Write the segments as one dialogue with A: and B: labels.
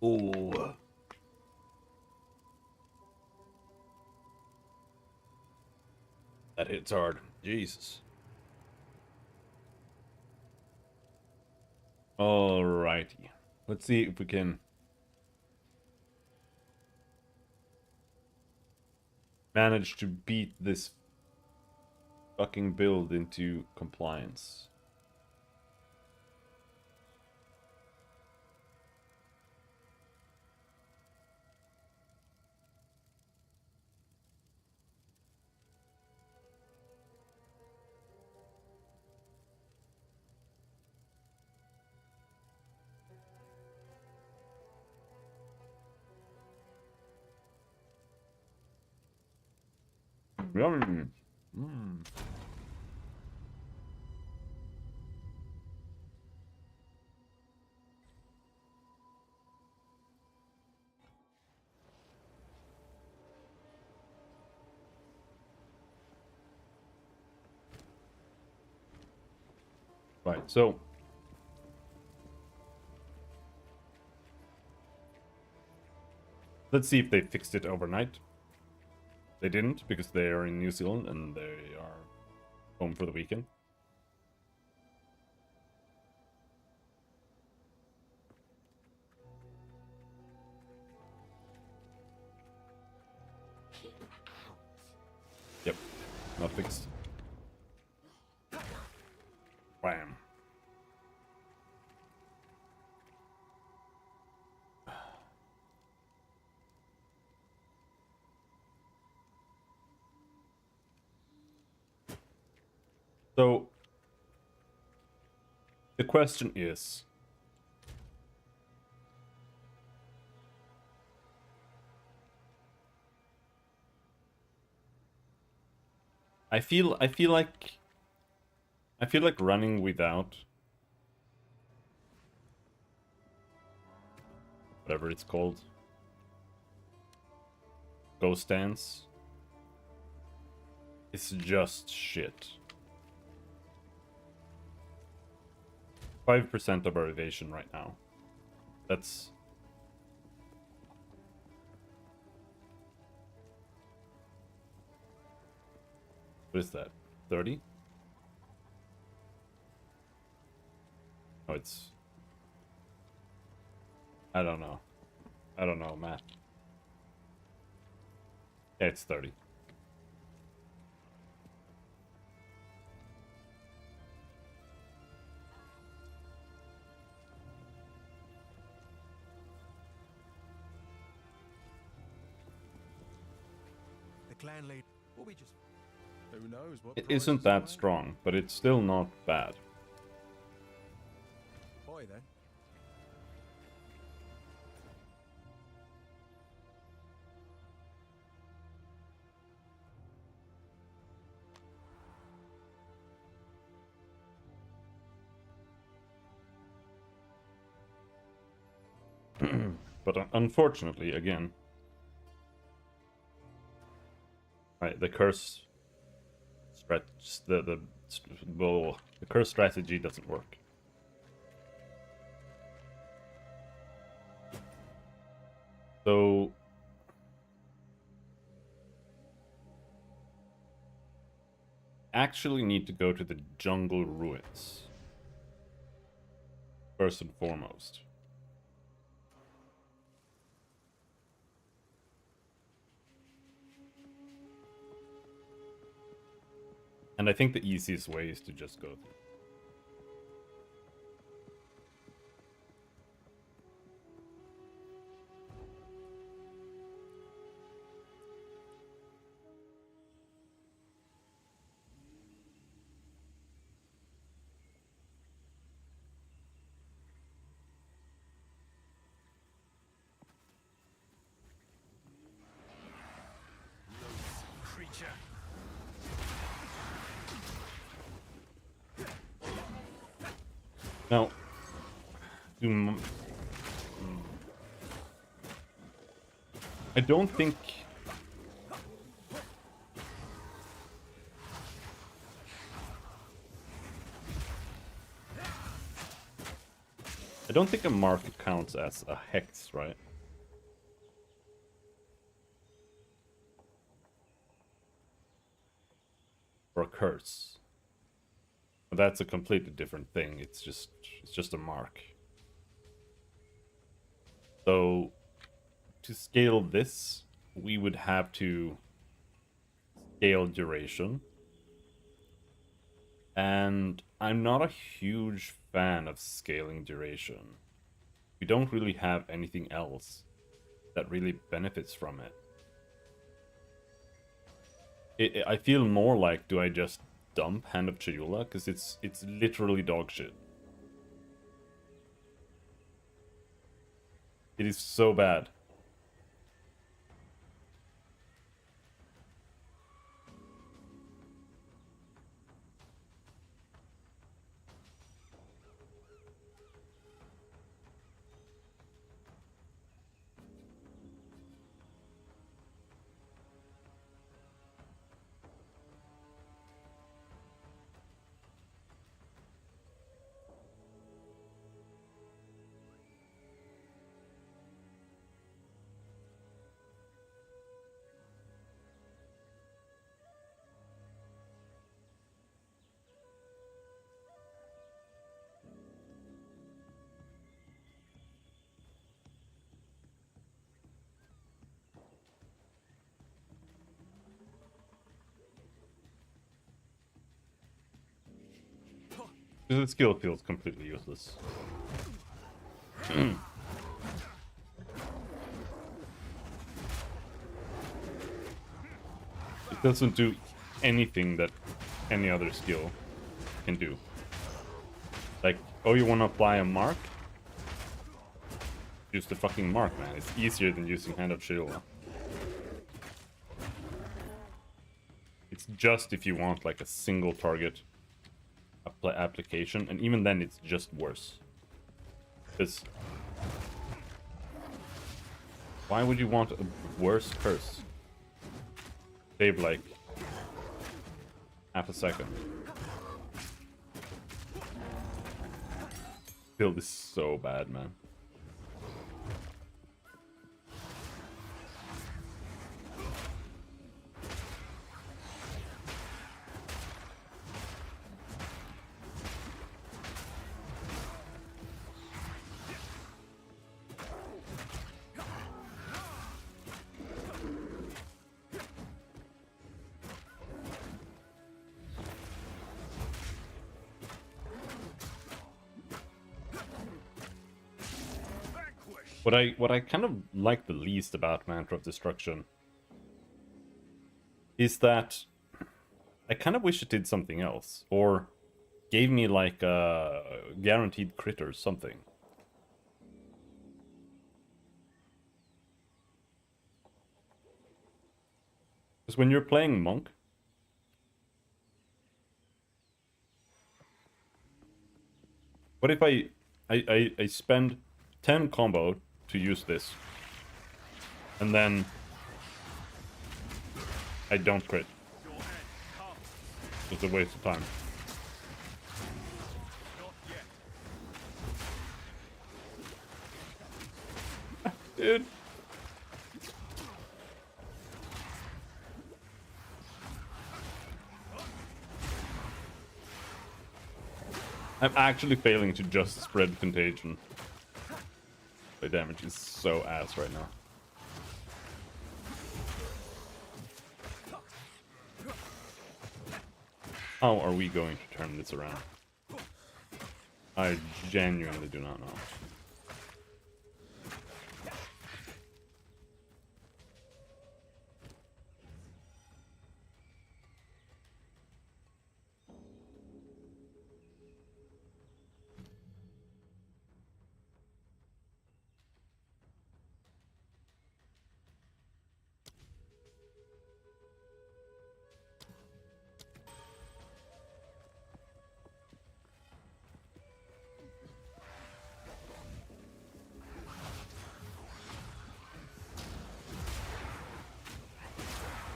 A: Oh, that hits hard. Jesus. Alrighty. Let's see if we can manage to beat this fucking build into compliance. Yum. Mm. Right, so let's see if they fixed it overnight. They didn't because they are in New Zealand and they are home for the weekend. Yep, not fixed. Bam. So the question is, I feel like running without whatever it's called, ghost dance, is just shit. 5% of our evasion right now. That's what is that? 30? Oh, it's I don't know. I don't know, Matt. Yeah, it's 30.
B: The clan lead. Will we just? Who knows what?
A: It isn't that strong, but it's still not bad.
B: Boy, then.
A: But unfortunately, again, right, the curse the curse strategy doesn't work. So actually need to go to the jungle ruins first and foremost. And I think the easiest way is to just go through.
B: Creature.
A: Now, I don't think I don't think a mark counts as a hex, right? Or a curse. But that's a completely different thing. It's just a mark. So to scale this, we would have to scale duration. And I'm not a huge fan of scaling duration. We don't really have anything else that really benefits from it. I feel more like, do I just dump Hand of Cholula? Because it's literally dog shit. It is so bad. The skill feels completely useless. It doesn't do anything that any other skill can do. Like, oh, you want to apply a mark? Use the fucking mark, man. It's easier than using Hand of Cholula. It's just if you want like a single target application, and even then it's just worse. Because why would you want a worse curse? Save like half a second. Build is so bad, man. What I kind of like the least about Mantra of Destruction is that I kind of wish it did something else, or gave me like a guaranteed crit or something. Because when you're playing Monk, what if I spend 10 combo to use this, and then I don't crit? It's a waste of time. Dude. I'm actually failing to just spread contagion. My damage is so ass right now. How are we going to turn this around? I genuinely do not know.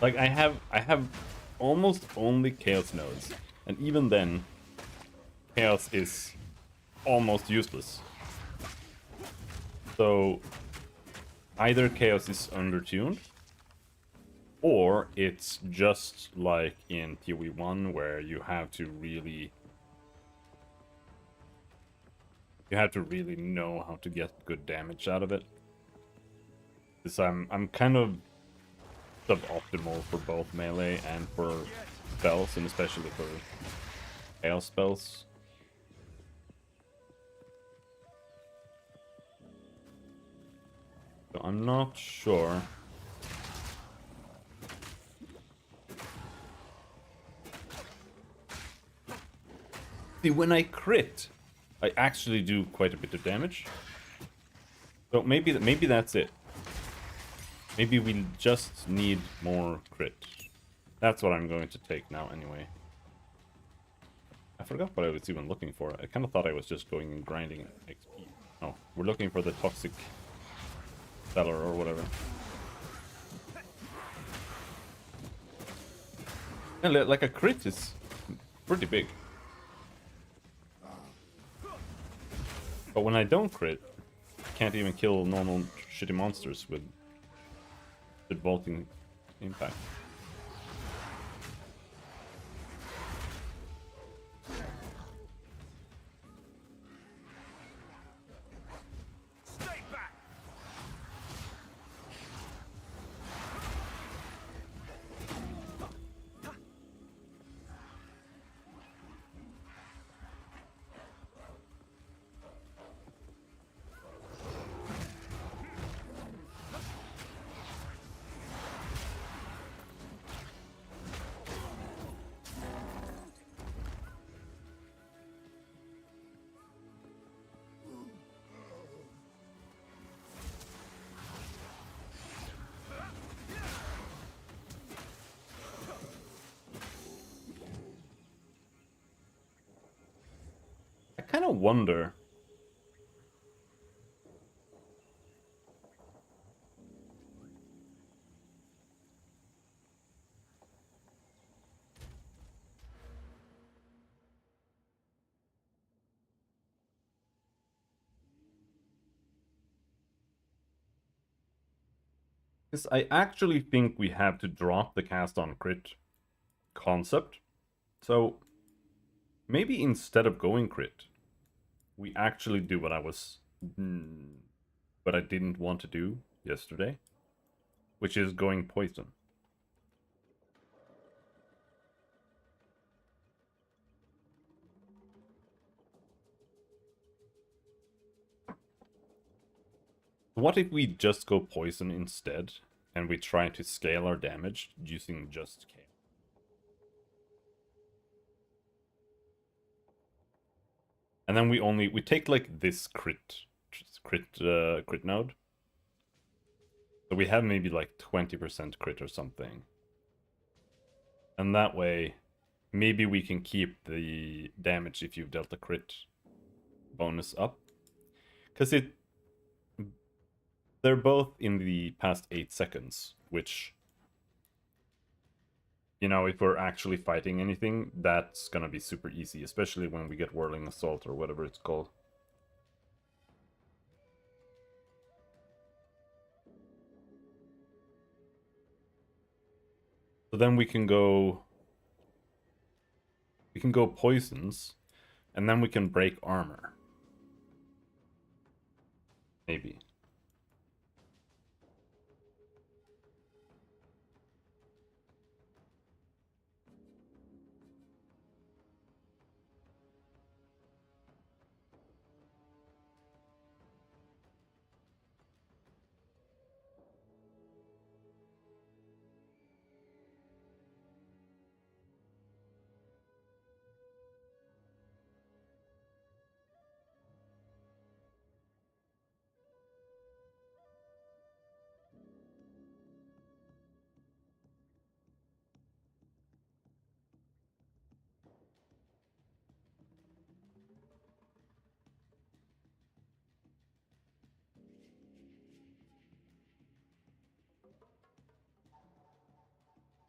A: Like I have almost only Chaos nodes, and even then, Chaos is almost useless. So either Chaos is undertuned, or it's just like in ToE1 where you have to really know how to get good damage out of it. Because I'm kind of suboptimal for both melee and for spells, and especially for chaos spells. So I'm not sure. See, when I crit, I actually do quite a bit of damage. So maybe that's it. Maybe we just need more crit. That's what I'm going to take now anyway. I forgot what I was even looking for. I kind of thought I was just going and grinding XP. No, we're looking for the toxic seller or whatever. And like a crit is pretty big. But when I don't crit, I can't even kill normal shitty monsters with the vaulting impact. I kind of wonder. Because I actually think we have to drop the cast on crit concept. So maybe instead of going crit, we actually do what what I didn't want to do yesterday, which is going poison. What if we just go poison instead, and we try to scale our damage using just K? And then we take like this crit node. So we have maybe like 20% crit or something. And that way, maybe we can keep the damage if you've dealt a crit bonus up. Because they're both in the past 8 seconds, which, you know, if we're actually fighting anything, that's gonna be super easy, especially when we get Whirling Assault or whatever it's called. So then we can go poisons, and then we can break armor. Maybe.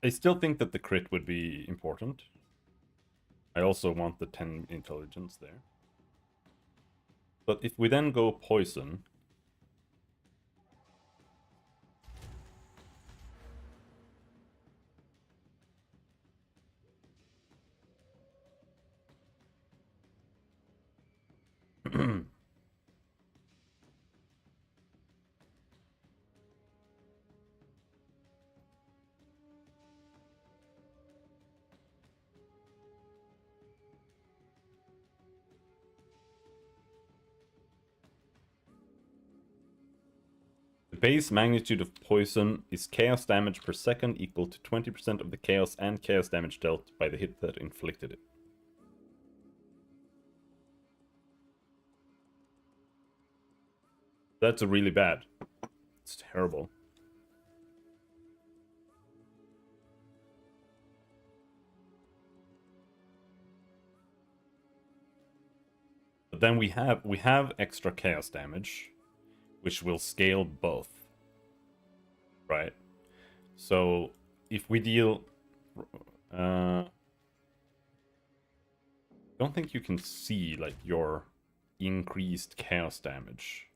A: I still think that the crit would be important. I also want the 10 intelligence there. But if we then go poison, base magnitude of poison is chaos damage per second equal to 20% of the chaos and chaos damage dealt by the hit that inflicted it. That's a really bad. It's terrible. But then we have extra chaos damage, which will scale both. Right? So if we deal don't think you can see like your increased chaos damage.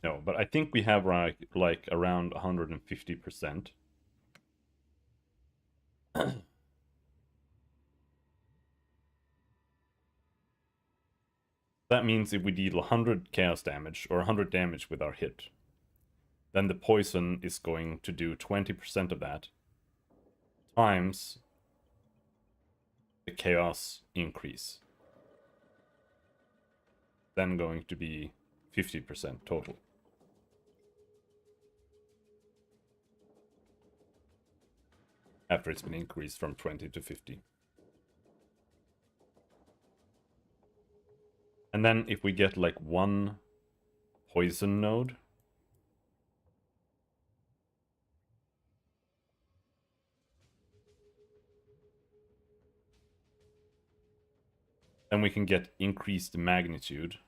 A: No, but I think we have like around 150%. That means if we deal 100 chaos damage or 100 damage with our hit, then the poison is going to do 20% of that times the chaos increase. Then going to be 50% total. After it's been increased from 20 to 50. And then if we get like one poison node, then we can get increased magnitude.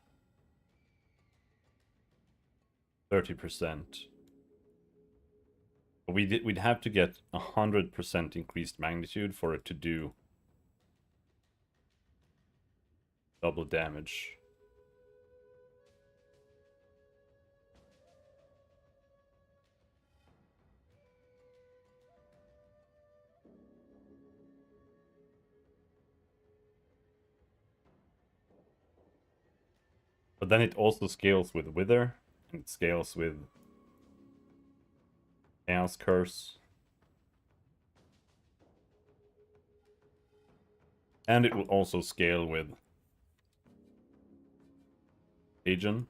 A: 30%. But we'd have to get 100% increased magnitude for it to do double damage. But then it also scales with Wither, and it scales with Chaos Curse. And it will also scale with Aegon.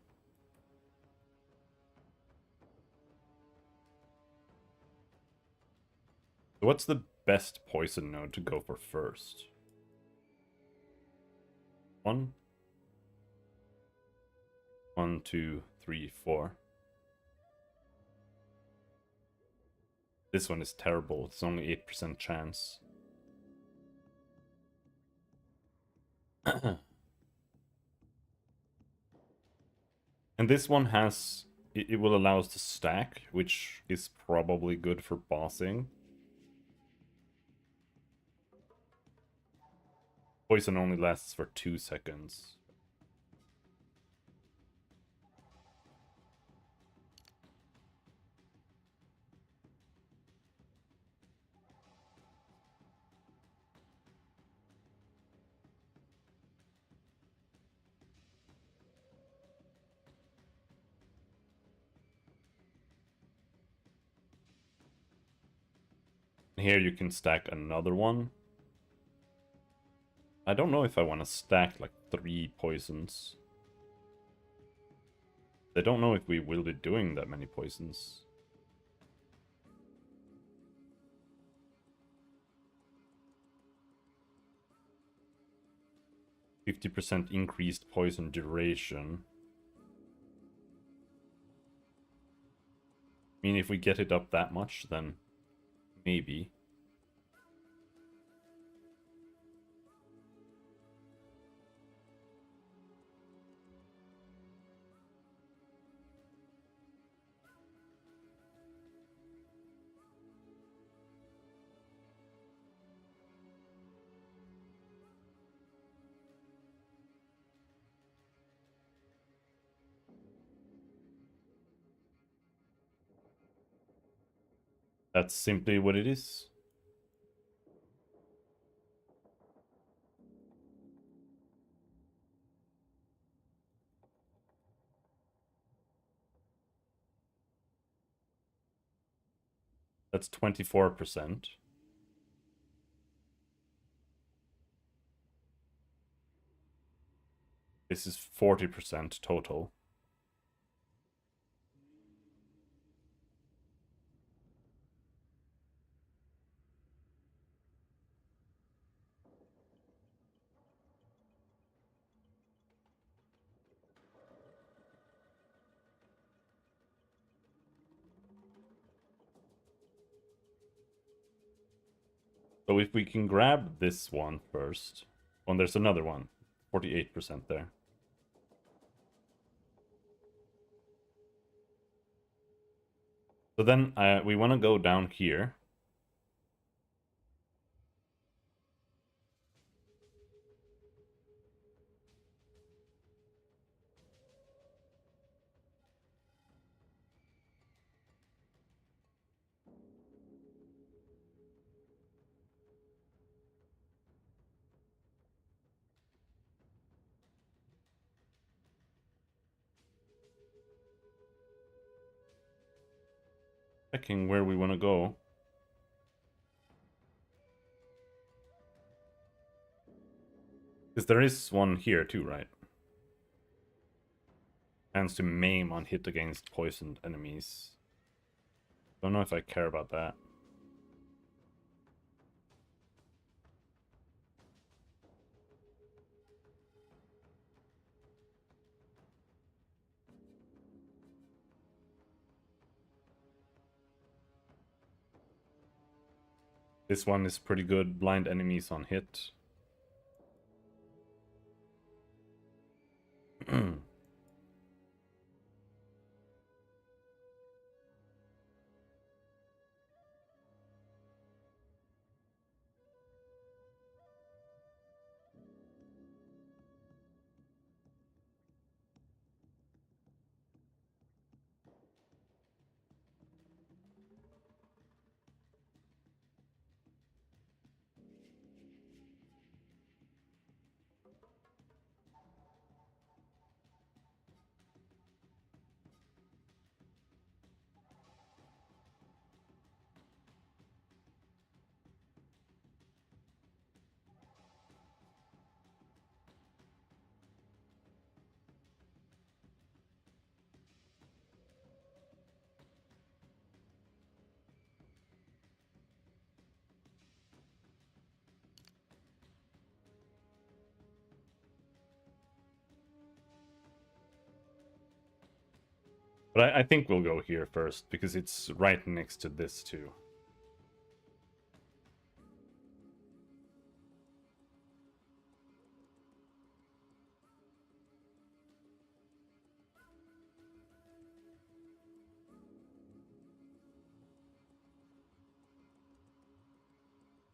A: So what's the best poison node to go for first? 1, 2, 3, 4. This one is terrible. It's only 8% chance. And this one has... It will allow us to stack, which is probably good for bossing. Poison only lasts for 2 seconds. Here you can stack another one. I don't know if I want to stack like 3 poisons. I don't know if we will be doing that many poisons. %50 increased poison duration. I mean, if we get it up that much, then maybe. That's simply what it is. That's 24%. This is 40% total. So if we can grab this one first. Oh, and there's another one. 48% there. So then we want to go down here. Checking where we want to go. Because there is one here too, right? Chance to maim on hit against poisoned enemies. Don't know if I care about that. This one is pretty good. Blind enemies on hit. But I think we'll go here first, because it's right next to this too.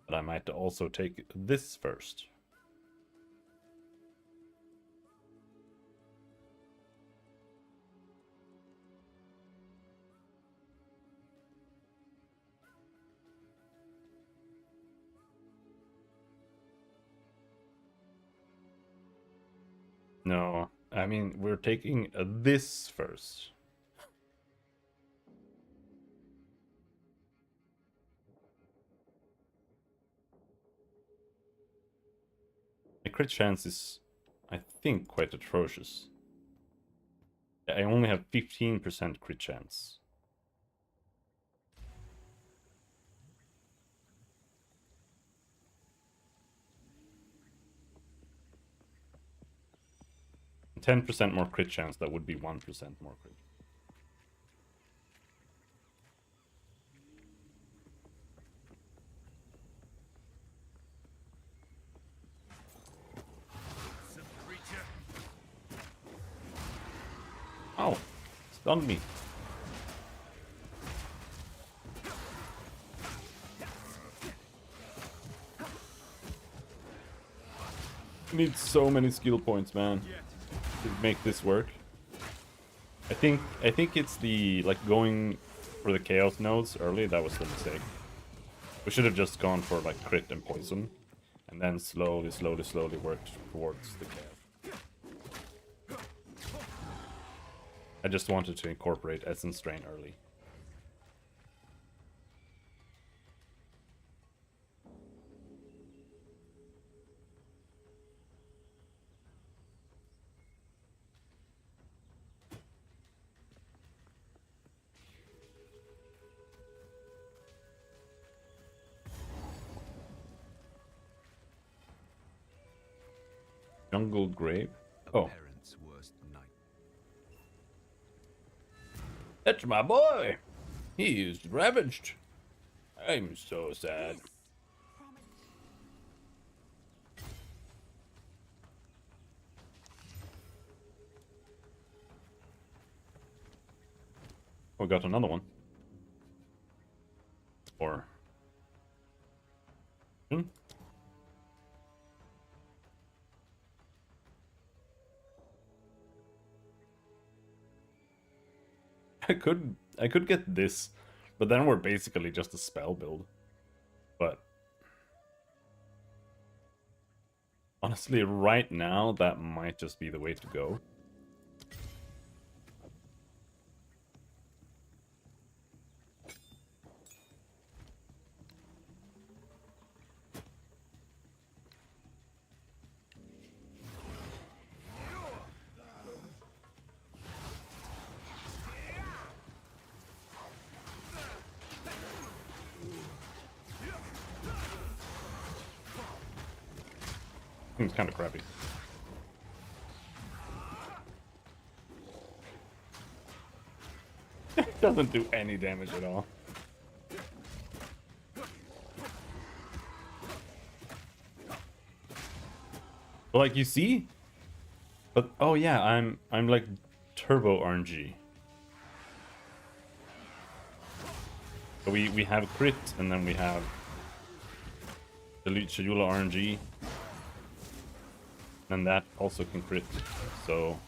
A: But I might also take this first. No, I mean, we're taking this first. My crit chance is, I think, quite atrocious. I only have 15% crit chance. And 10% more crit chance, that would be 1% more crit. Oh, stunned me. I need so many skill points, man, to make this work. I think it's the, like, going for the chaos nodes early, that was the mistake. We should have just gone for, like, crit and poison, and then slowly worked towards the chaos. I just wanted to incorporate Essence Drain early. Jungle Grave.
B: A
A: Oh,
B: parent's worst night.
A: that's my boy. He is ravaged. I'm so sad. We got another one. Or... Hmm? I could get this, but then we're basically just a spell build. But honestly, right now, that might just be the way to go. Seems kind of crappy. Doesn't do any damage at all. But like you see, but oh yeah, I'm like turbo RNG. So we have crit and then we have delete Shayula RNG, and that also can crit. So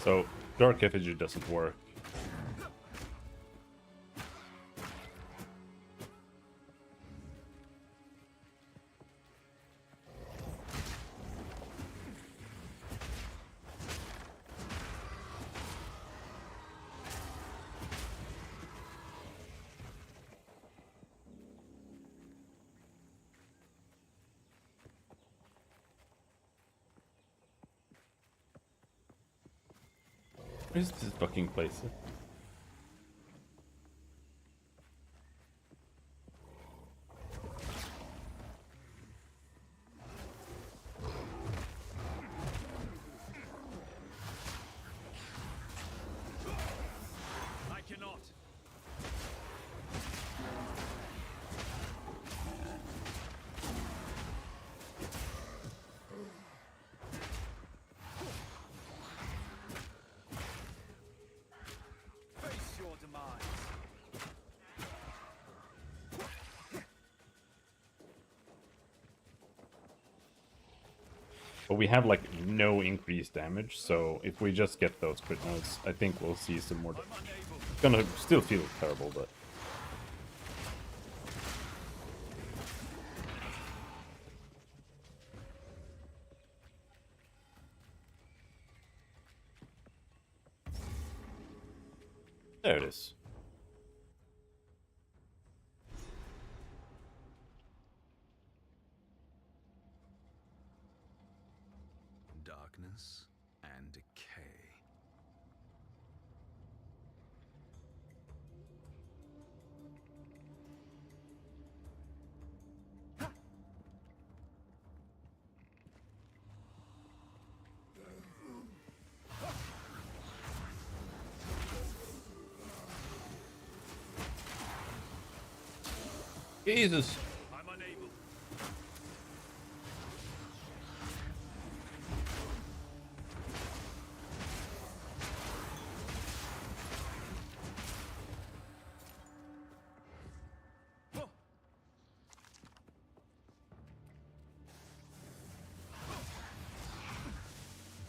A: so Dark Effigy doesn't work. Where's this fucking place?
B: I cannot. Face your demise.
A: But we have like no increased damage, so if we just get those crit notes, I think we'll see some more damage. It's gonna still feel terrible, but there it is.
B: Darkness and decay.
A: Jesus.
B: I'm unable.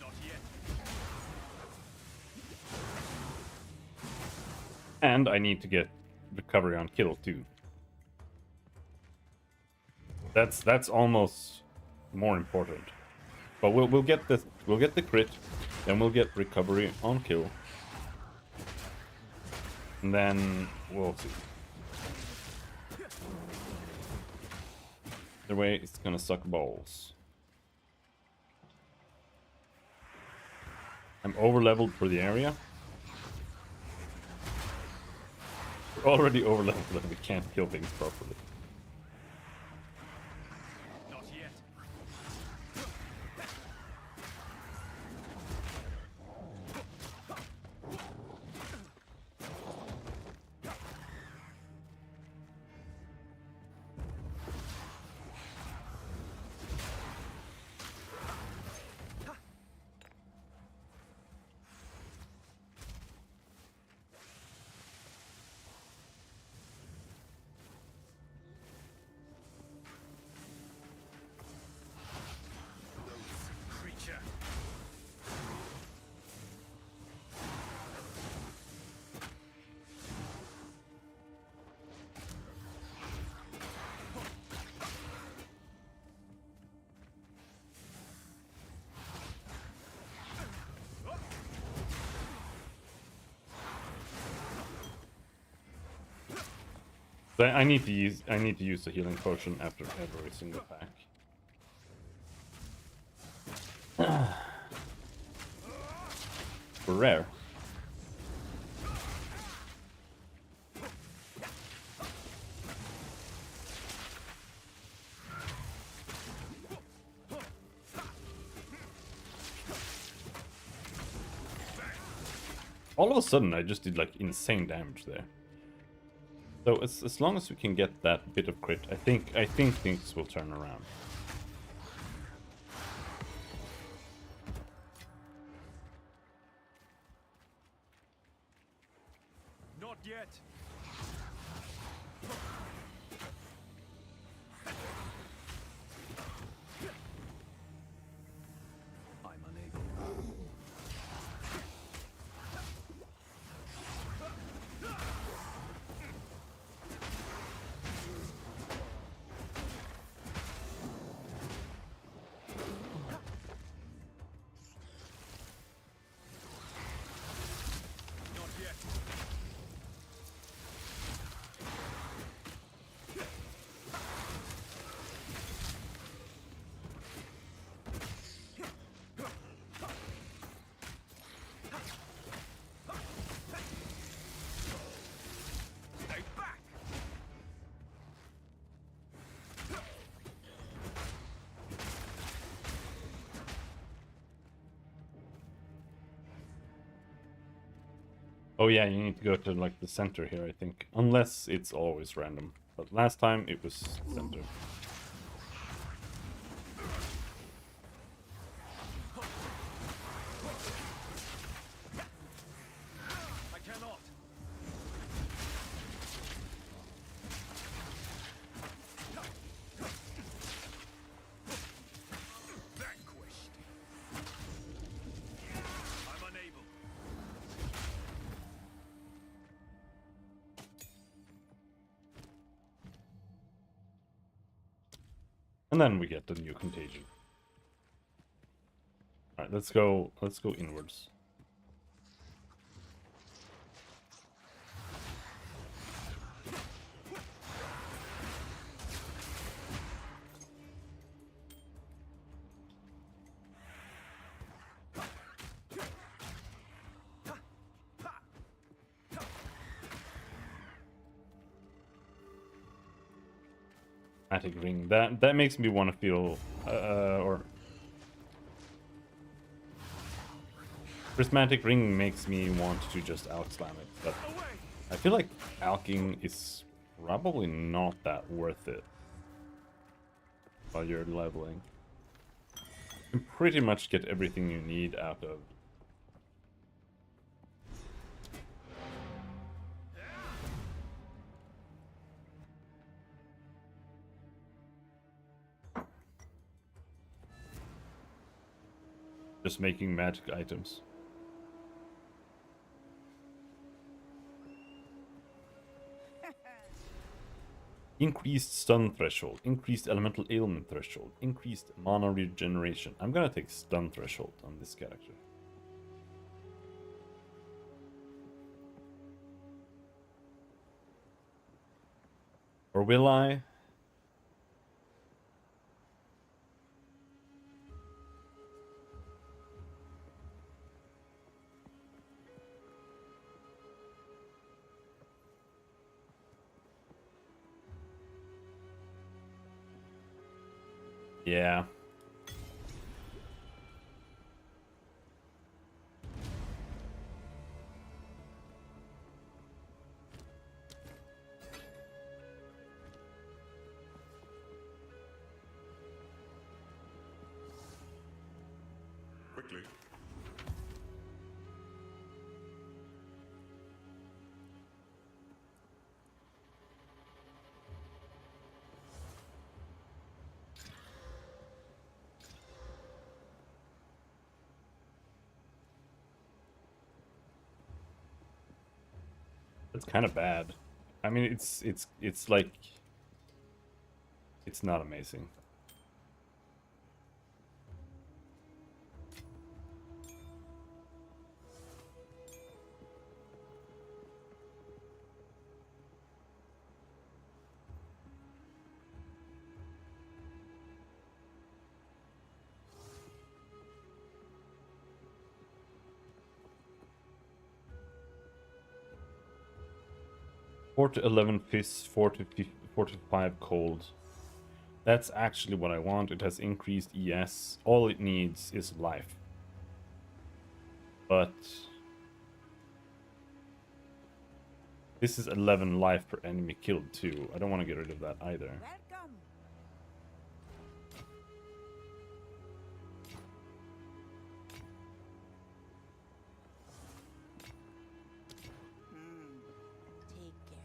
B: Not yet.
A: And I need to get recovery on kill too. That's almost more important. But we'll get the crit, then we'll get recovery on kill. And then we'll see. Either way, it's gonna suck balls. I'm over leveled for the area. We're already over leveled and we can't kill things properly.
B: Not yet. Creature.
A: So I need to use the healing potion after every single pack. For rare. All of a sudden, I just did like insane damage there. So as long as we can get that bit of crit, I think things will turn around.
B: Not yet. I'm unable. Not yet. Stay back.
A: Oh yeah, you need to go to like the center here, I think. Unless it's always random. But last time it was center.
B: I cannot. Vanquished. I'm unable.
A: And then we get the new contagion. Alright, let's go inwards. Prismatic ring. That makes me want to feel or prismatic ring makes me want to just outslam it, but I feel like alking is probably not that worth it while you're leveling. You can pretty much get everything you need out of just making magic items. Increased stun threshold, increased elemental ailment threshold, increased mana regeneration. I'm gonna take stun threshold on this character. Or will I? Yeah.
B: Quickly.
A: It's kind of bad. I mean, it's like it's not amazing. Four to 11 fizz, 4 to 5 cold. That's actually what I want. It has increased ES. All it needs is life. But this is 11 life per enemy killed too. I don't want to get rid of that either.
C: Welcome. Take care.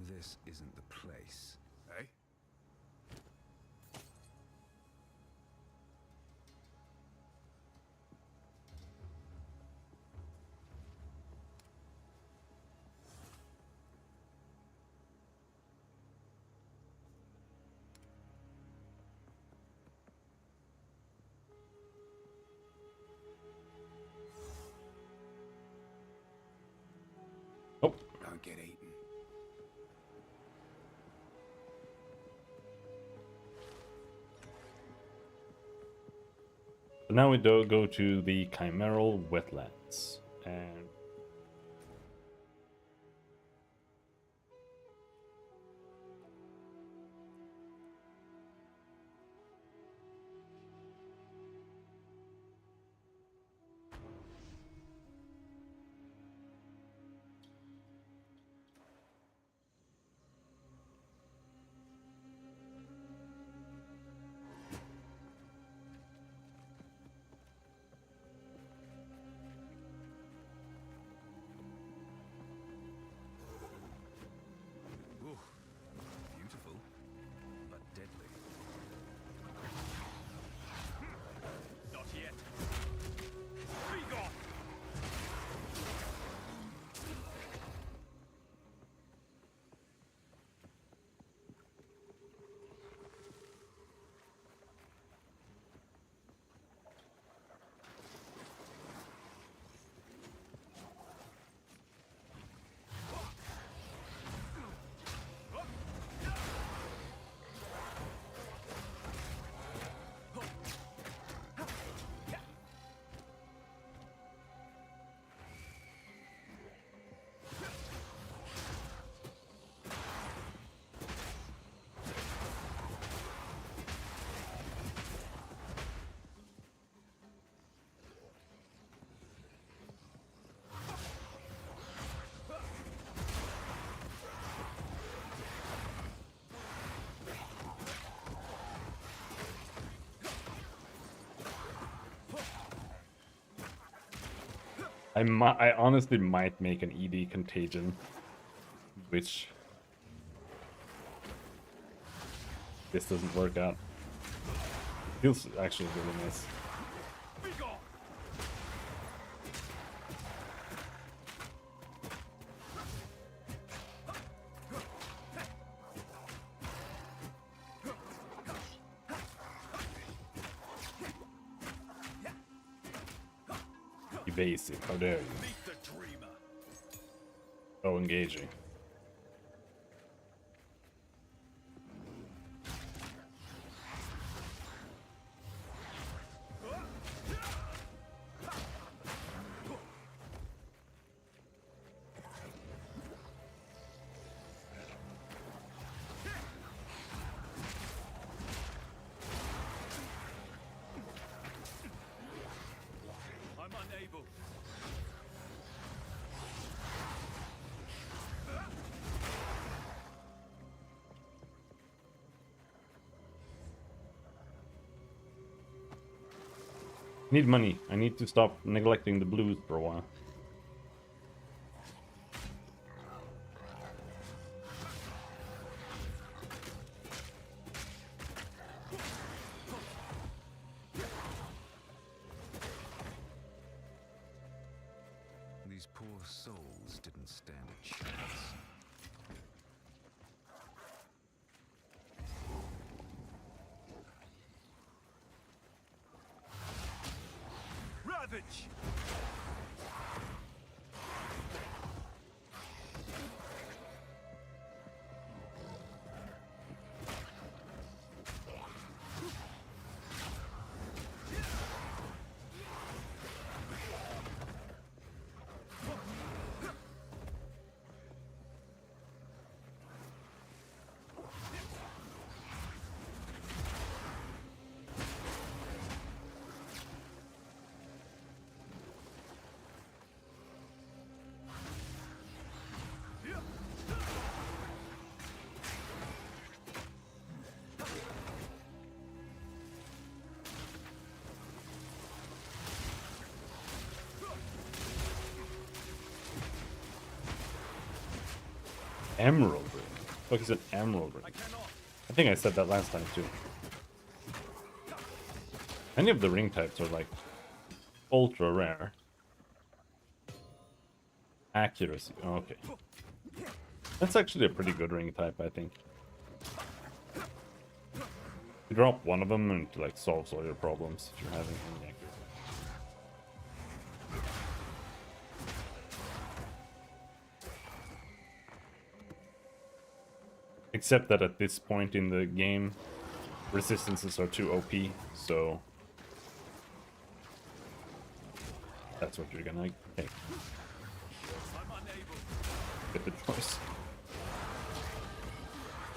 B: This isn't the place. Eh?
A: Oh,
B: Don't get eaten.
A: so now we do go to the Chimeral Wetlands. And
B: Ooh, beautiful, but deadly. Not yet. Be gone.
A: I honestly might make an ED contagion, which this doesn't work out. Feels actually really nice.
B: Be gone.
A: Evasive, how dare you?
B: Meet the dreamer.
A: engaging.
B: I'm unable.
A: Need money. I need to stop neglecting the blues for a while.
B: These poor souls didn't stand a chance. Ravage!
A: Emerald ring. Fuck is an emerald ring?
B: I cannot.
A: I think I said that last time too. Any of the ring types are like ultra rare. Accuracy. Oh, okay. That's actually a pretty good ring type, I think. You drop one of them and it like solves all your problems if you're having any accuracy. Except that at this point in the game, resistances are too OP, so that's what you're gonna take.
B: I'm unable.
A: Get the choice.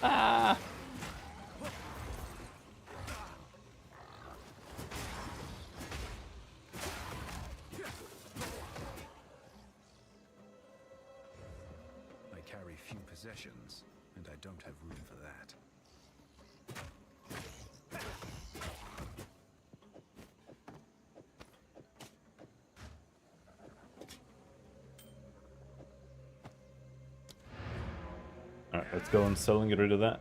A: Ah!
B: I carry few possessions, and I don't have room for that.
A: Alright, let's go and sell and get rid of that.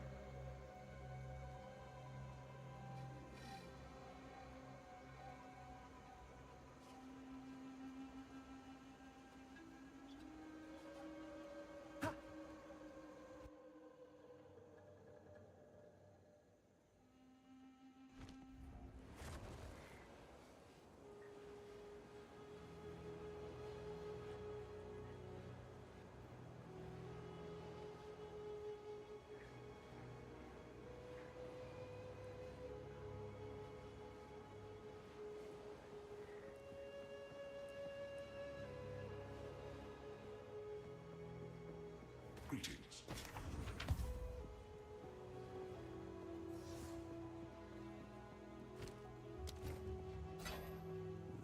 D: Greetings.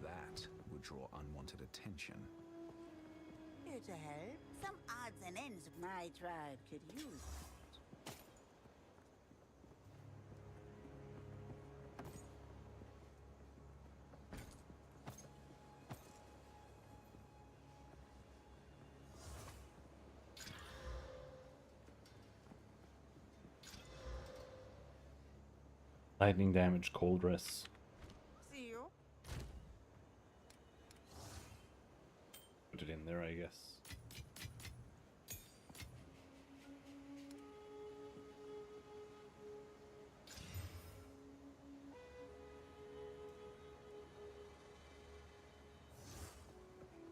B: That would draw unwanted attention.
C: Here to help. Some odds and ends of my tribe could use that.
A: Lightning damage, cold dress.
C: See you.
A: Put it in there, I guess.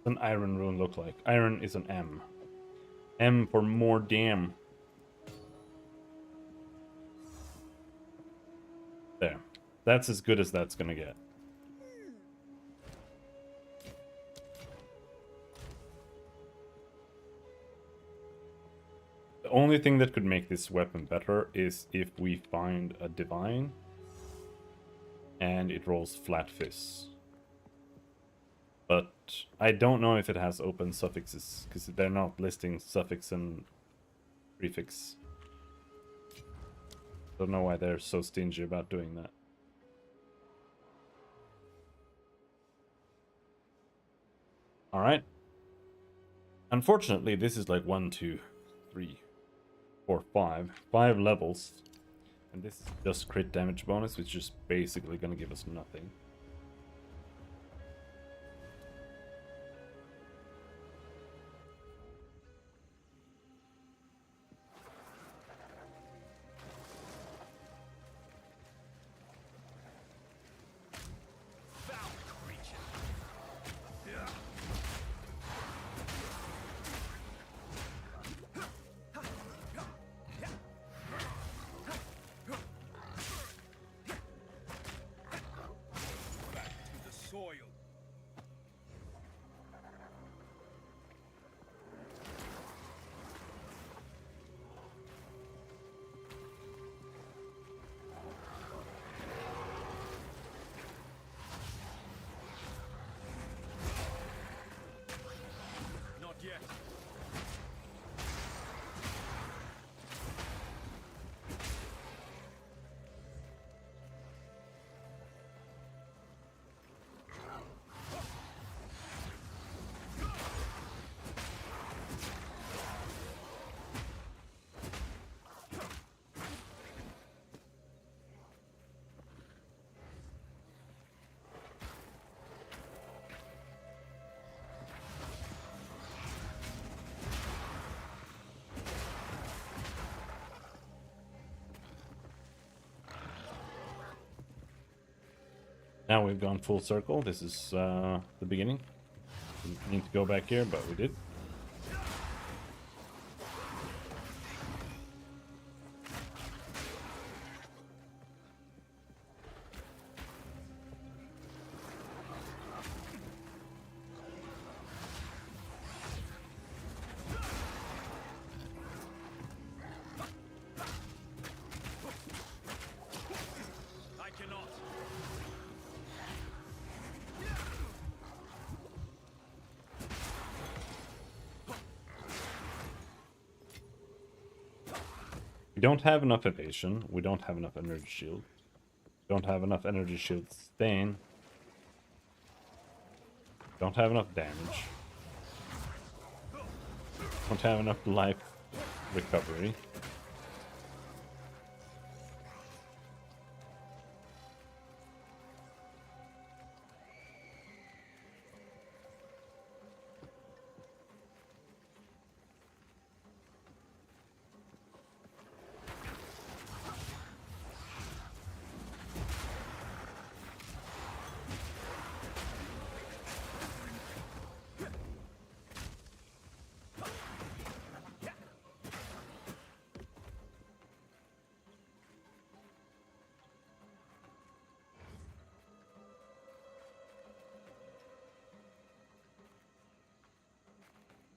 A: An iron rune look like? Iron is an M. M for more damn. There. That's as good as that's gonna get. The only thing that could make this weapon better is if we find a divine and it rolls flat fists. But I don't know if it has open suffixes, because they're not listing suffix and prefix. Don't know why they're so stingy about doing that. Alright. Unfortunately, this is like 1, 2, 3, 4, 5. 5 levels. And this is just crit damage bonus, which is basically gonna give us nothing. Now we've gone full circle. This is the beginning. Didn't need to go back here, but we did. We don't have enough evasion. We don't have enough energy shield. We don't have enough energy shield sustain. Don't have enough damage. Don't have enough life recovery.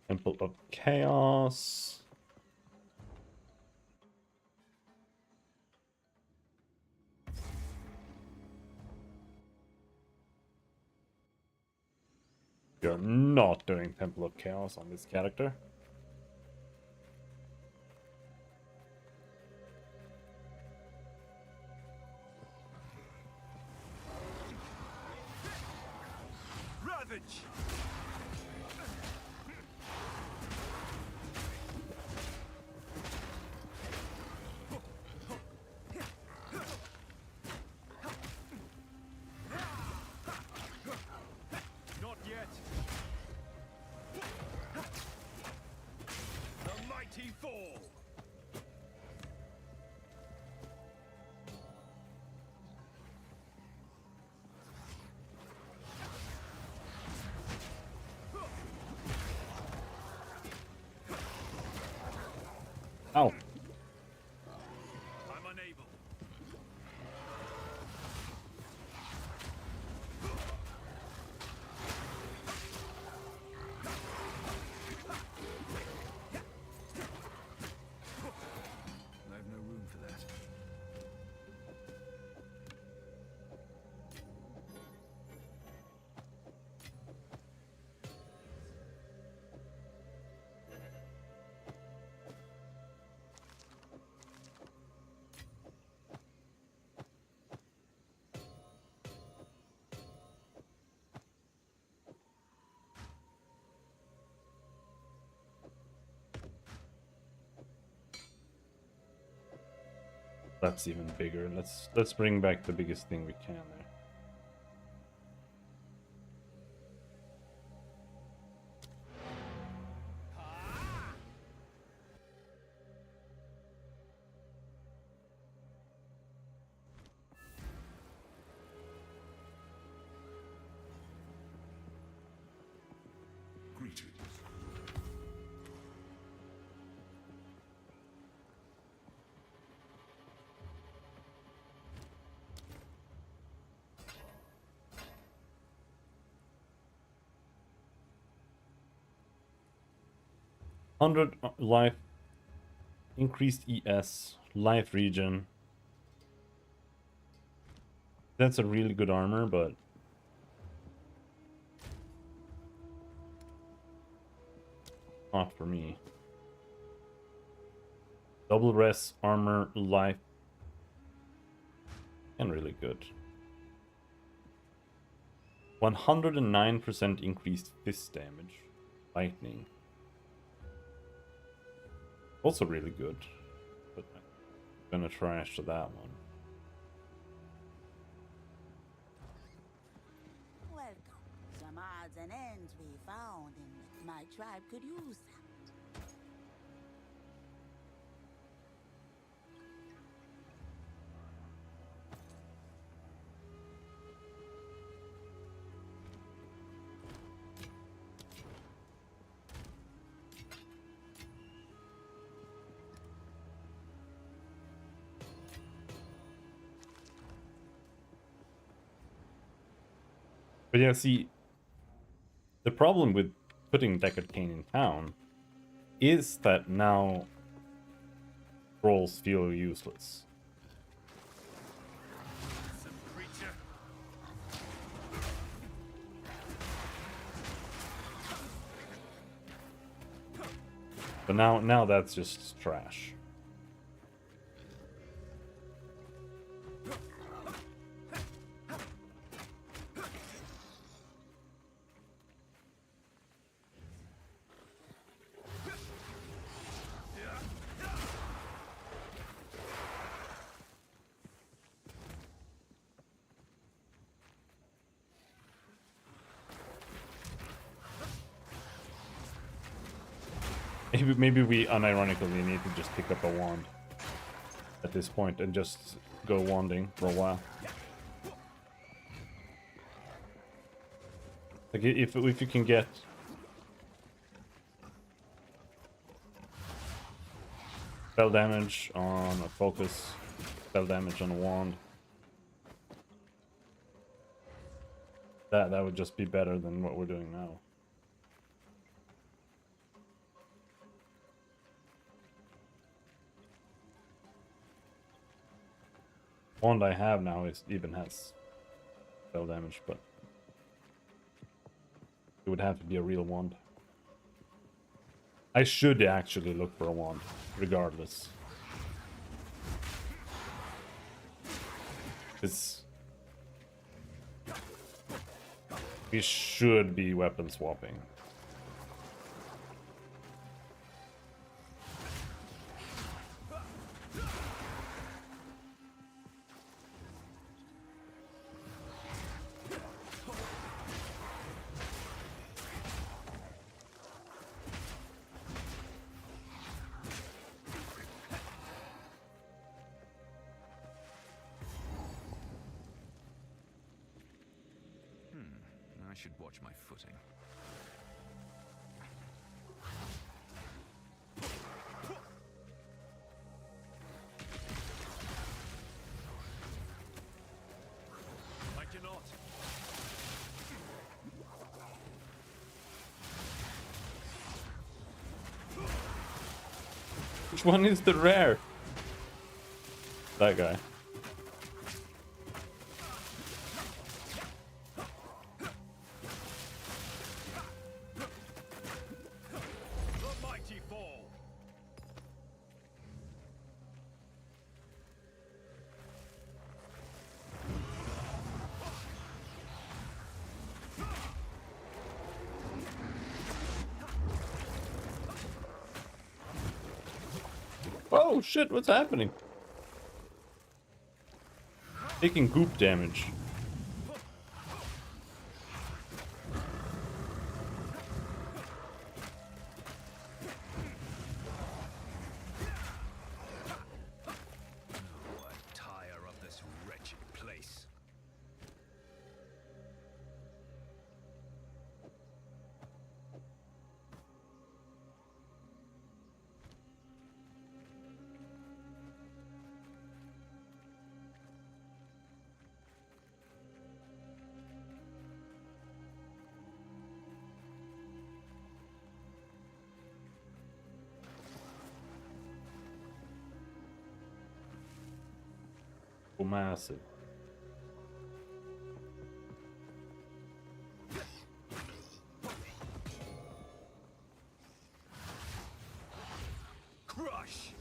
A: Temple of Chaos. You're not doing Temple of Chaos on this character.
B: Ravage! Not yet. The mighty fall.
A: Ow.
B: I'm unable. I have no room for that.
A: That's even bigger. Let's bring back the biggest thing we can there.
B: Greetings.
A: 100 life, increased ES, life regen. That's a really good armor, but not for me. Double res, armor, life, and really good. 109% increased fist damage, lightning. Also really good, but I'm gonna trash that one.
C: Welcome. Some odds and ends we found, and my tribe could use that.
A: But yeah, see, the problem with putting Deckard Cain in town is that now trolls feel useless.
B: Some creature.
A: But now that's just trash. Maybe we unironically need to just pick up a wand at this point and just go wanding for a while. Like if you can get spell damage on a focus, spell damage on a wand, that would just be better than what we're doing now. Wand I have now even has spell damage, but it would have to be a real wand. I should actually look for a wand, regardless. Because we should be weapon swapping.
B: I should watch my footing.
A: Which one is the rare? That guy.
B: The mighty fall.
A: Oh shit, what's happening? Taking goop damage.
B: What tire of this wretched place.
A: Oh, massive.
B: Crush.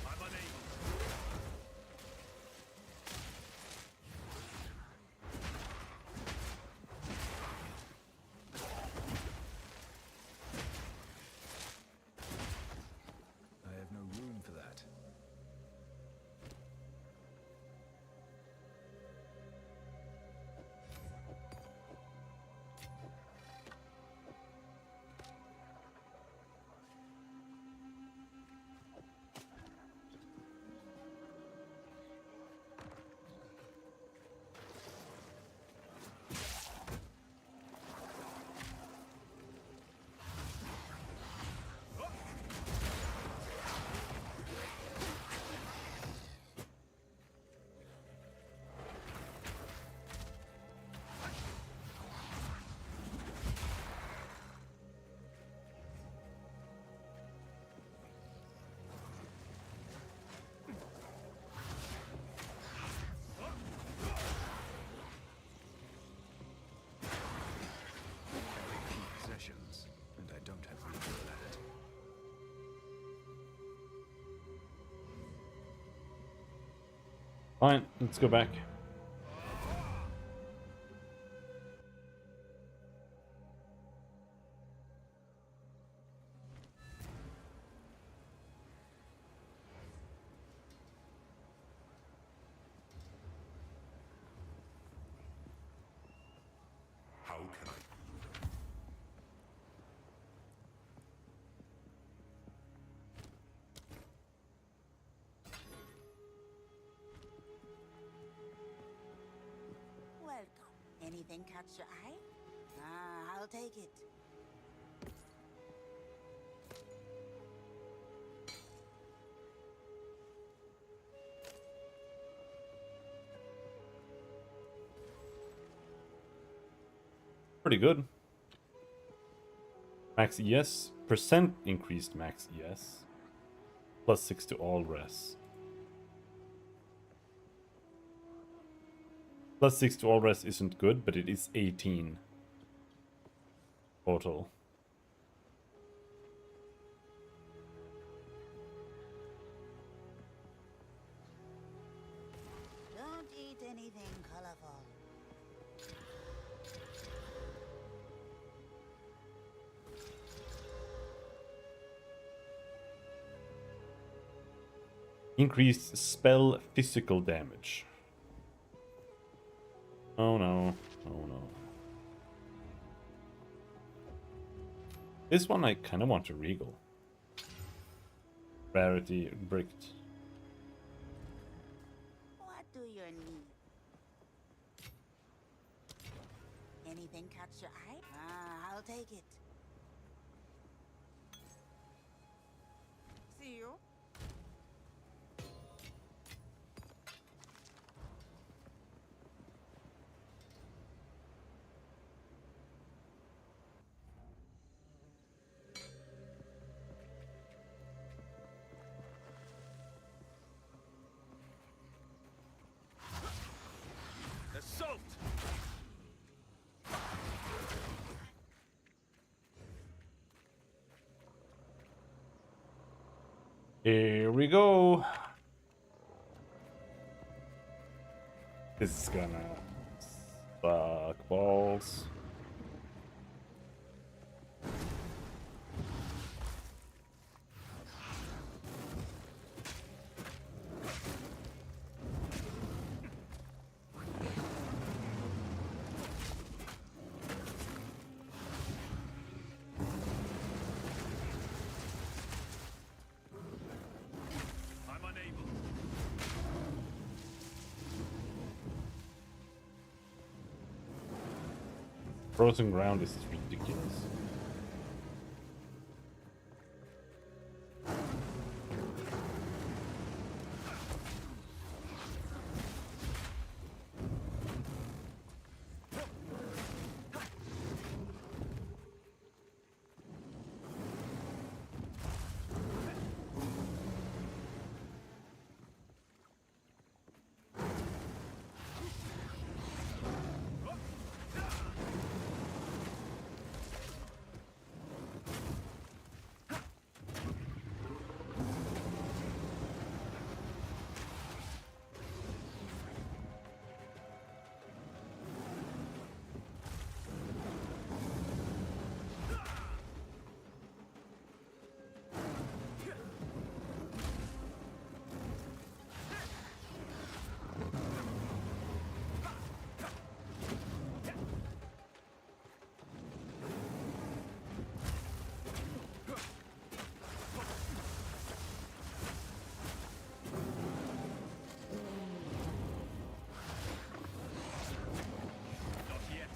B: I'm unable. I have no room for that. Possessions, and I don't have room for that.
A: Fine, let's go back.
B: How can I?
C: Welcome. Anything catch your eye? Ah, I'll take it.
A: Pretty good. Max ES. Percent increased max ES. +6 to all res. +6 to all res isn't good, but it is 18 total.
C: Don't eat anything colorful.
A: Increased spell physical damage. Oh no. Oh no. This one I kind of want to regal. Rarity bricked.
C: What do you need? Anything catch your eye? Ah, I'll take it. See you.
B: Assault!
A: Here we go. This is gonna suck balls.
B: I'm unable.
A: Frozen ground is ridiculous.
B: Not yet.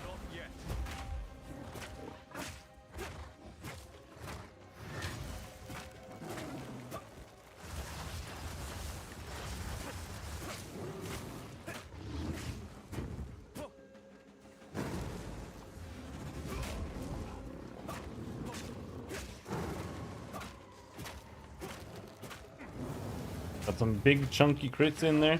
B: Not yet.
A: Got some big chunky crits in there.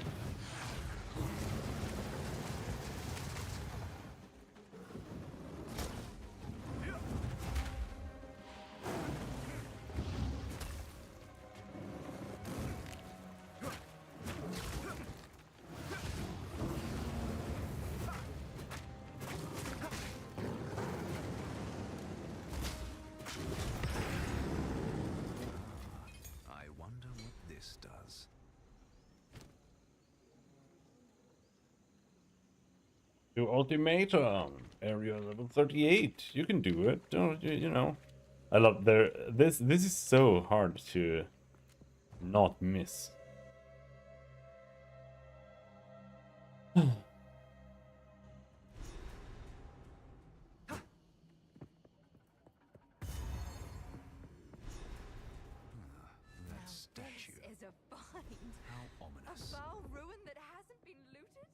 B: I wonder what this does.
A: Do ultimatum. Area level 38. You can do it. Don't you know? I love this is so hard to not miss.
B: That statue.
D: This is a find.
B: How
D: A
B: ominous.
D: foul ruin that hasn't been looted?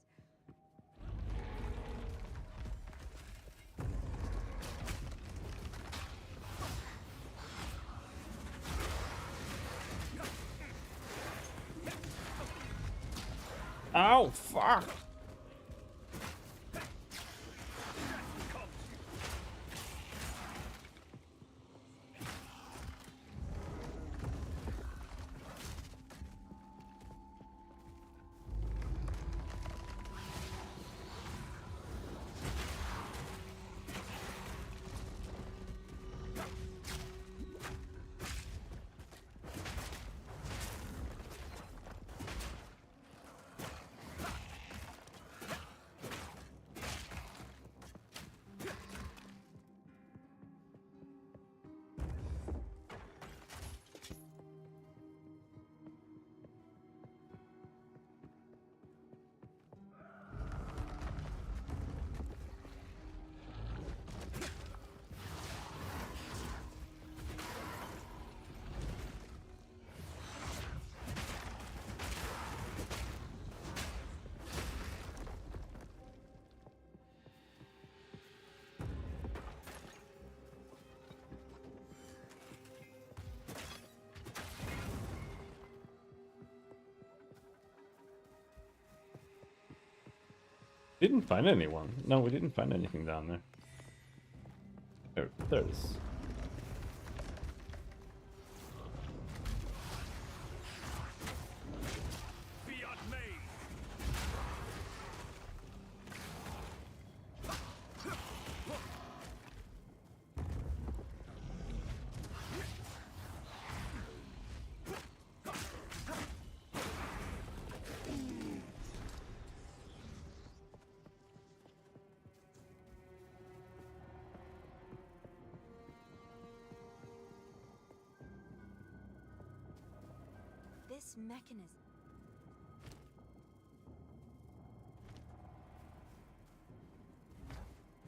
A: Ow, fuck! Didn't find anyone. No, we didn't find anything down there. There it is.
D: This mechanism.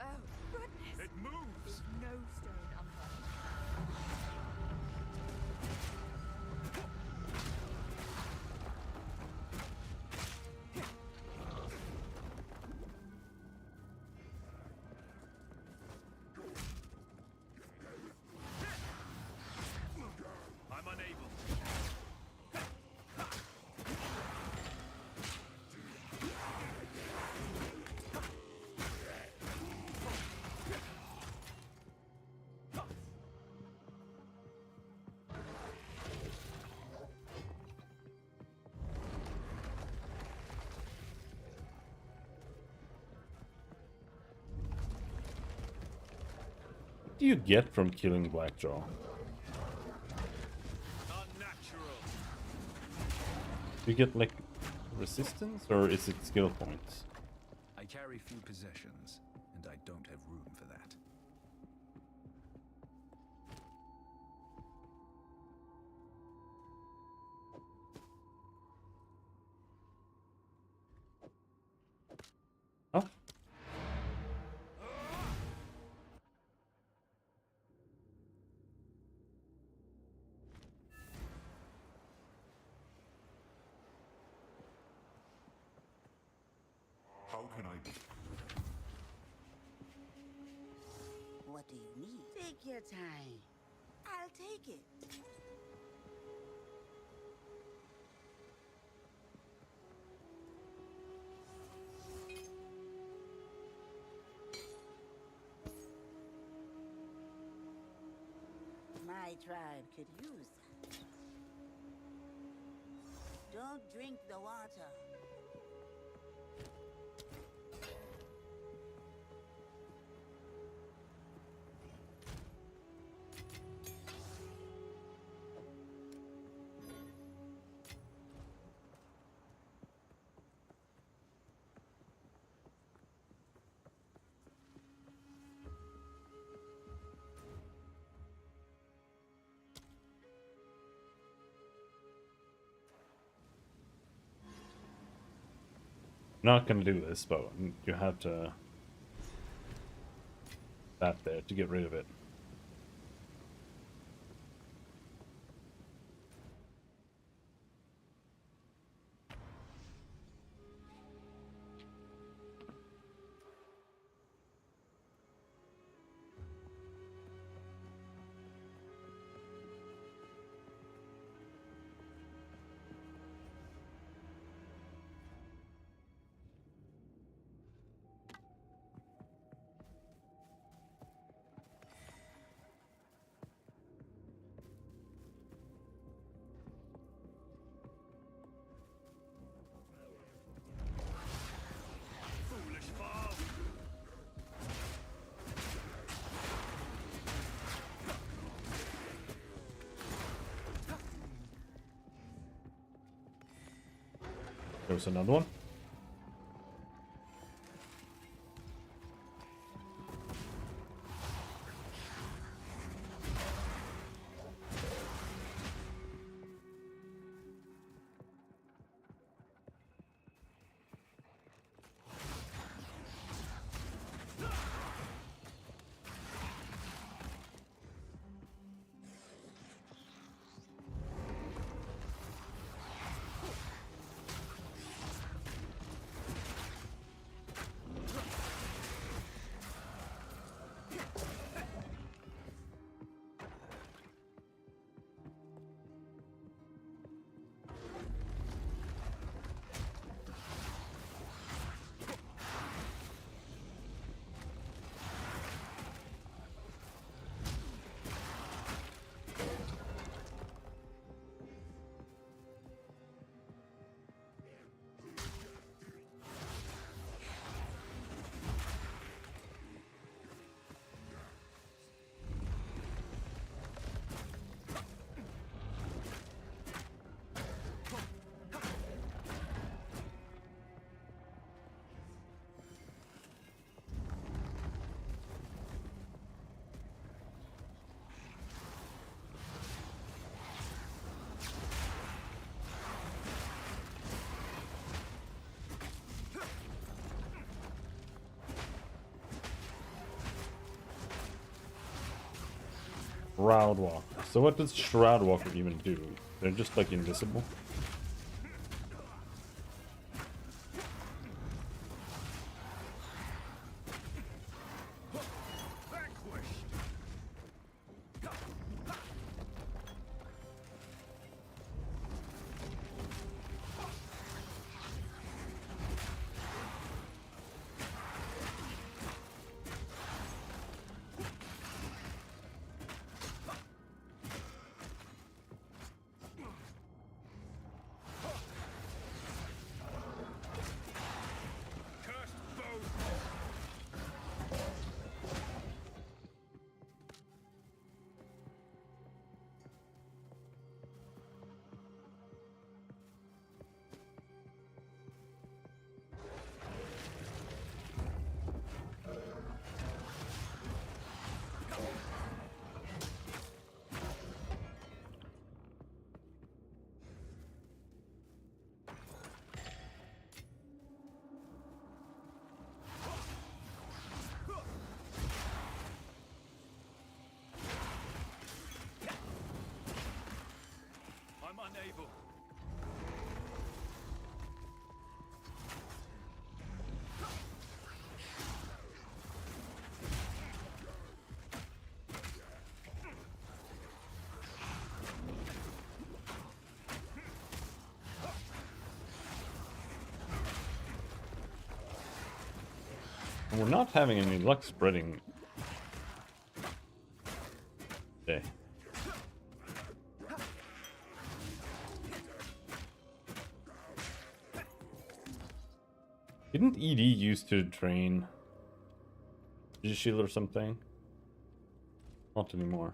D: Oh, goodness!
B: It moves!
D: No stone unturned.
B: I'm unable.
A: What do you get from killing Blackjaw?
B: Unnatural.
A: Do you get like resistance or is it skill points?
B: I carry few possessions, and I don't have room for that.
A: Oh.
E: How can I be?
C: What do you need? Take your time. I'll take it. My tribe could use that. Don't drink the water.
A: Not gonna do this, but you have to that there to get rid of it. There's another one. Shroud Walker. So what does Shroud Walker even do? They're just like invisible?
B: I'm unable.
A: And we're not having any luck spreading today. Didn't ED used to train Shield or something? Not anymore.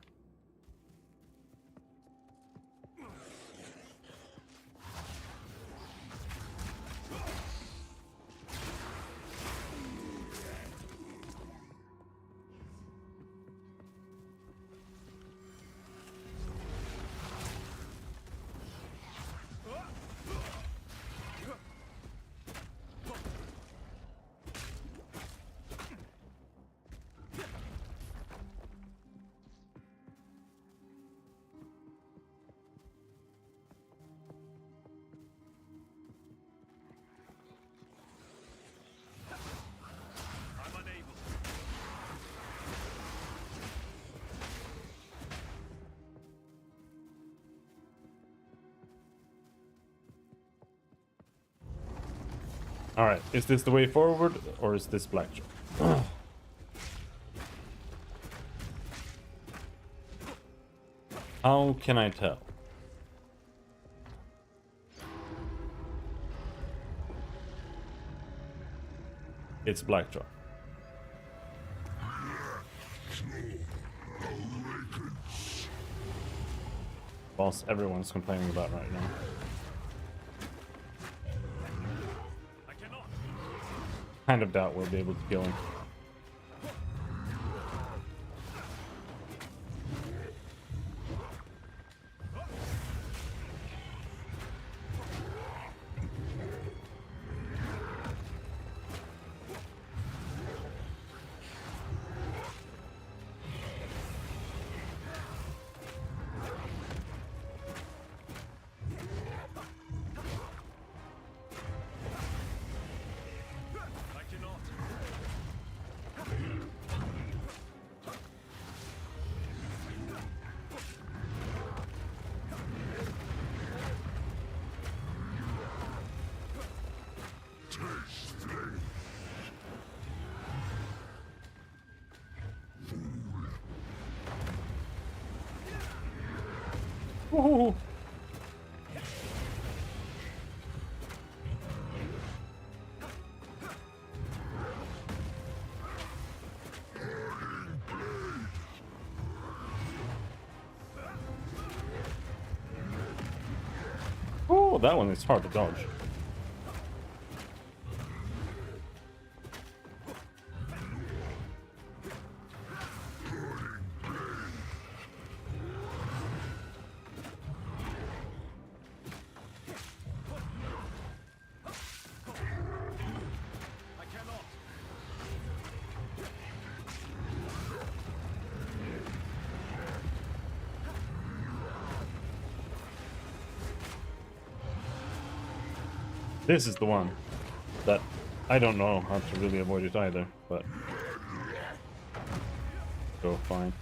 B: I'm unable.
A: Alright, is this the way forward or is this blackjack? How can I tell? It's blackjaw. Boss everyone's complaining about right now. Kind of doubt we'll be able to kill him.
B: I cannot.
A: Woohoo! Oh, that one is hard to dodge.
B: I cannot.
A: This is the one that I don't know how to really avoid it either, but go fine.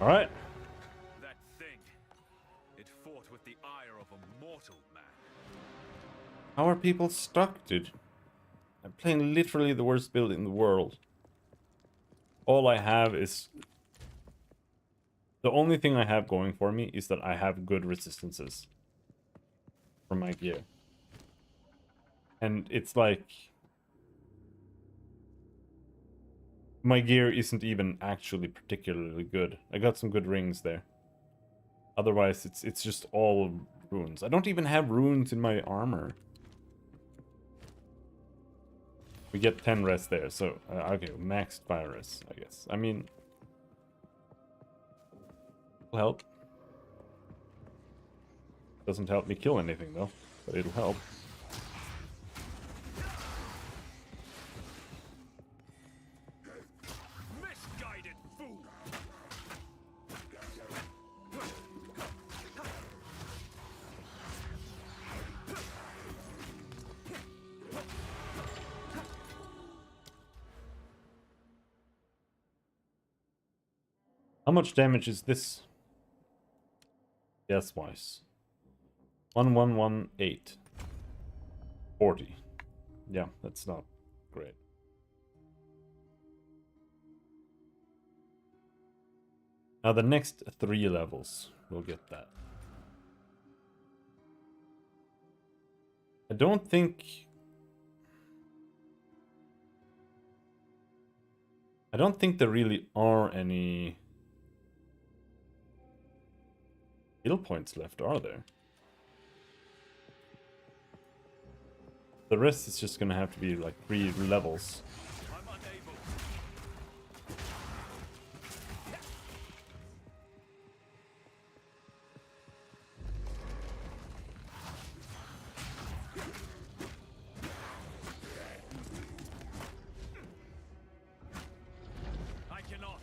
A: All right.
B: That thing. It fought with the ire of a mortal man.
A: How are people stuck, dude? I'm playing literally the worst build in the world. All I have is... The only thing I have going for me is that I have good resistances for my gear. And it's like... My gear isn't even actually particularly good. I got some good rings there. Otherwise, it's just all runes. I don't even have runes in my armor. We get 10 rest there, so... okay, maxed fire rest, I guess. I mean... Will help. Doesn't help me kill anything, though. But it'll help.
B: Misguided fool!
A: How much damage is this? Guess-wise. 1118. 40. Yeah, that's not great. Now the next 3 levels, we'll get that. I don't think there really are any skill points left, are there? The rest is just gonna have to be like 3 levels.
B: I'm unable. I cannot.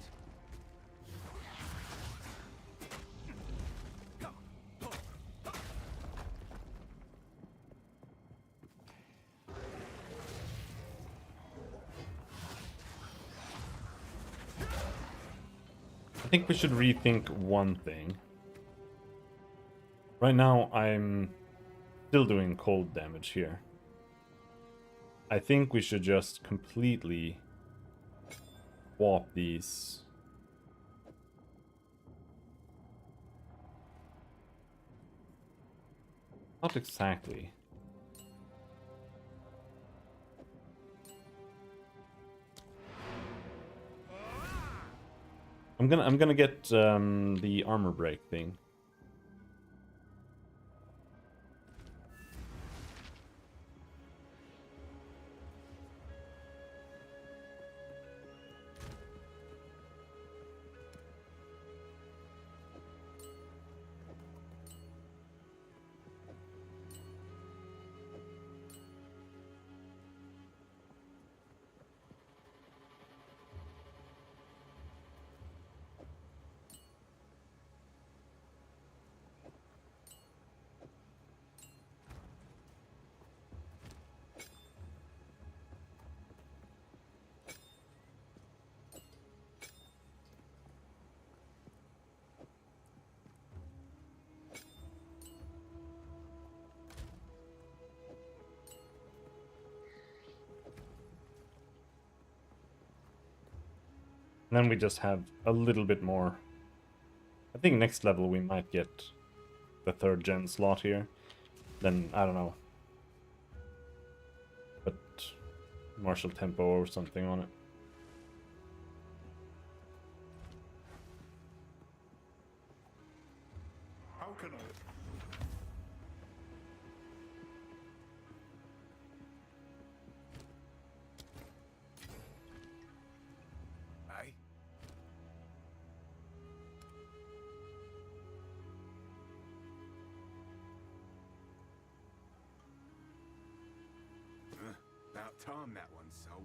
A: I think we should rethink one thing. Right now, I'm still doing cold damage here. I think we should just completely swap these. Not exactly. I'm gonna get the armor break thing. And then we just have a little bit more. I think next level we might get the 3rd gen slot here. Then, I don't know. But martial tempo or something on it.
B: How can I? Aye. About time that one sold.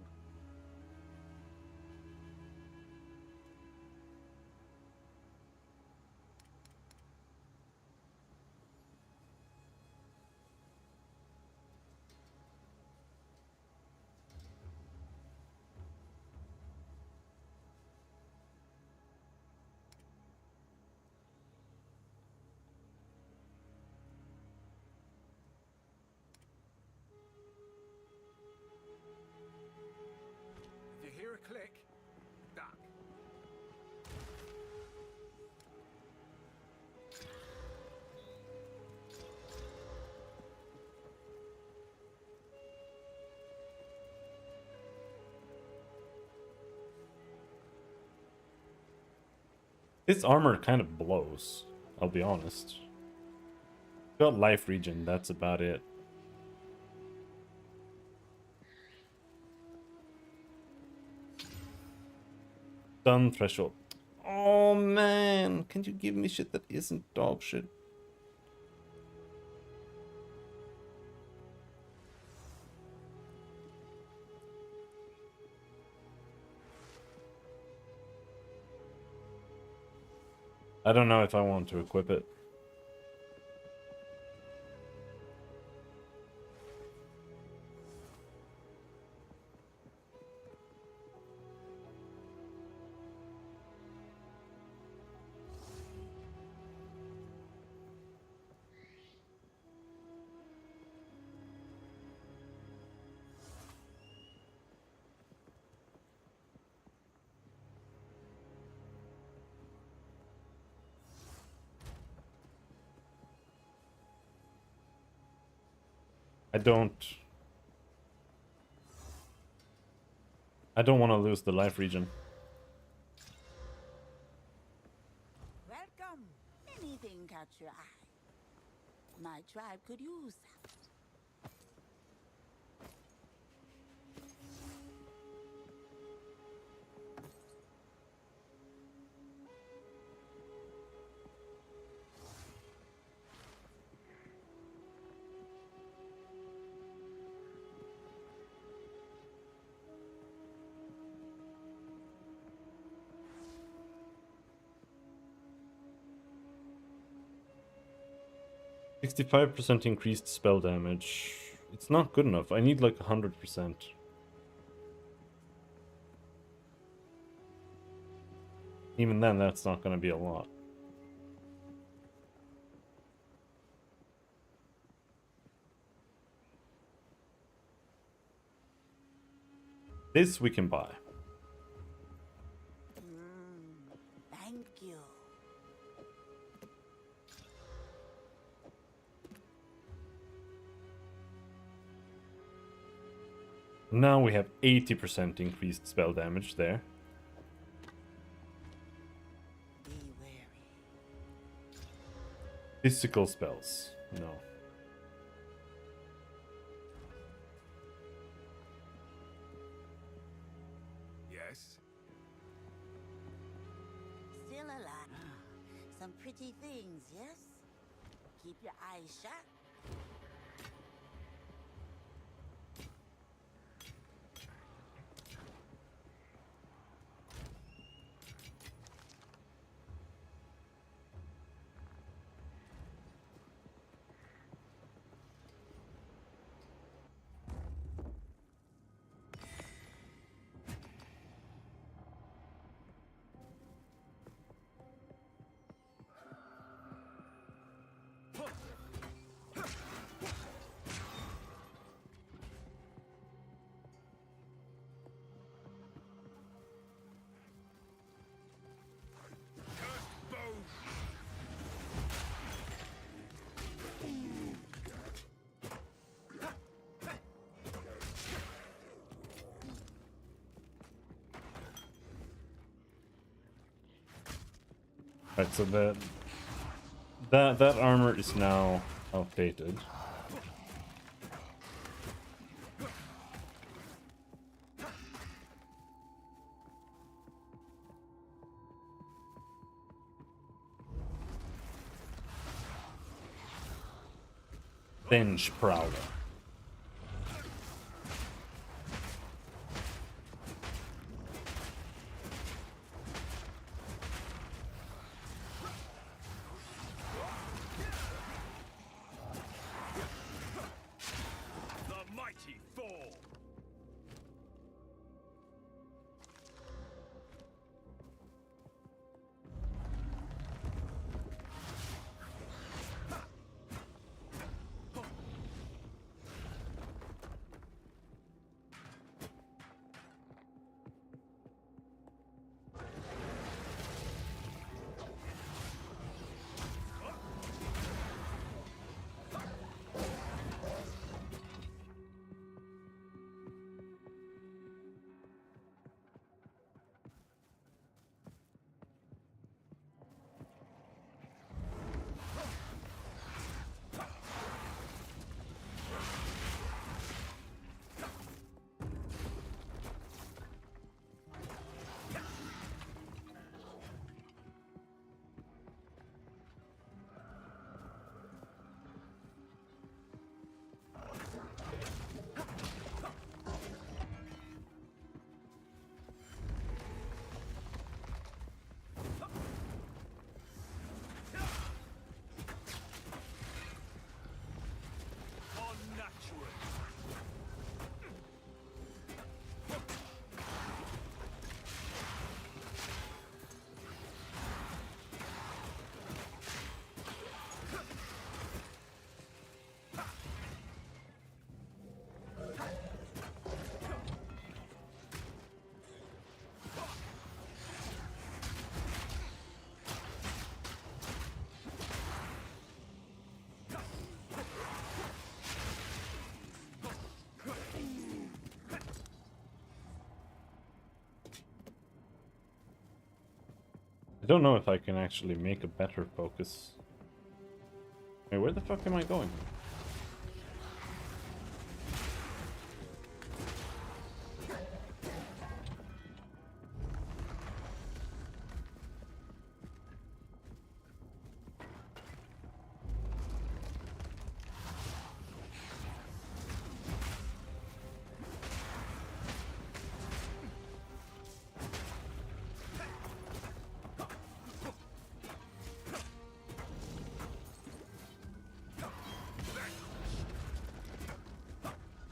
B: If you hear a click, duck.
A: This armor kind of blows, I'll be honest. Got life regen, that's about it. Stun threshold. Oh man, can you give me shit that isn't dog shit? I don't know if I want to equip it. I don't want to lose the life regen.
C: Welcome. Anything catch your eye? My tribe could use that.
A: 65% increased spell damage. It's not good enough. I need like 100%. Even then, that's not going to be a lot. This we can buy.
C: Thank you.
A: Now we have 80% increased spell damage there. Physical spells. No.
B: Yes?
C: Still alive. Some pretty things, yes? Keep your eyes shut.
A: Right, so that armor is now outdated. Bench Prowler.
B: The mighty fall! Unnatural!
A: I don't know if I can actually make a better focus. Wait, where the fuck am I going?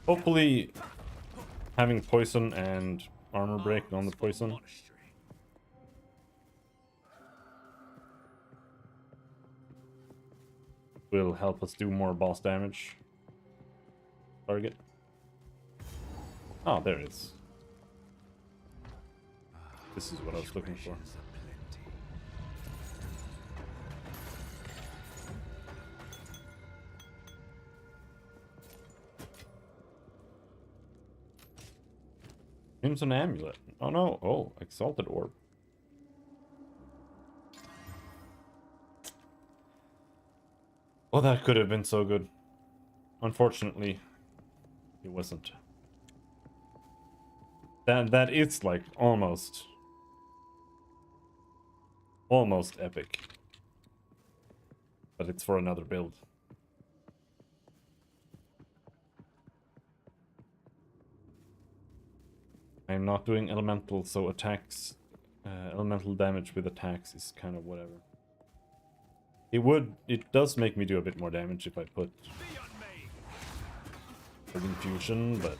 A: Hopefully, having poison and armor break on the poison will help us do more boss damage. Target. Oh, there it is. This is what I was looking for.
B: Rations aplenty.
A: Crimson Amulet. Oh no. Oh, Exalted Orb. Oh, that could have been so good. Unfortunately, it wasn't. That is like almost epic. But it's for another build. I'm not doing elemental, so attacks, elemental damage with attacks is kind of whatever. It does make me do a bit more damage if I put an infusion, but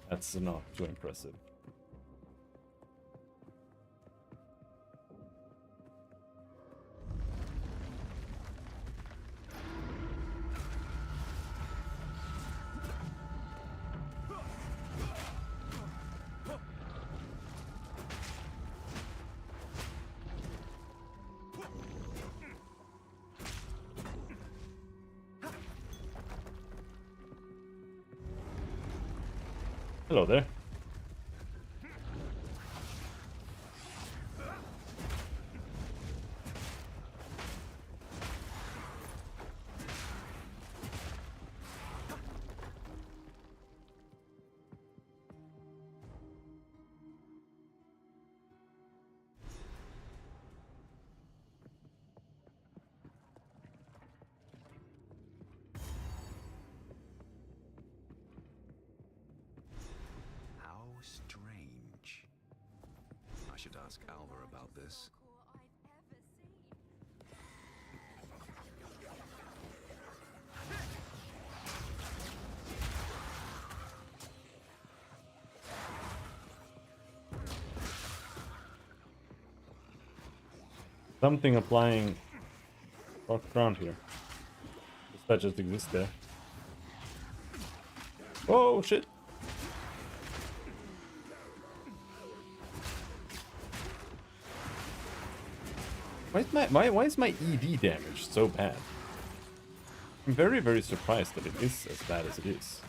A: that's not too impressive. Hello there.
B: How strange. I should ask Alva about this.
D: Core I've ever seen.
A: Something applying rock ground here. Does that just exist there? Oh shit! Why is my ED damage so bad? I'm very, very surprised that it is as bad as it is.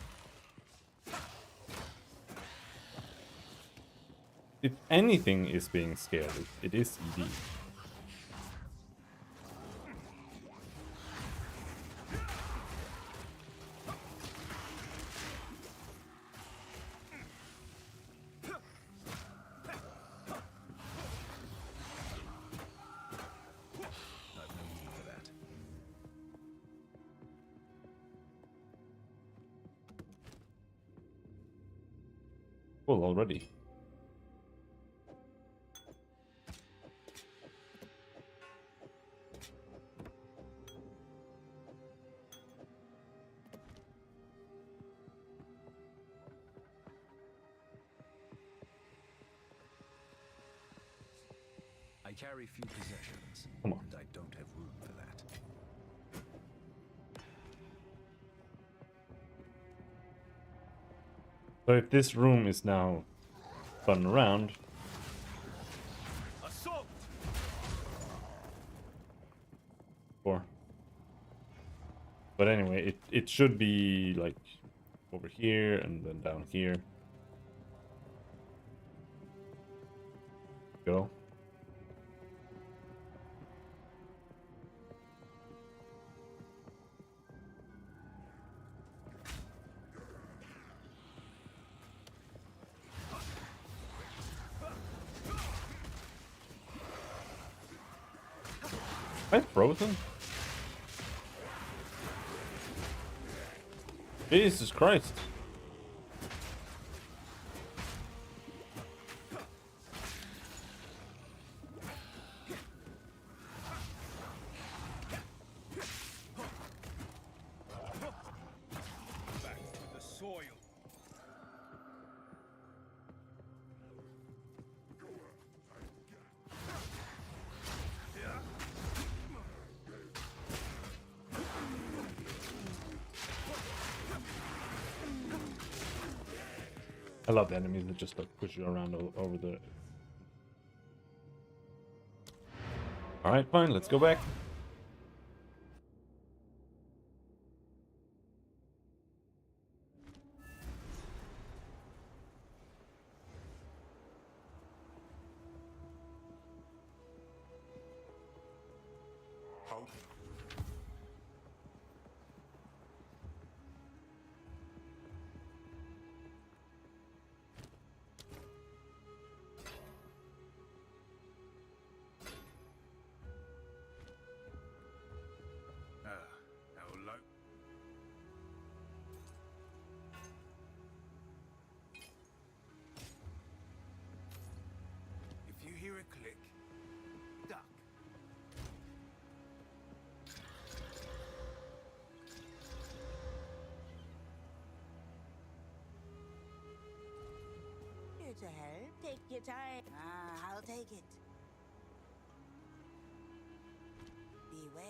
A: If anything is being scared, it is ED.
B: I've no need for that.
A: Full already.
B: I carry few possessions,
A: Come on.
B: and I don't have room for that.
A: So if this room is now spun around,
B: Assault!
A: or but anyway, it should be like over here and then down here. Go. Am I frozen? Jesus Christ.
B: Back to the soil.
A: I love the enemies that just like push you around over the... Alright, fine, let's go back.
C: your time. Ah, I'll take it. Be wary.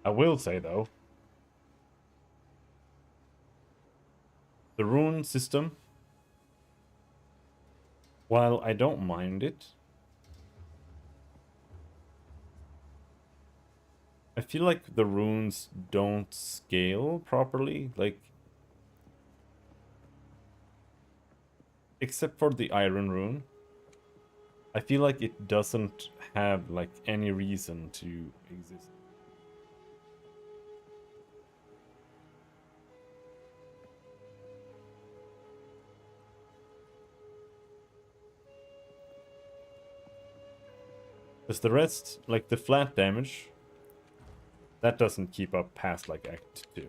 A: I will say though, the rune system, while I don't mind it, I feel like the runes don't scale properly, like, except for the iron rune. I feel like it doesn't have like any reason to exist. Because the rest, like the flat damage, that doesn't keep up past like Act 2.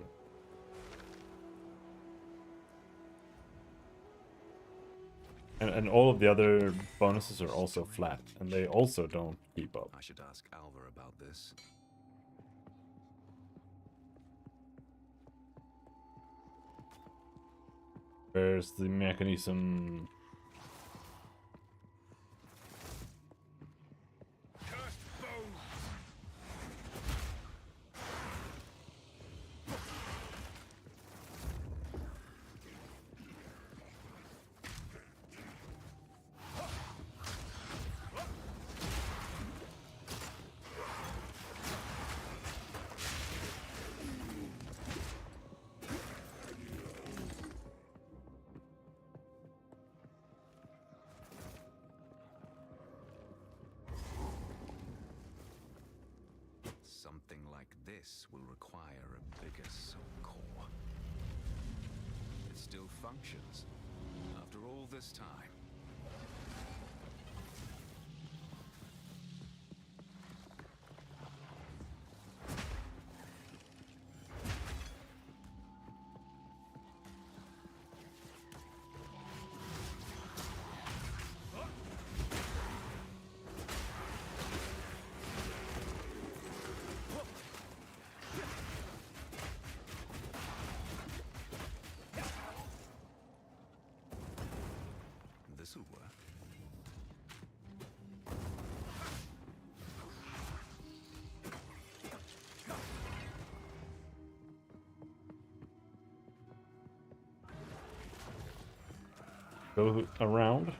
A: And all of the other bonuses are also flat, and they also don't keep up.
B: I should ask Alva about this.
A: Where's the mechanism?
B: Something like this will require a bigger soul core. It still functions after all this time. This'll work.
A: Go around.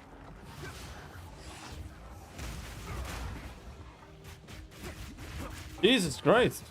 A: Jesus Christ!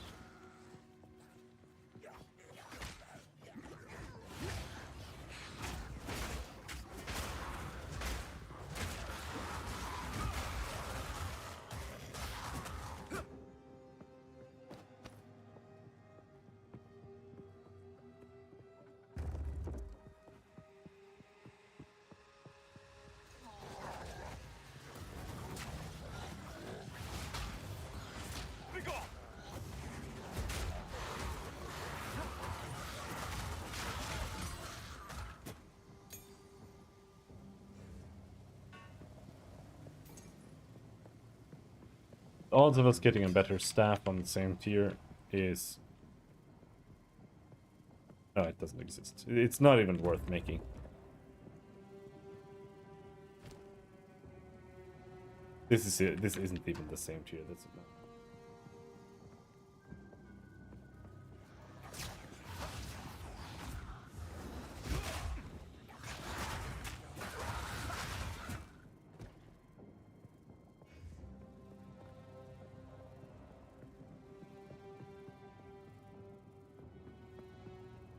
A: The odds of us getting a better staff on the same tier is... No, it doesn't exist. It's not even worth making. This is it. This isn't even the same tier. That's enough.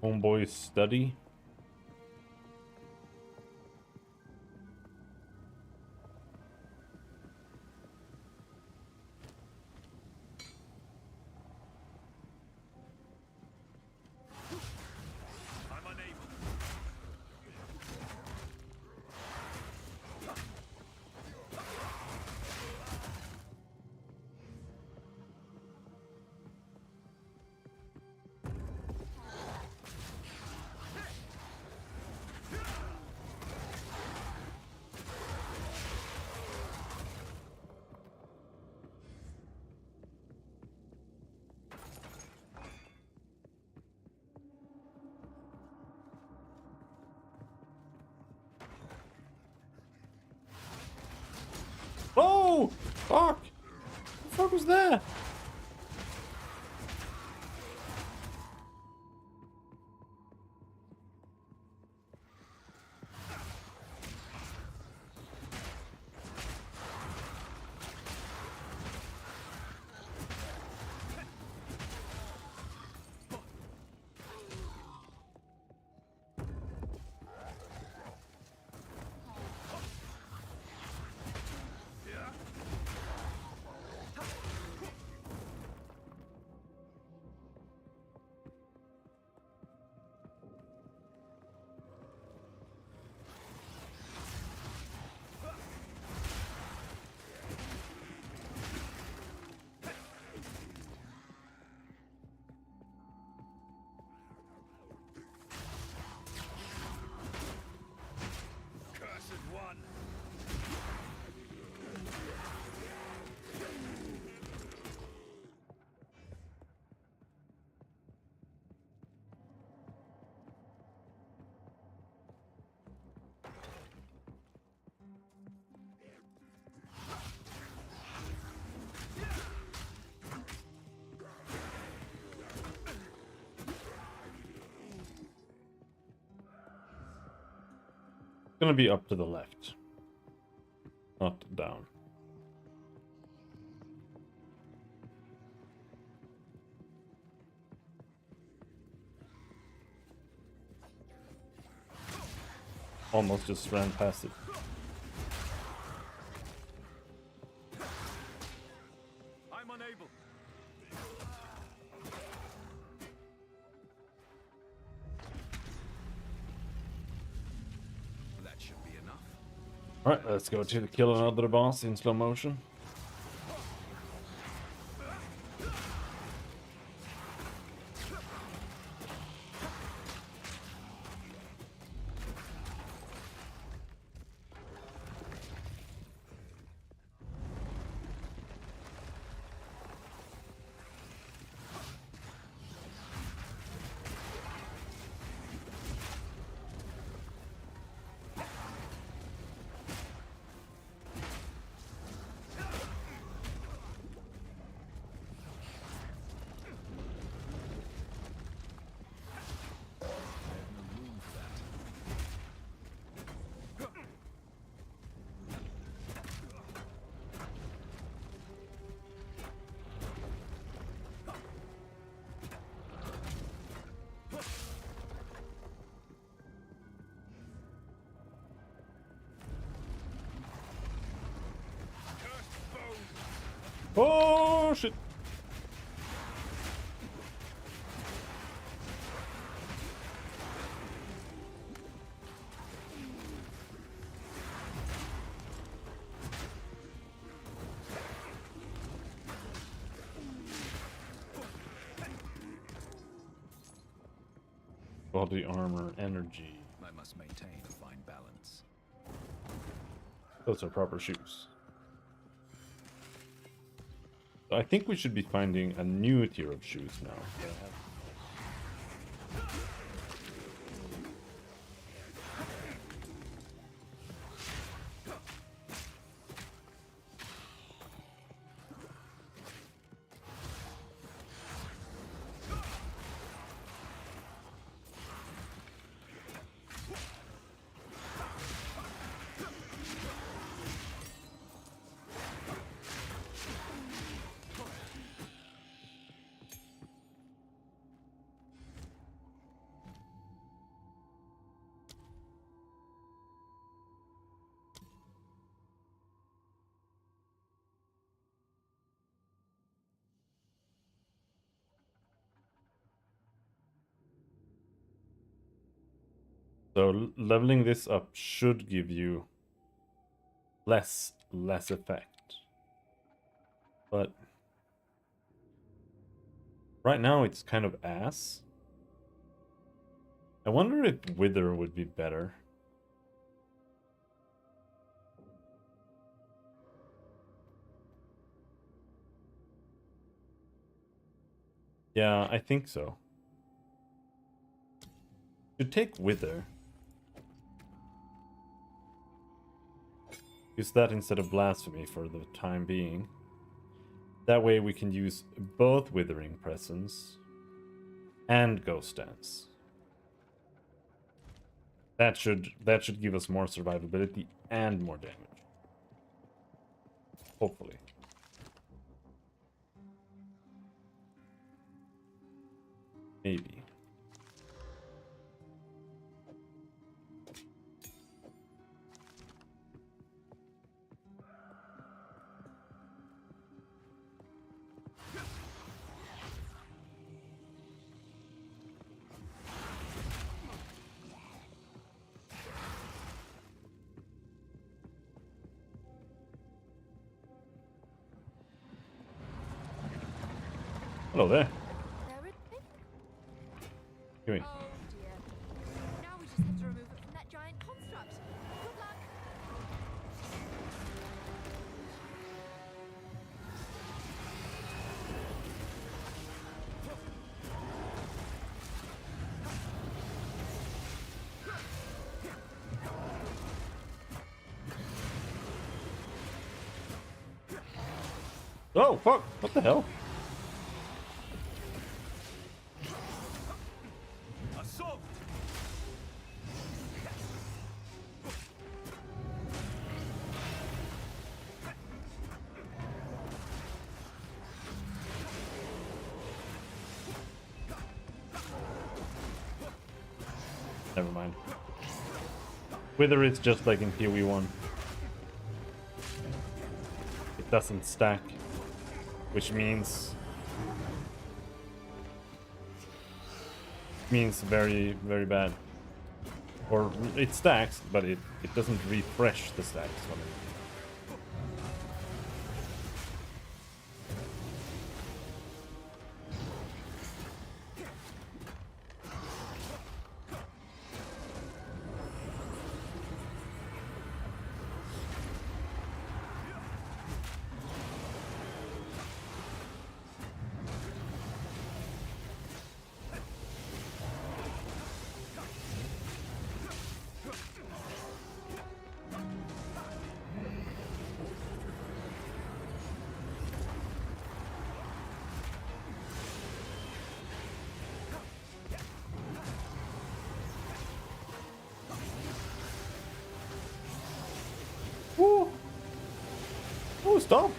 A: Homeboy study. What was that? Gonna be up to the left, not down. Almost just ran past it.
B: I'm unable. That should be enough.
A: Alright, let's go to kill another boss in slow motion. Oh shit! Body armor, energy.
B: I must maintain a fine balance.
A: Those are proper shoes. I think we should be finding a new tier of shoes now. So leveling this up should give you less effect. But right now it's kind of ass. I wonder if Wither would be better. Yeah, I think so. Should take Wither. Use that instead of Blasphemy for the time being. That way we can use both Withering Presence and Ghost Dance. That should give us more survivability and more damage. Hopefully. Maybe. Hello there.
D: There it is.
A: Give me.
D: Oh dear. Now we just have to remove it from that giant construct. Good luck.
A: Oh, fuck. What the hell?
B: Assault!
A: Never mind. Wither is just like in PoE1. It doesn't stack, which means very, very bad. Or it stacks, but it doesn't refresh the stacks. Woo! Oh, stop!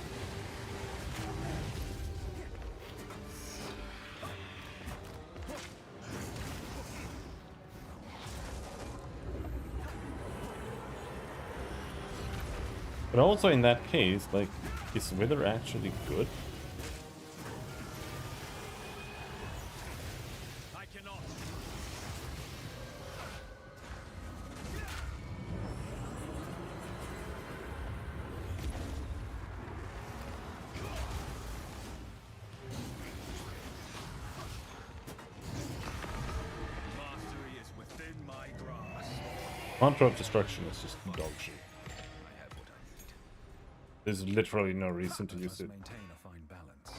A: But also in that case, like, is Wither actually good?
B: I cannot. Mastery is within my grasp.
A: Mantra of Destruction is just dog shit.
B: I have what I need.
A: There's literally no reason to
B: I
A: use
B: must
A: it.
B: maintain a fine balance.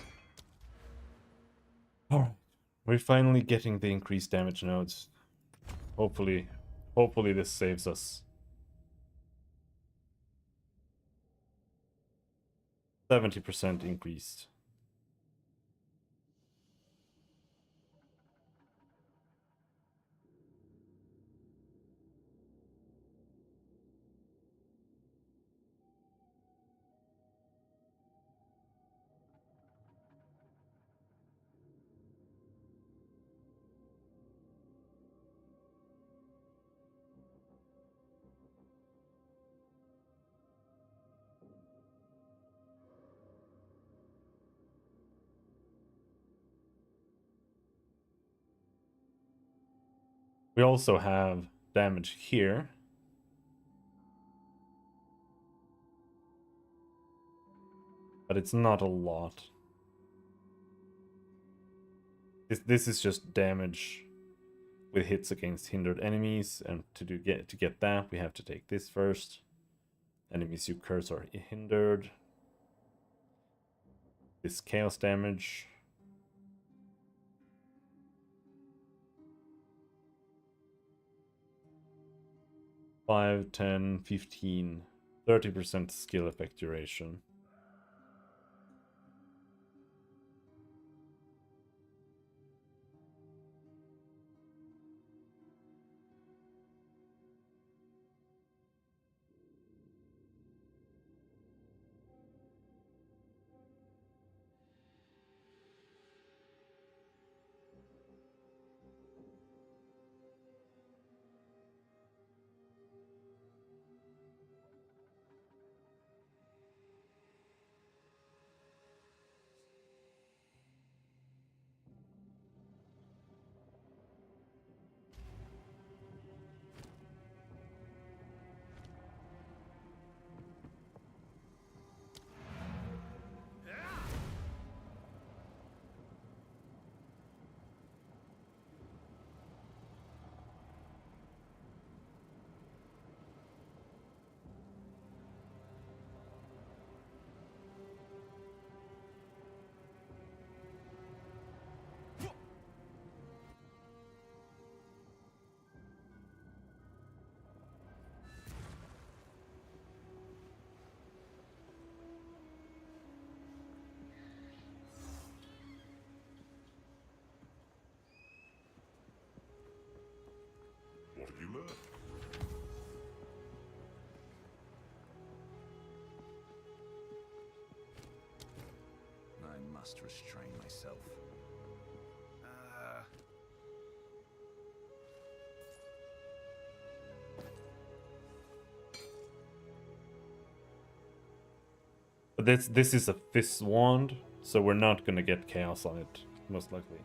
A: Alright. We're finally getting the increased damage nodes. Hopefully this saves us. 70% increased. We also have damage here. But it's not a lot. This is just damage with hits against hindered enemies, and to get that we have to take this first. Enemies you curse are hindered. This chaos damage. 5, 10, 15, 30% skill effect duration.
B: must restrain myself.
A: But this is a Fizz wand, so we're not gonna get chaos on it, most likely.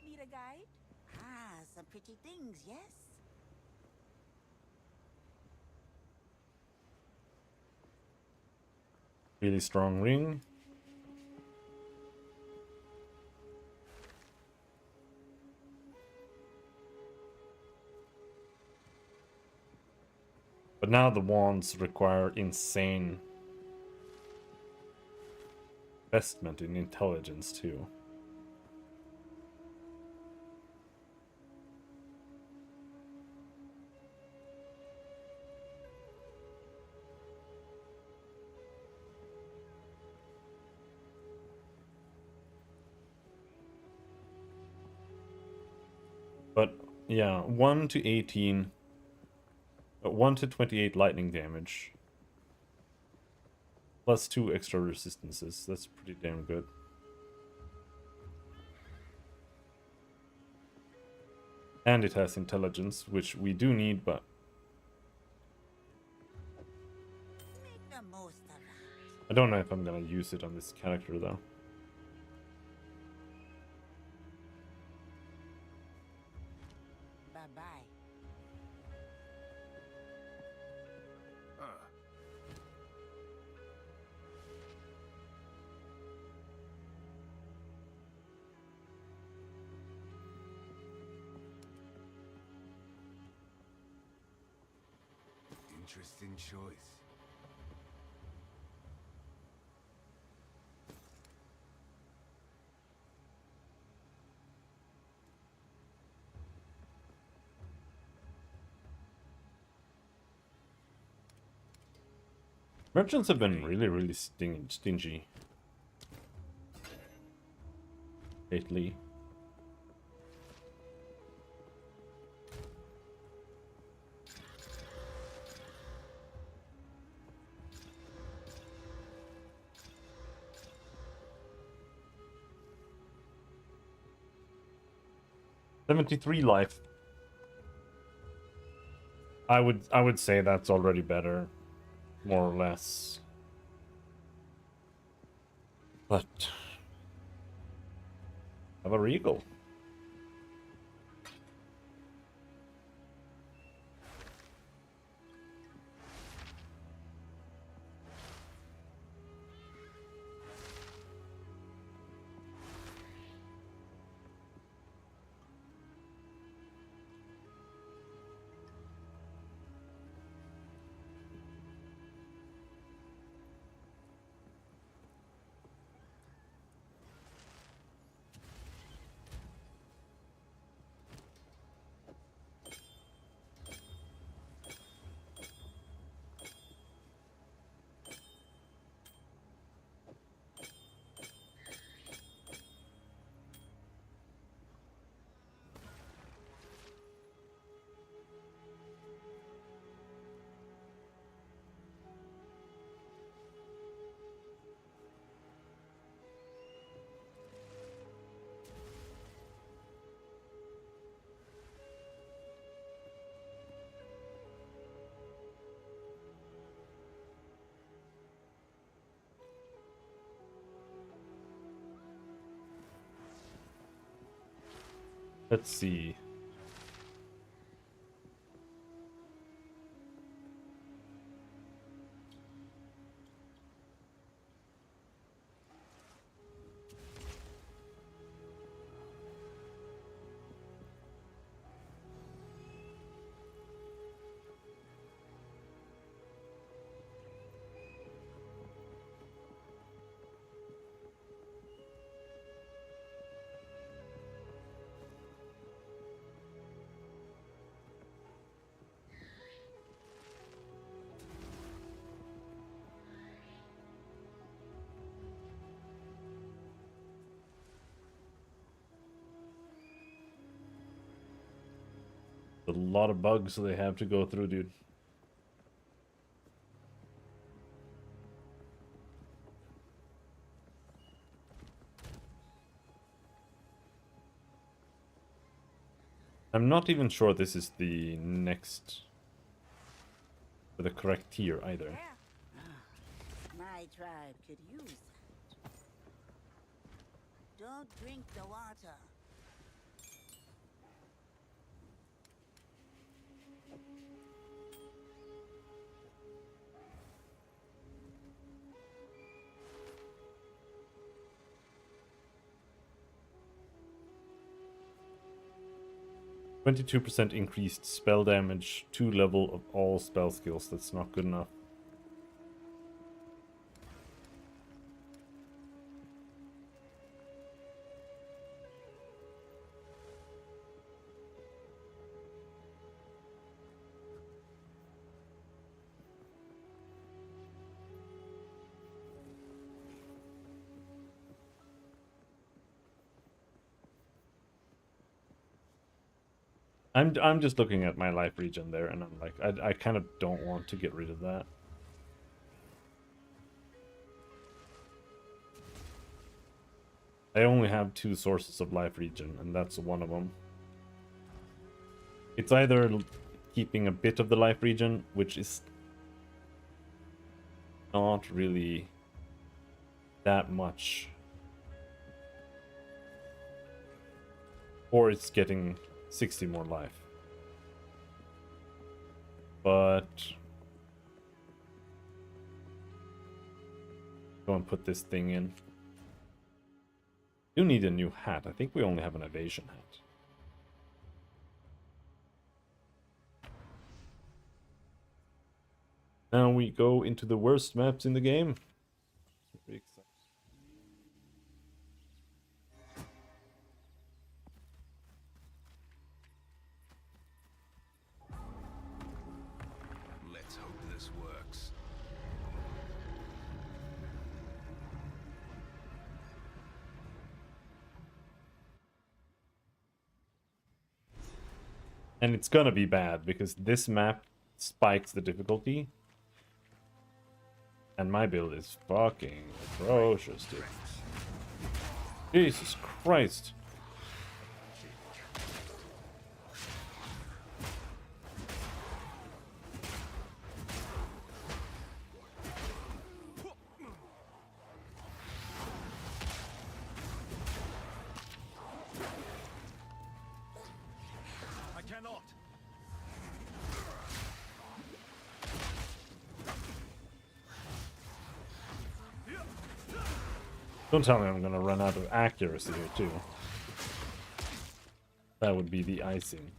C: Need a guide? Ah, some pretty things, yes?
A: Really strong ring. But now the wands require insane investment in intelligence too. But yeah, 1 to 18, 1 to 28 lightning damage. Plus 2 extra resistances. That's pretty damn good. And it has intelligence, which we do need, but
C: Make the most of that.
A: I don't know if I'm gonna use it on this character though.
C: Bye-bye.
B: Interesting choice.
A: Merchants have been really stingy lately. $73 life. I would say that's already better, more or less. But have a regal. Let's see. A lot of bugs they have to go through, dude. I'm not even sure this is the next... for the correct tier either.
C: My tribe could use that. Don't drink the water.
A: %22% increased spell damage, 2 level of all spell skills. That's not good enough. I'm just looking at my life regen there, and I'm like, I kind of don't want to get rid of that. I only have 2 sources of life regen, and that's one of them. It's either keeping a bit of the life regen, which is not really that much, or it's getting 60 more life. But go and put this thing in. You need a new hat. I think we only have an evasion hat. Now we go into the worst maps in the game. Super excited.
B: Let's hope this works.
A: And it's gonna be bad because this map spikes the difficulty. And my build is fucking atrocious, dude. Jesus Christ.
B: I cannot.
A: Don't tell me I'm gonna run out of accuracy here too. That would be the icing.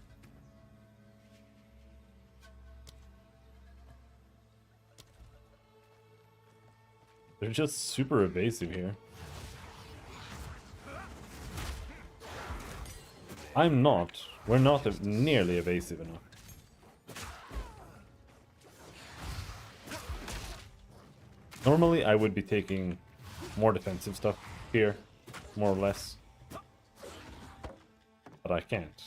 A: They're just super evasive here. I'm not. We're not nearly evasive enough. Normally I would be taking more defensive stuff here, more or less. But I can't.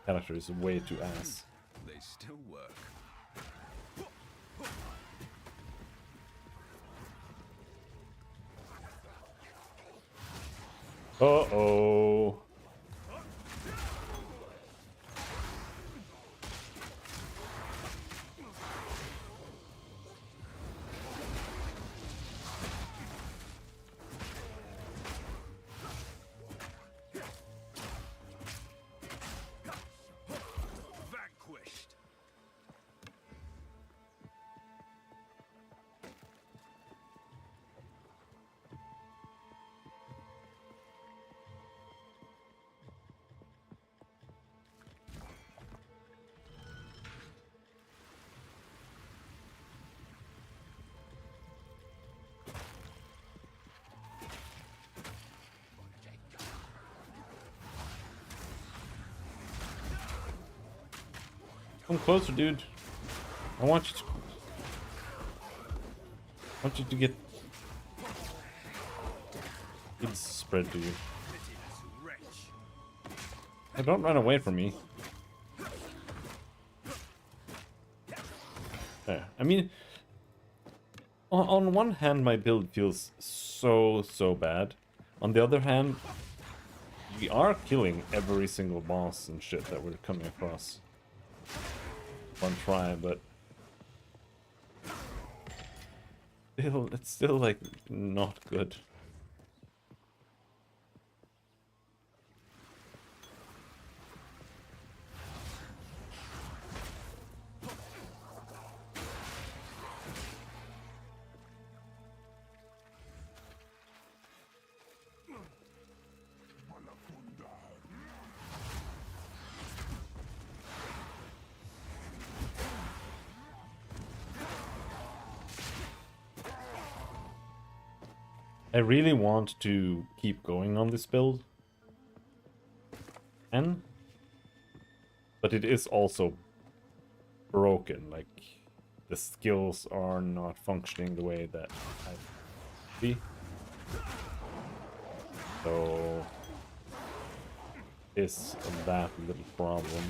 A: Character is way too ass.
B: They still work.
A: Uh-oh.
B: Vanquished.
A: Come closer, dude. I want you to... get... It's spread to you.
B: Pitiless wretch.
A: Hey, don't run away from me. There. I mean, on one hand, my build feels so bad. On the other hand, we are killing every single boss and shit that we're coming across. One try, but still, it's still like not good. I really want to keep going on this build. But it is also broken, like the skills are not functioning the way that I see. So is that little problem.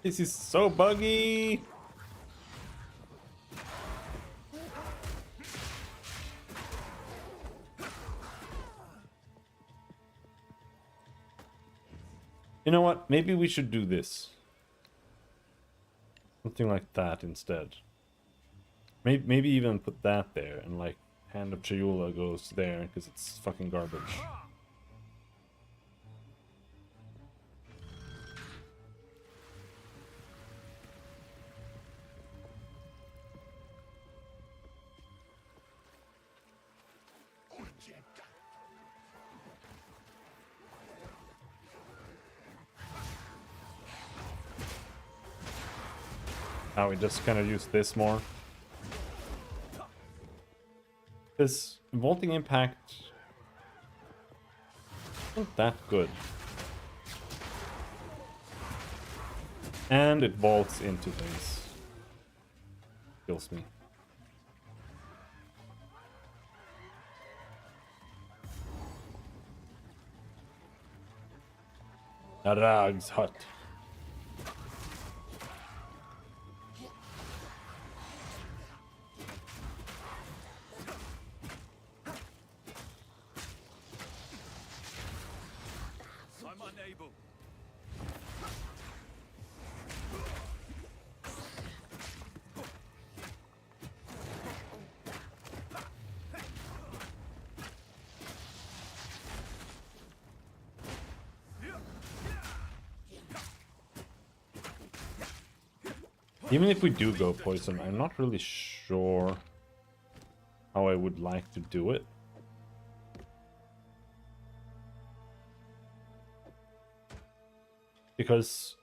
A: This is so buggy. You know what? Maybe we should do this. Something like that instead. Maybe even put that there and like Hand of Chayula goes there because it's fucking garbage. Now we just kind of use this more. This vaulting impact isn't that good. And it vaults into things. Kills me. Arag's hut.
B: I'm unable.
A: Even if we do go poison, I'm not really sure how I would like to do it. Because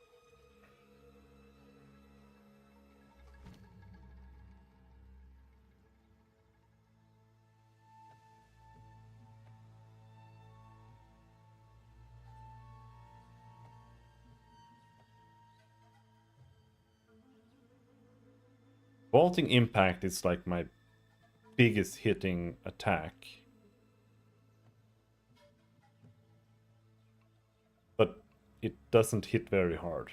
A: vaulting impact is like my biggest hitting attack. But it doesn't hit very hard.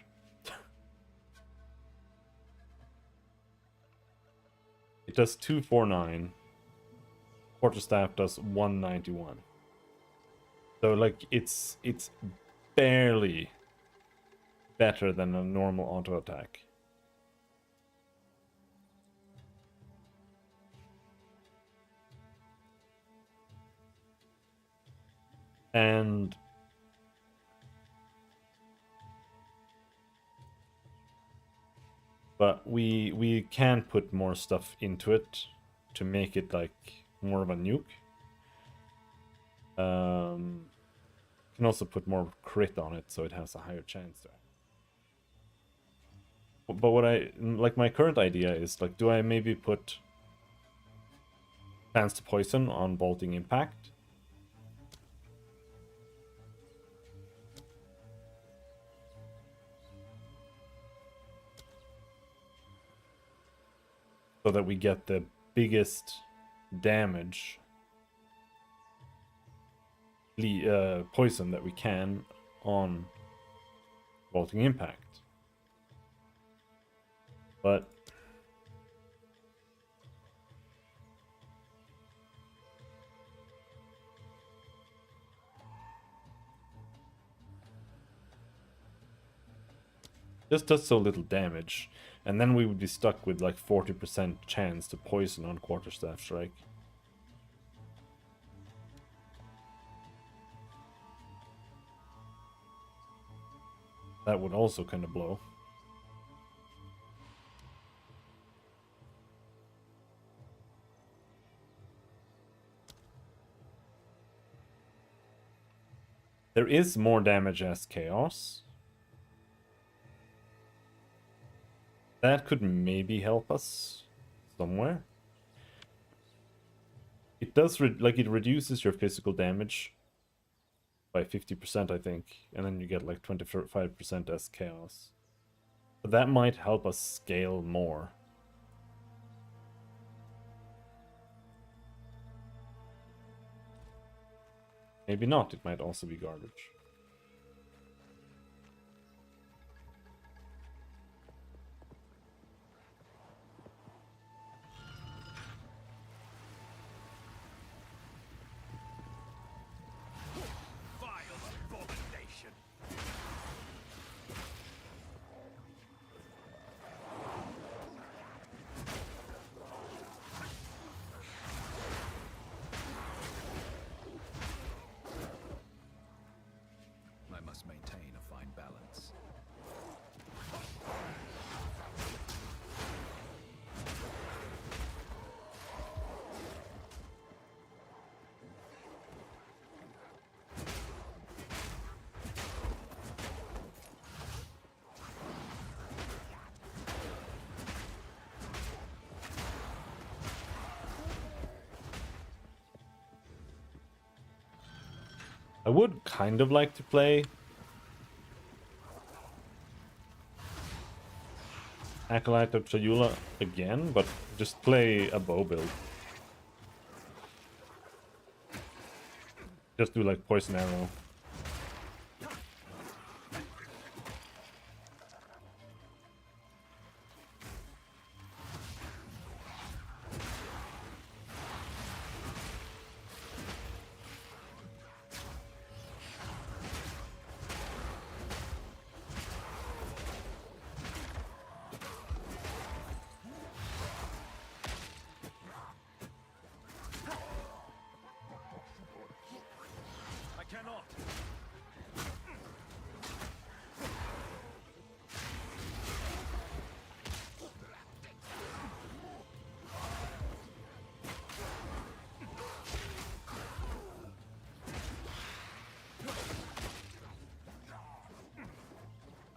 A: It does 249. Quarterstaff does 191. So like it's barely better than a normal auto attack. And but we can put more stuff into it to make it like more of a nuke. Can also put more crit on it so it has a higher chance there. But what I like, my current idea is like, do I maybe put Chance to poison on bolting impact. So that we get the biggest damage poison that we can on bolting impact. But just does so little damage, and then we would be stuck with like 40% chance to poison on quarterstaff strike. That would also kind of blow. There is more damage as chaos. That could maybe help us somewhere. It does it reduces your physical damage by 50%, I think, and then you get like 25% as chaos. But that might help us scale more. Maybe not, it might also be garbage.
B: I must maintain a fine balance.
A: I would kind of like to play Acolyte of Chayula again, but just play a bow build. Just do like poison arrow.
B: I cannot.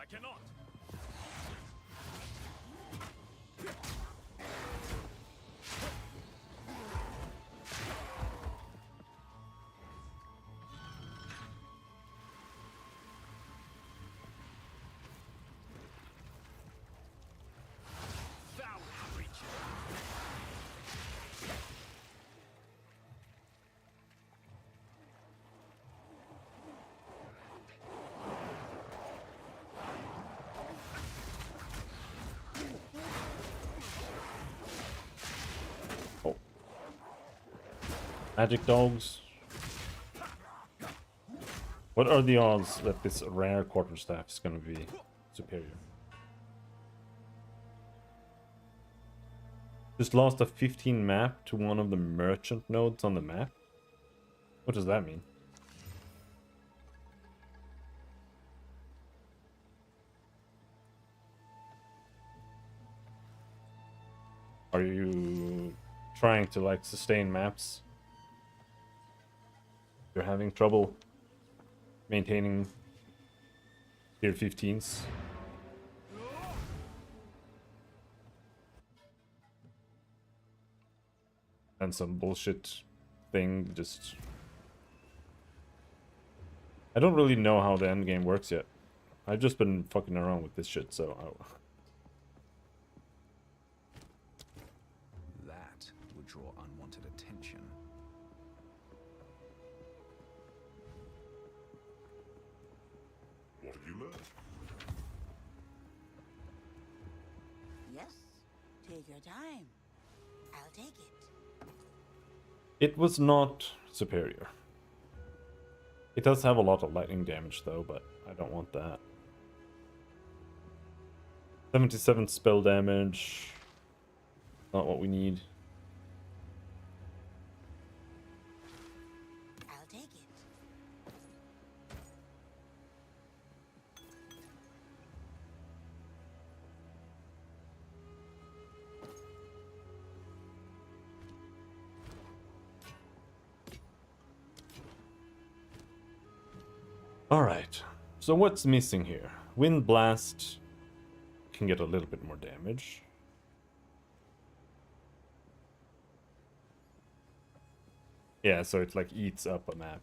B: I cannot. Foul creature.
A: Oh. Magic dogs. What are the odds that this rare quarterstaff is going to be superior? Just lost a 15 map to one of the merchant nodes on the map? What does that mean? Are you trying to like sustain maps? You're having trouble maintaining tier 15s? and some bullshit thing. Just I don't really know how the end game works yet. I've just been fucking around with this shit, so
B: That would draw unwanted attention.
E: What have you learned?
C: Yes, take your time. I'll take it.
A: it was not superior. It does have a lot of lightning damage though, but I don't want that. 77 spell damage. Not what we need.
C: I'll take it.
A: Alright, so what's missing here? Wind Blast can get a little bit more damage. Yeah, so it like eats up a map.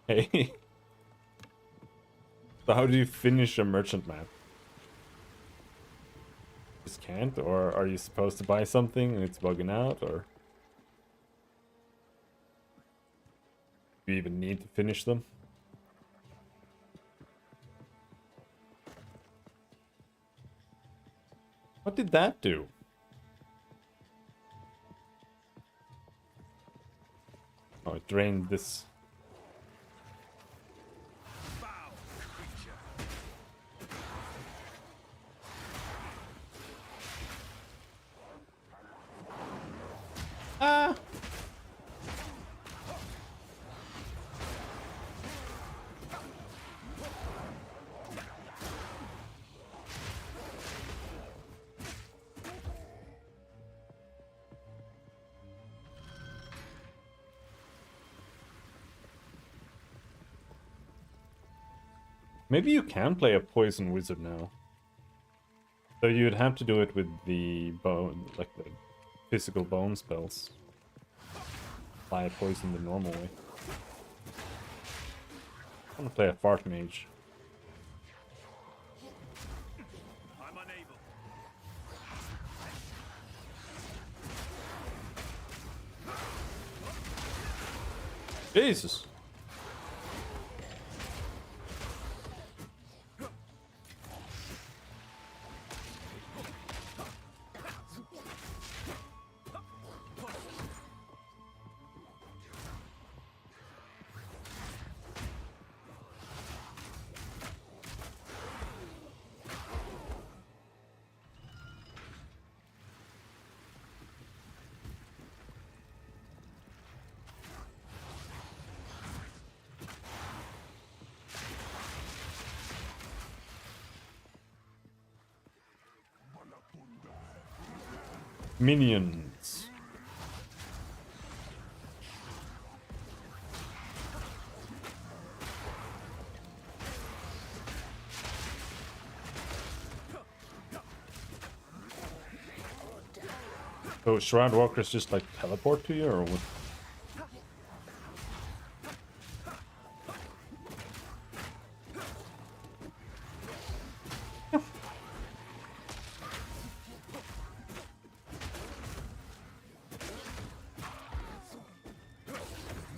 A: Hey. So how do you finish a merchant map? Just can't? Or are you supposed to buy something and it's bugging out? Or do you even need to finish them? What did that do? Oh, it drained this. Ah! Maybe you can play a poison wizard now. So you'd have to do it with the bone, like the physical bone spells. Apply poison the normal way. I want to play a fart mage.
E: I'm unable.
A: Jesus! Minions. So Shroud Walkers just like teleport to you, or what?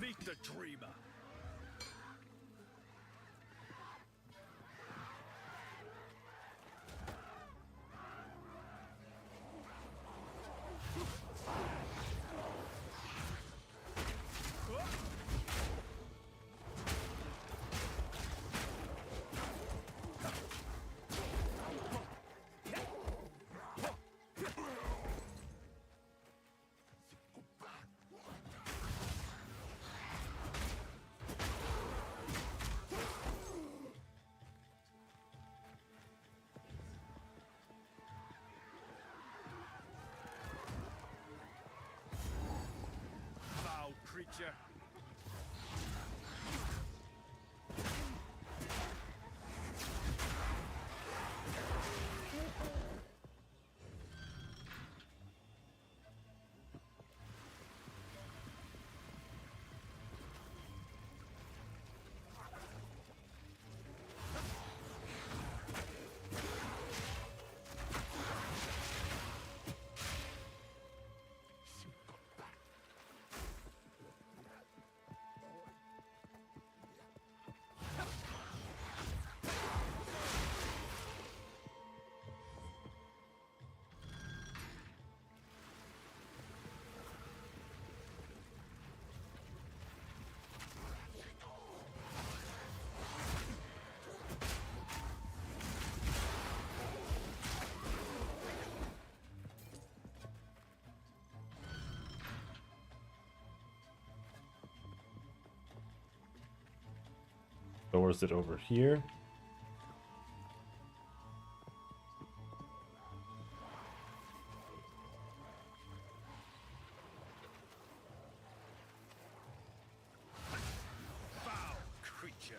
E: Meet the dreamer.
A: lowers it over here.
E: Foul creature.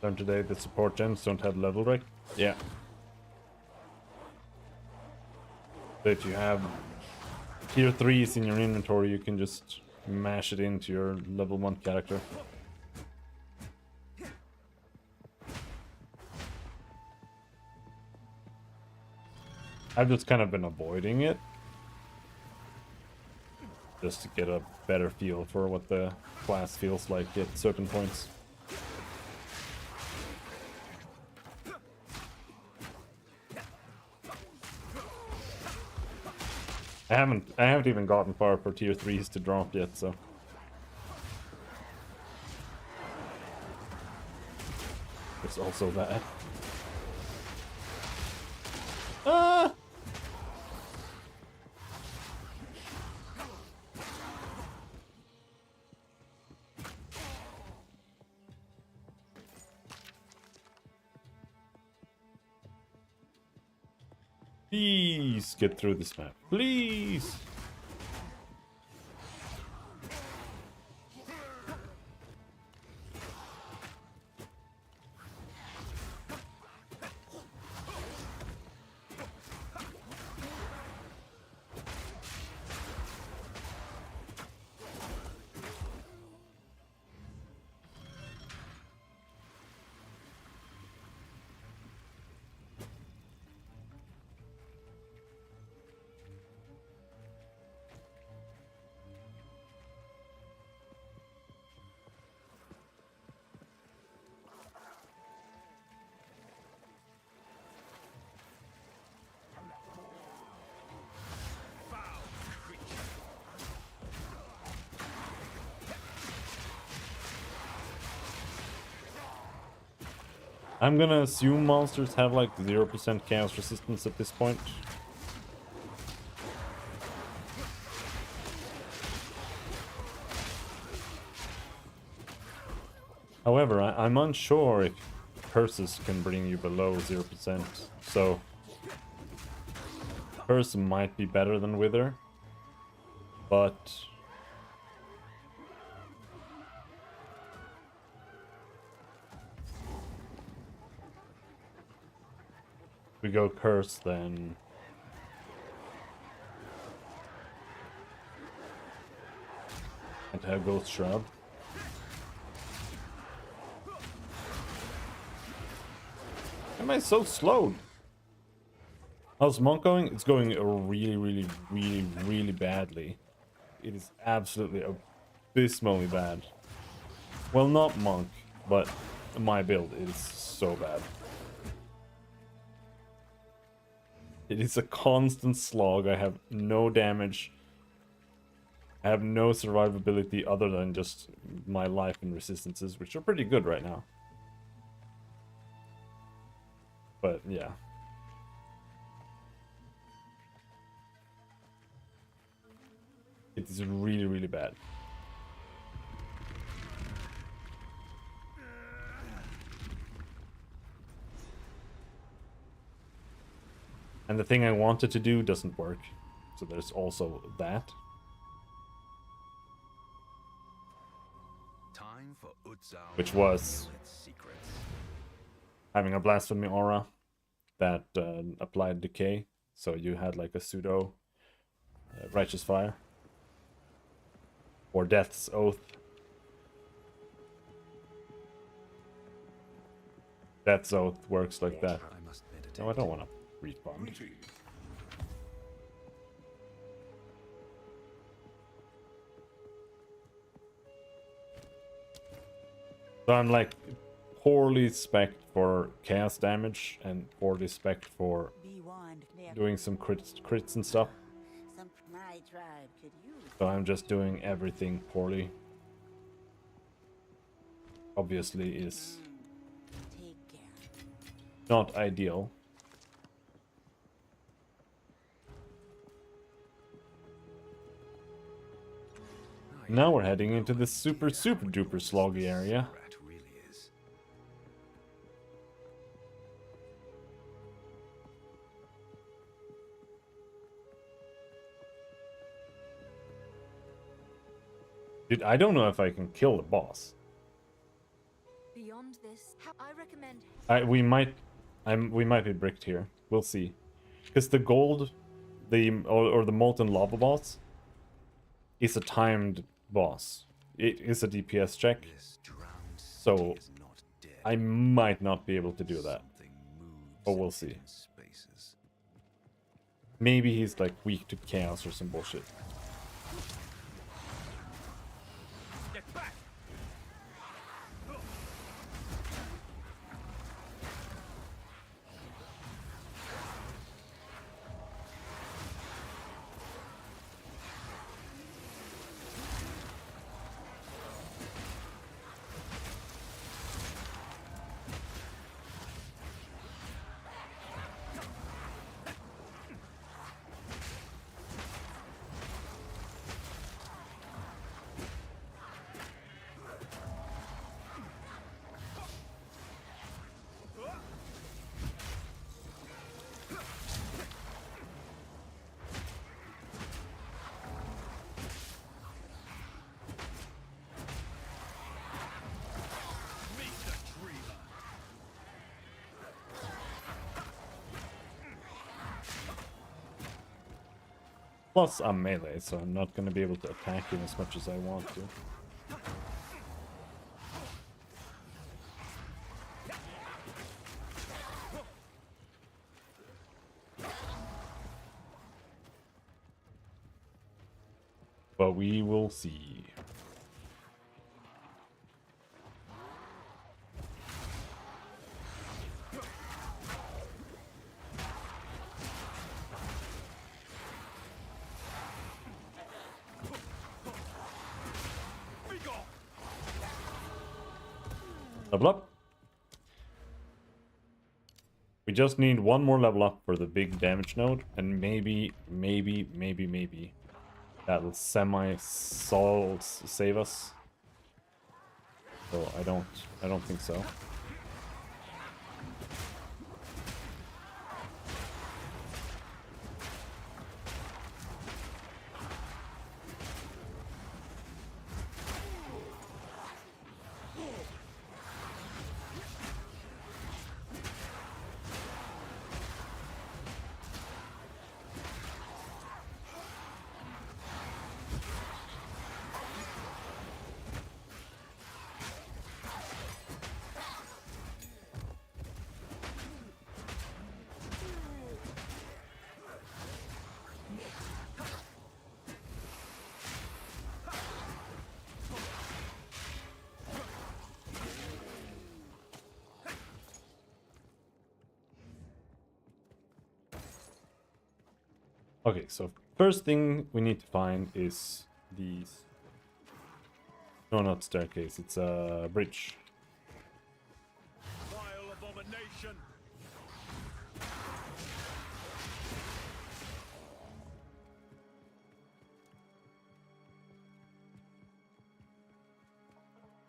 A: Learned today that support gems don't have level break. Yeah. So if you have tier 3s in your inventory, you can just mash it into your level 1 character. I've just kind of been avoiding it, just to get a better feel for what the class feels like at certain points. I haven't even gotten far for tier 3s to drop yet, so. It's also that. Ah! Please get through this map. Please! I'm gonna assume monsters have like 0% chaos resistance at this point. However, I'm unsure if curses can bring you below 0%, so curse might be better than wither, but if we go curse, then and have ghost shroud. Am I so slowed? How's monk going? It's going really badly. It is absolutely abysmally bad. Well, not monk, but my build is so bad. It is a constant slog. I have no damage. I have no survivability other than just my life and resistances, which are pretty good right now. But yeah. It is really bad. And the thing I wanted to do doesn't work. So there's also that.
B: Time for Exile
A: Which was
B: secrets.
A: having a blasphemy aura that applied decay. So you had like a pseudo righteous fire. Or death's oath. Death's oath works like that.
B: I must meditate.
A: No, I don't want to respond. So I'm like poorly spec'd for chaos damage and poorly spec'd for
C: Be warned, there
A: doing some crits and stuff.
C: tribe could use.
A: So I'm just doing everything poorly. Obviously is
C: Take care.
A: not ideal. Now we're heading into the super duper sloggy area.
B: Rat really is.
A: Dude, I don't know if I can kill the boss.
D: Beyond this, I recommend.
A: We might be bricked here. We'll see. Because the gold, or the molten lava boss is a timed boss. It is a DPS check,
B: This drowned
A: so
B: city is not dead.
A: I might not be able to do that.
B: Something moves
A: But we'll
B: in
A: see.
B: hidden spaces.
A: Maybe he's like weak to chaos or some bullshit.
E: Get back! Meet the dreamer.
A: Plus, I'm melee, so I'm not going to be able to attack him as much as I want to. But we will see.
E: Be gone!
A: Level up. We just need one more level up for the big damage node, and maybe that'll save us. So I don't think so. Okay, so first thing we need to find is these... No, not staircase, it's a bridge.
E: Vile abomination!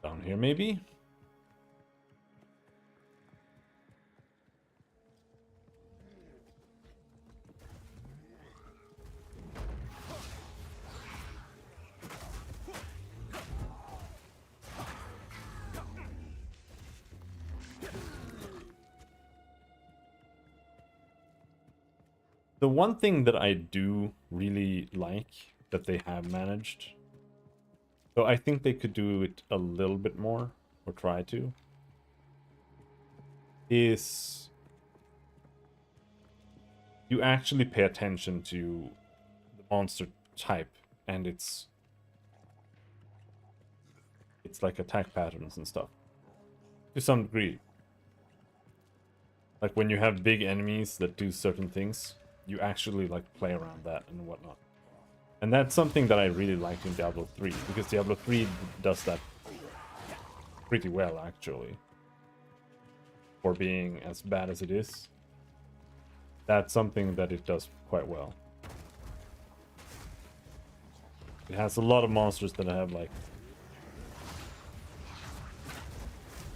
A: Down here, maybe? The one thing that I do really like that they have managed, so I think they could do it a little bit more, or try to, is you actually pay attention to the monster type and its like attack patterns and stuff to some degree. Like when you have big enemies that do certain things, you actually like play around that and whatnot. And that's something that I really liked in Diablo 3, because Diablo 3 does that pretty well, actually. For being as bad as it is. That's something that it does quite well. It has a lot of monsters that have, like,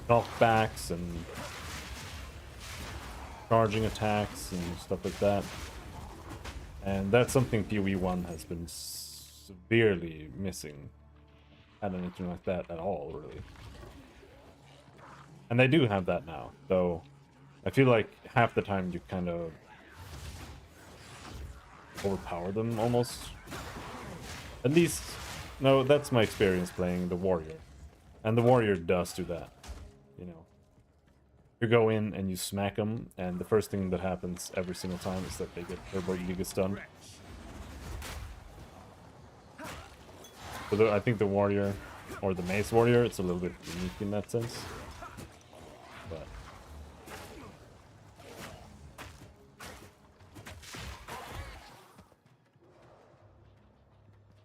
A: knockbacks and charging attacks and stuff like that. And that's something PoE 1 has been severely missing. Had anything like that at all, really. And they do have that now, though I feel like half the time you kind of overpower them almost. At least, no, that's my experience playing the warrior. And the warrior does do that, you know. You go in and you smack them, and the first thing that happens every single time is that they get everybody gets stunned. So I think the warrior, or the mace warrior, it's a little bit unique in that sense.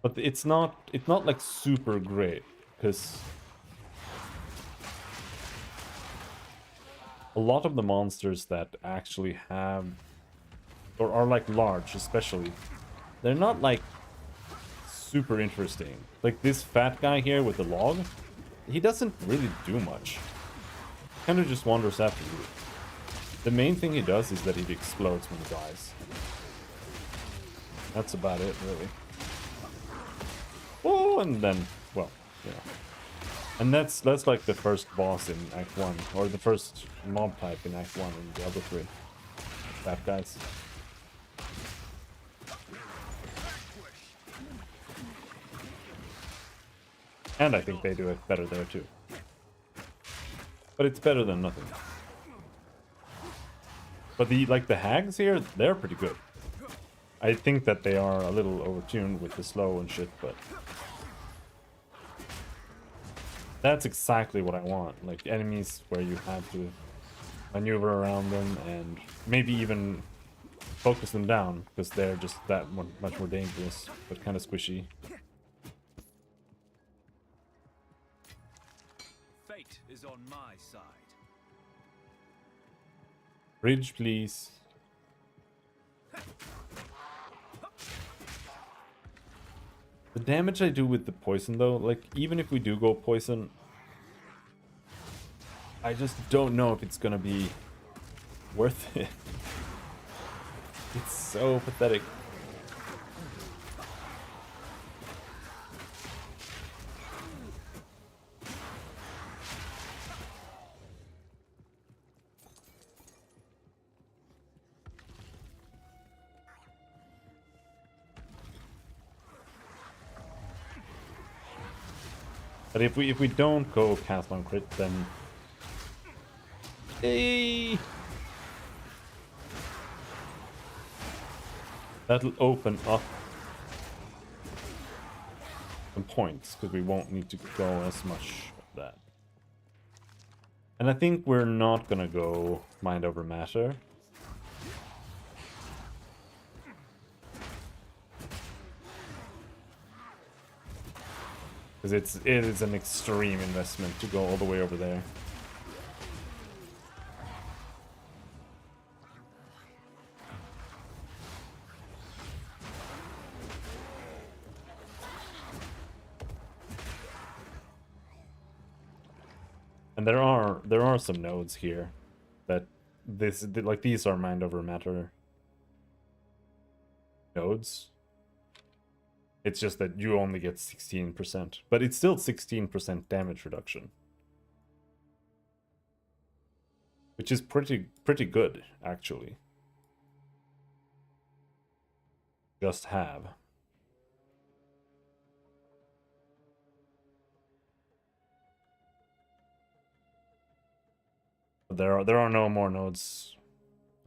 A: But it's not like super great, because a lot of the monsters that actually have, or are like large especially, they're not like super interesting. Like this fat guy here with the log, he doesn't really do much. Kind of just wanders after you. The main thing he does is that he explodes when he dies. That's about it, really. Oh, and then, well, you know. And that's like the first boss in Act 1, or the first mob type in Act 1 in Diablo 3. Fat guys. And I think they do it better there too. But it's better than nothing. But the hags here, they're pretty good. I think that they are a little overtuned with the slow and shit, but that's exactly what I want. Like enemies where you have to maneuver around them and maybe even focus them down, because they're just that much more dangerous, but kind of squishy.
B: Fate is on my side.
A: Bridge, please. The damage I do with the poison, though, like, even if we do go poison, I just don't know if it's gonna be worth it. It's so pathetic. But if we don't go cast on crit, then hey, that'll open up some points, because we won't need to go as much of that. And I think we're not gonna go mind over matter. Because it is an extreme investment to go all the way over there. And there are some nodes here that these are mind over matter nodes. It's just that you only get 16%, but it's still 16% damage reduction, which is pretty good, actually. Just have. But there are no more nodes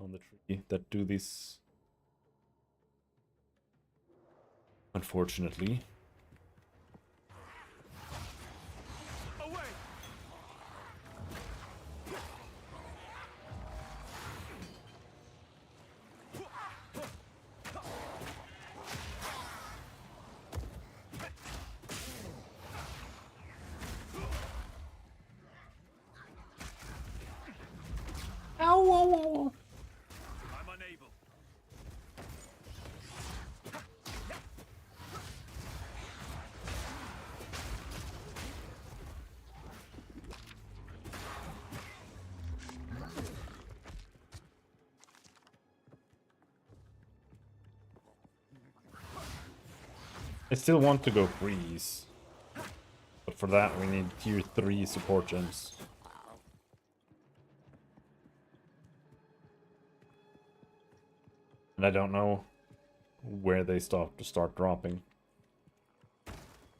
A: on the tree that do this. Unfortunately.
E: Away! I'm unable.
A: I still want to go freeze. But for that we need tier 3 support gems. And I don't know where they start dropping.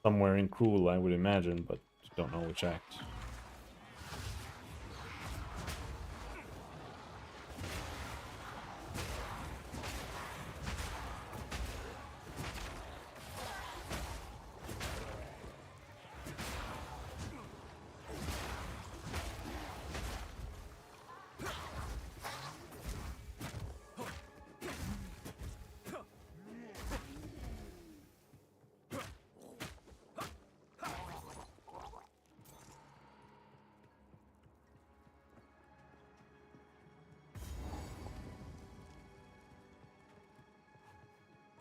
A: Somewhere in Cruel, I would imagine, but don't know which act.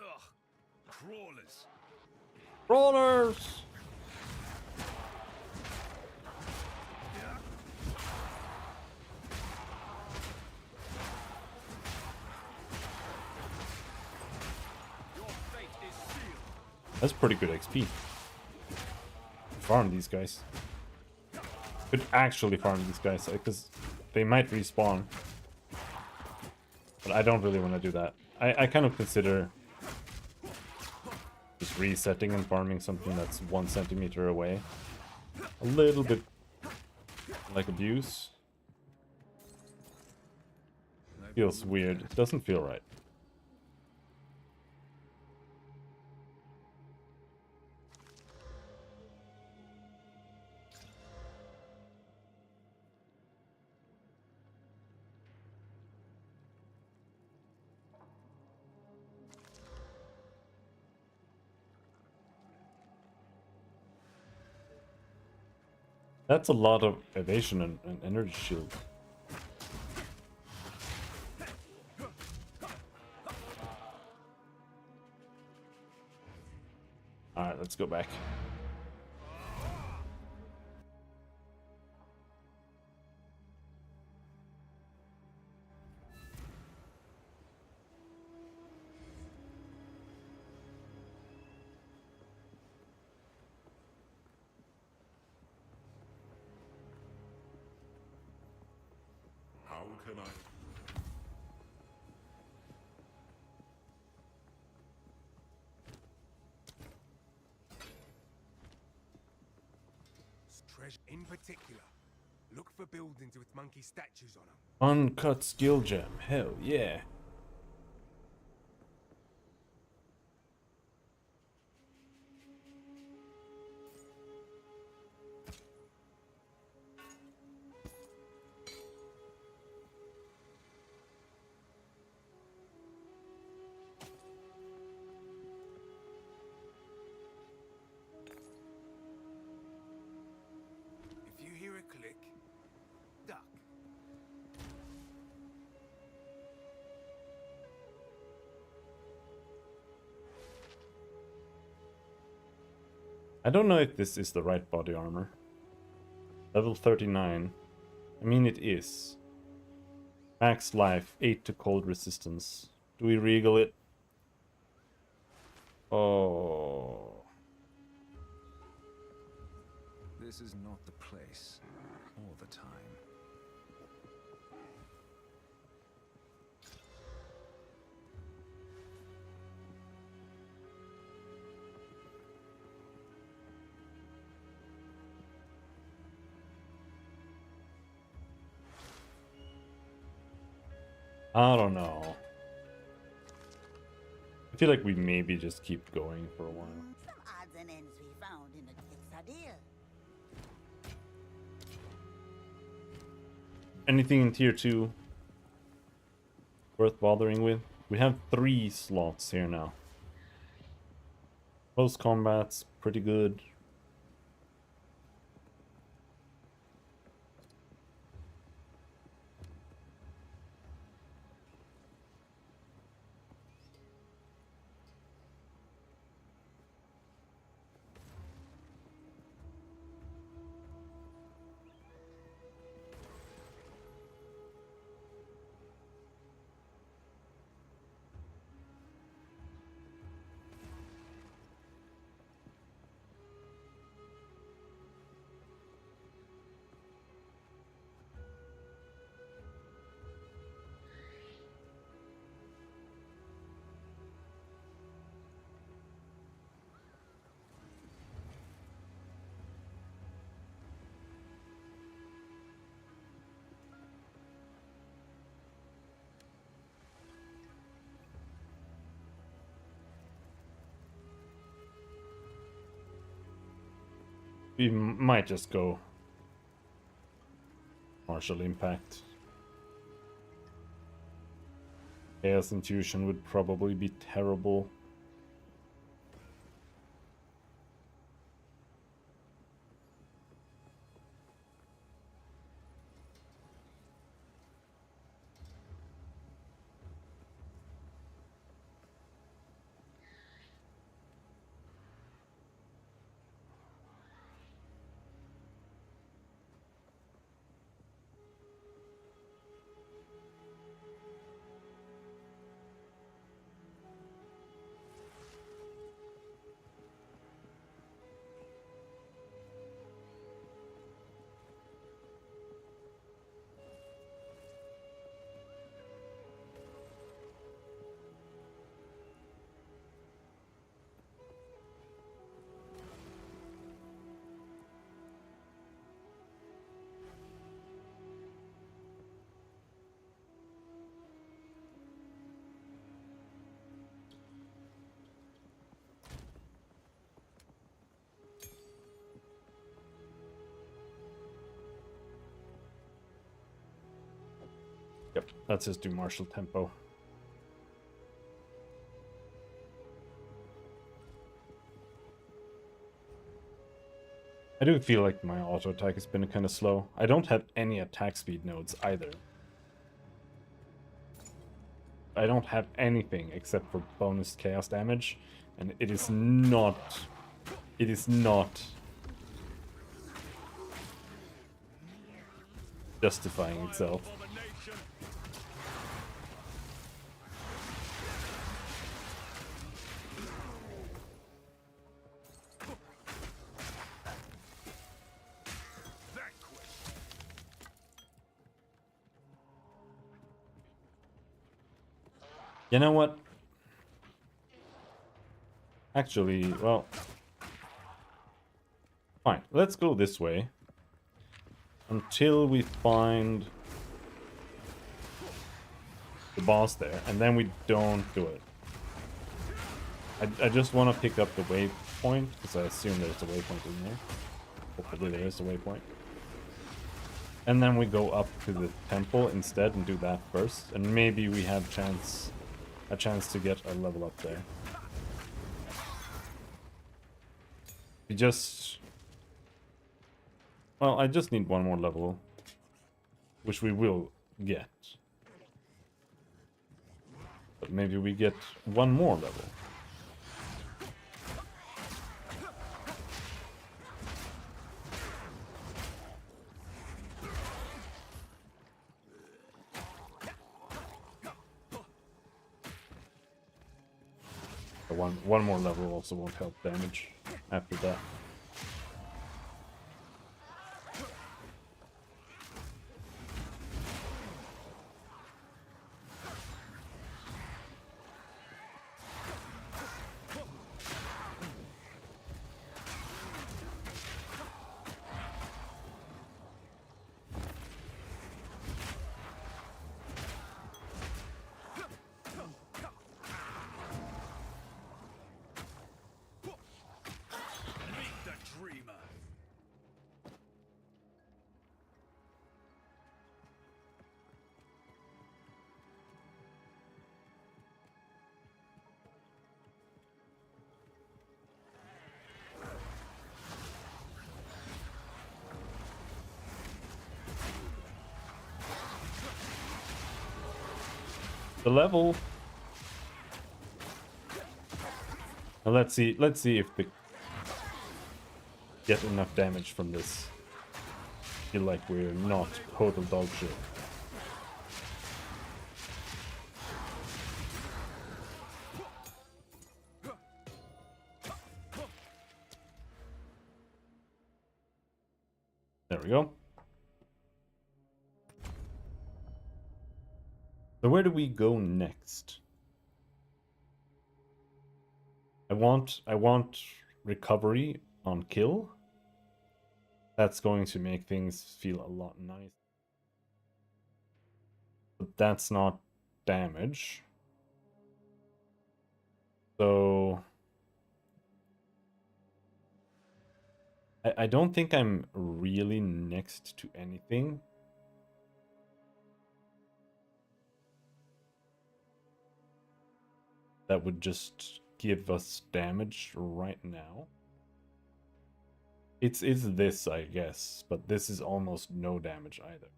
E: Ugh. Crawlers.
A: Rollers!
E: Your fate is sealed.
A: That's pretty good XP. Farm these guys. Could actually farm these guys, because they might respawn. But I don't really want to do that. I kind of consider just resetting and farming something that's 1 centimeter away. A little bit like abuse. Feels weird. It doesn't feel right. That's a lot of evasion and energy shield. Alright, let's go back.
F: How can I?
G: Treasure in particular. Look for buildings with monkey statues on them.
A: Uncut skill gem. Hell yeah.
G: If you hear a click, duck.
A: I don't know if this is the right body armor. Level 39. I mean, it is. Max life, 8 to cold resistance. Do we regal it? Oh.
B: This is not the place or the time.
A: I don't know. I feel like we maybe just keep going for a while.
C: Some odds and ends we found in the Exile.
A: Anything in tier 2 worth bothering with? We have 3 slots here now. Close combat's pretty good. We might just go Martial Impact. Chaos Intuition would probably be terrible. Yep, let's just do Martial Tempo. I do feel like my auto attack has been kind of slow. I don't have any attack speed nodes either. I don't have anything except for bonus chaos damage, and it is not justifying itself.
E: Abomination. Vanquished.
A: You know what? Actually, well, fine. Let's go this way until we find the boss there, and then we don't do it. I just want to pick up the waypoint, because I assume there's a waypoint in there. Hopefully there is a waypoint. And then we go up to the temple instead and do that first, and maybe we have a chance to get a level up there. We just... Well, I just need one more level, which we will get. But maybe we get one more level. One more level also won't help damage after that.
E: Meet the dreamer.
A: The level. Now let's see if we get enough damage from this. Feel like we're not total dog shit. There we go. So where do we go next? I want recovery on kill. That's going to make things feel a lot nicer. But that's not damage. So I don't think I'm really next to anything. That would just give us damage right now. It's this, I guess, but this is almost no damage either.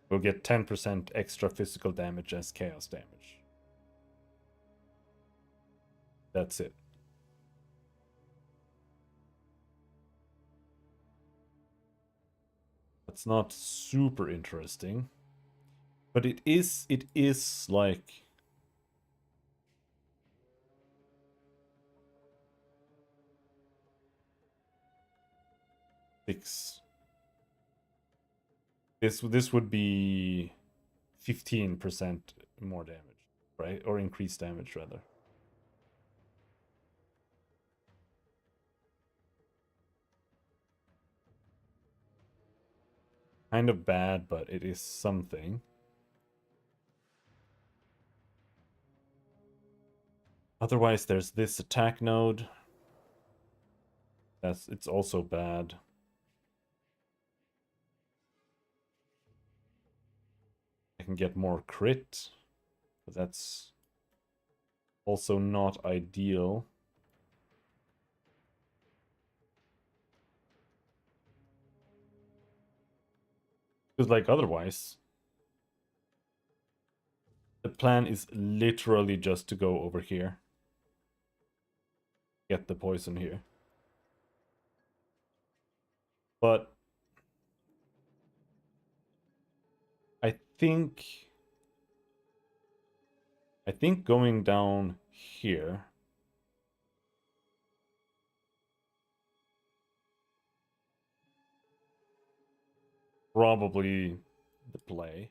A: We'll get 10% extra physical damage as chaos damage. That's it. That's not super interesting. But it is like six. This would be 15% more damage, right? Or increased damage rather. Kind of bad, but it is something. Otherwise, there's this attack node. It's also bad. I can get more crit, but that's also not ideal. Because like otherwise, the plan is literally just to go over here. Get the poison here. But I think going down here probably the play.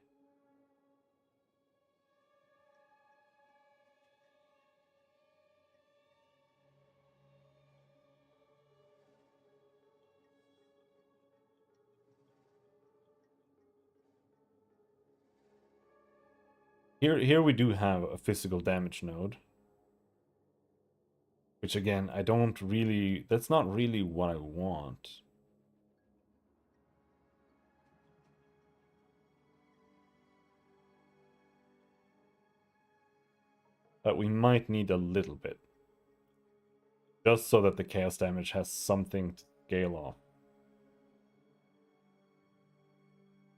A: Here we do have a physical damage node. Which again, I don't really... That's not really what I want. But we might need a little bit. Just so that the chaos damage has something to scale off.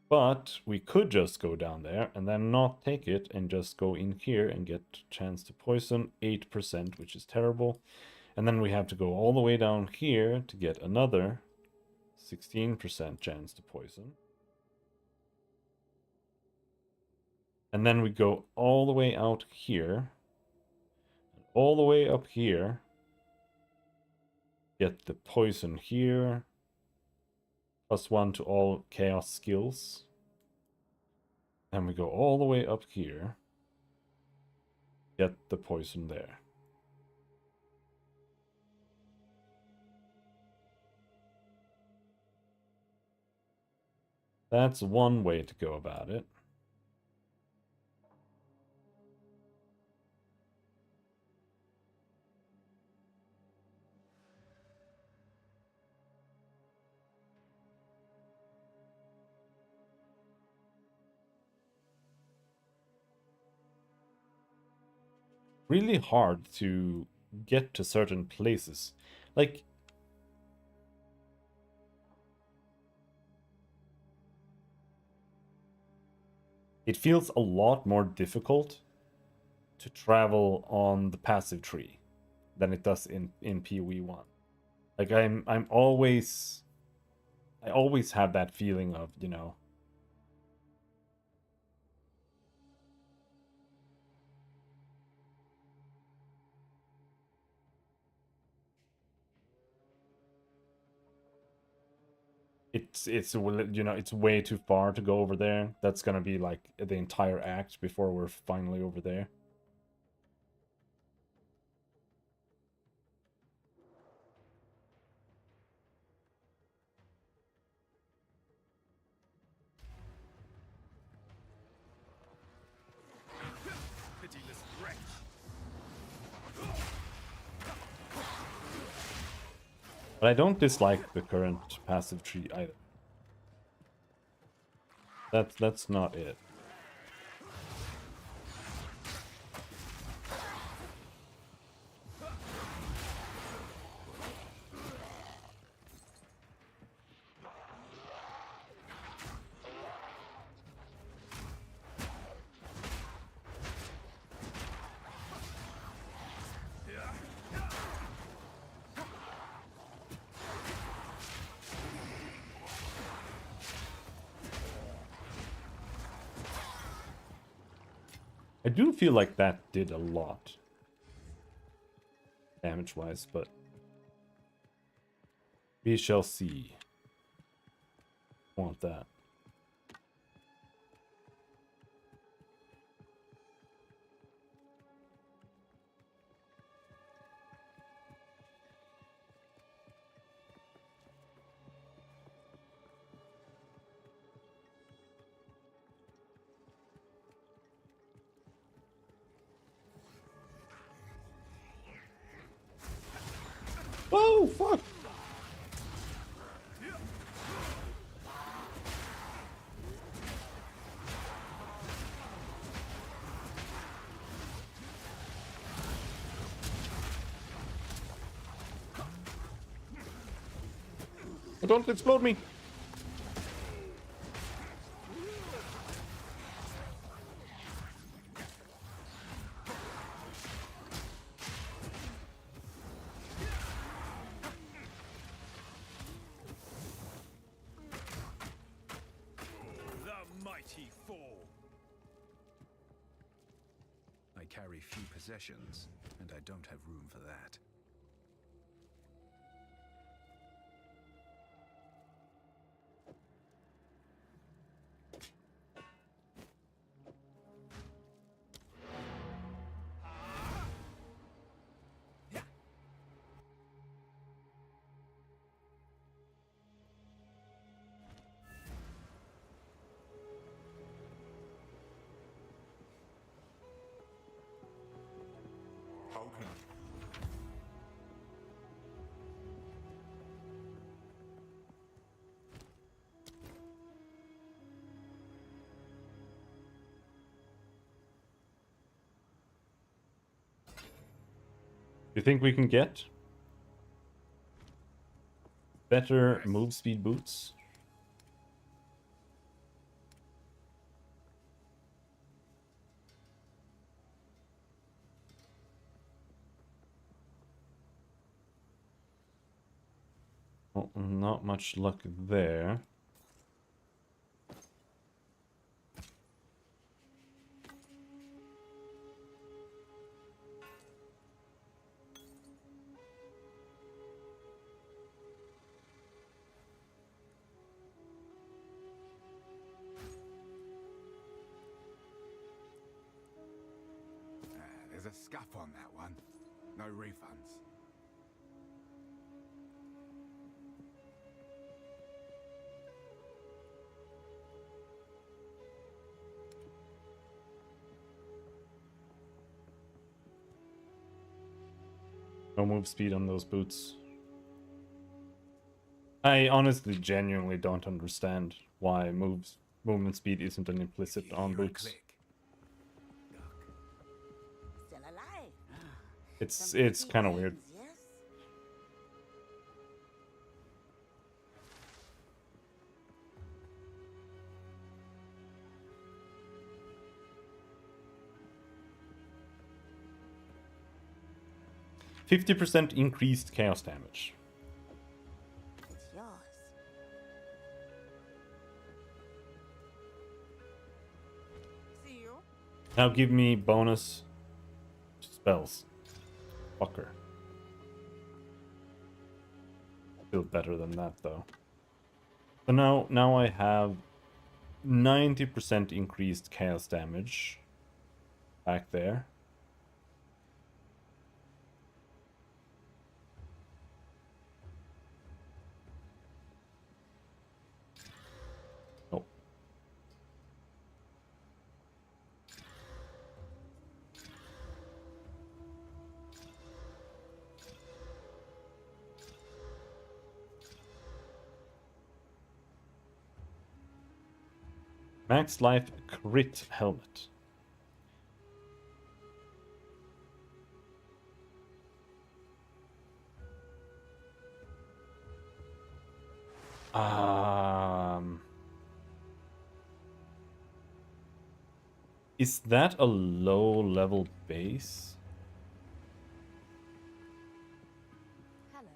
A: But we could just go down there and then not take it and just go in here and get chance to poison 8%, which is terrible. And then we have to go all the way down here to get another 16% chance to poison. And then we go all the way out here. All the way up here. Get the poison here. +1 to all chaos skills. And we go all the way up here. Get the poison there. That's one way to go about it. Really hard to get to certain places. Like, it feels a lot more difficult to travel on the passive tree than it does in PoE1. Like I always have that feeling of, you know, it's you know, it's way too far to go over there. That's gonna be like the entire act before we're finally over there.
E: Pitiless wretch.
A: But I don't dislike the current passive tree either. That's not it. I do feel like that did a lot damage-wise, but we shall see. Want that. Oh, fuck! Oh, don't explode me!
E: The mighty fall.
B: I carry few possessions, and I don't have room for that.
F: How can
A: You think we can get better move speed boots? Well, not much luck there.
G: There's a scuff on that one. No refunds.
A: No move speed on those boots. I honestly genuinely don't understand why movement speed isn't an implicit on
G: Hear a
A: boots.
G: click.
C: Still alive.
A: It's kind of weird.
C: Yes?
A: 50% increased chaos damage.
C: It's yours. See you.
A: Now give me bonus spells. Fucker. Feel better than that though. So now I have 90% increased chaos damage back there. Oh. Max life crit helmet. Is that a low level base?
D: Hello.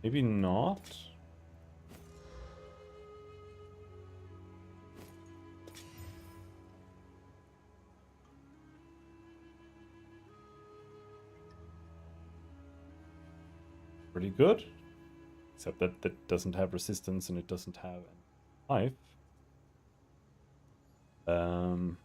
A: Maybe not. Pretty good. Except that that doesn't have resistance and it doesn't have life. Um,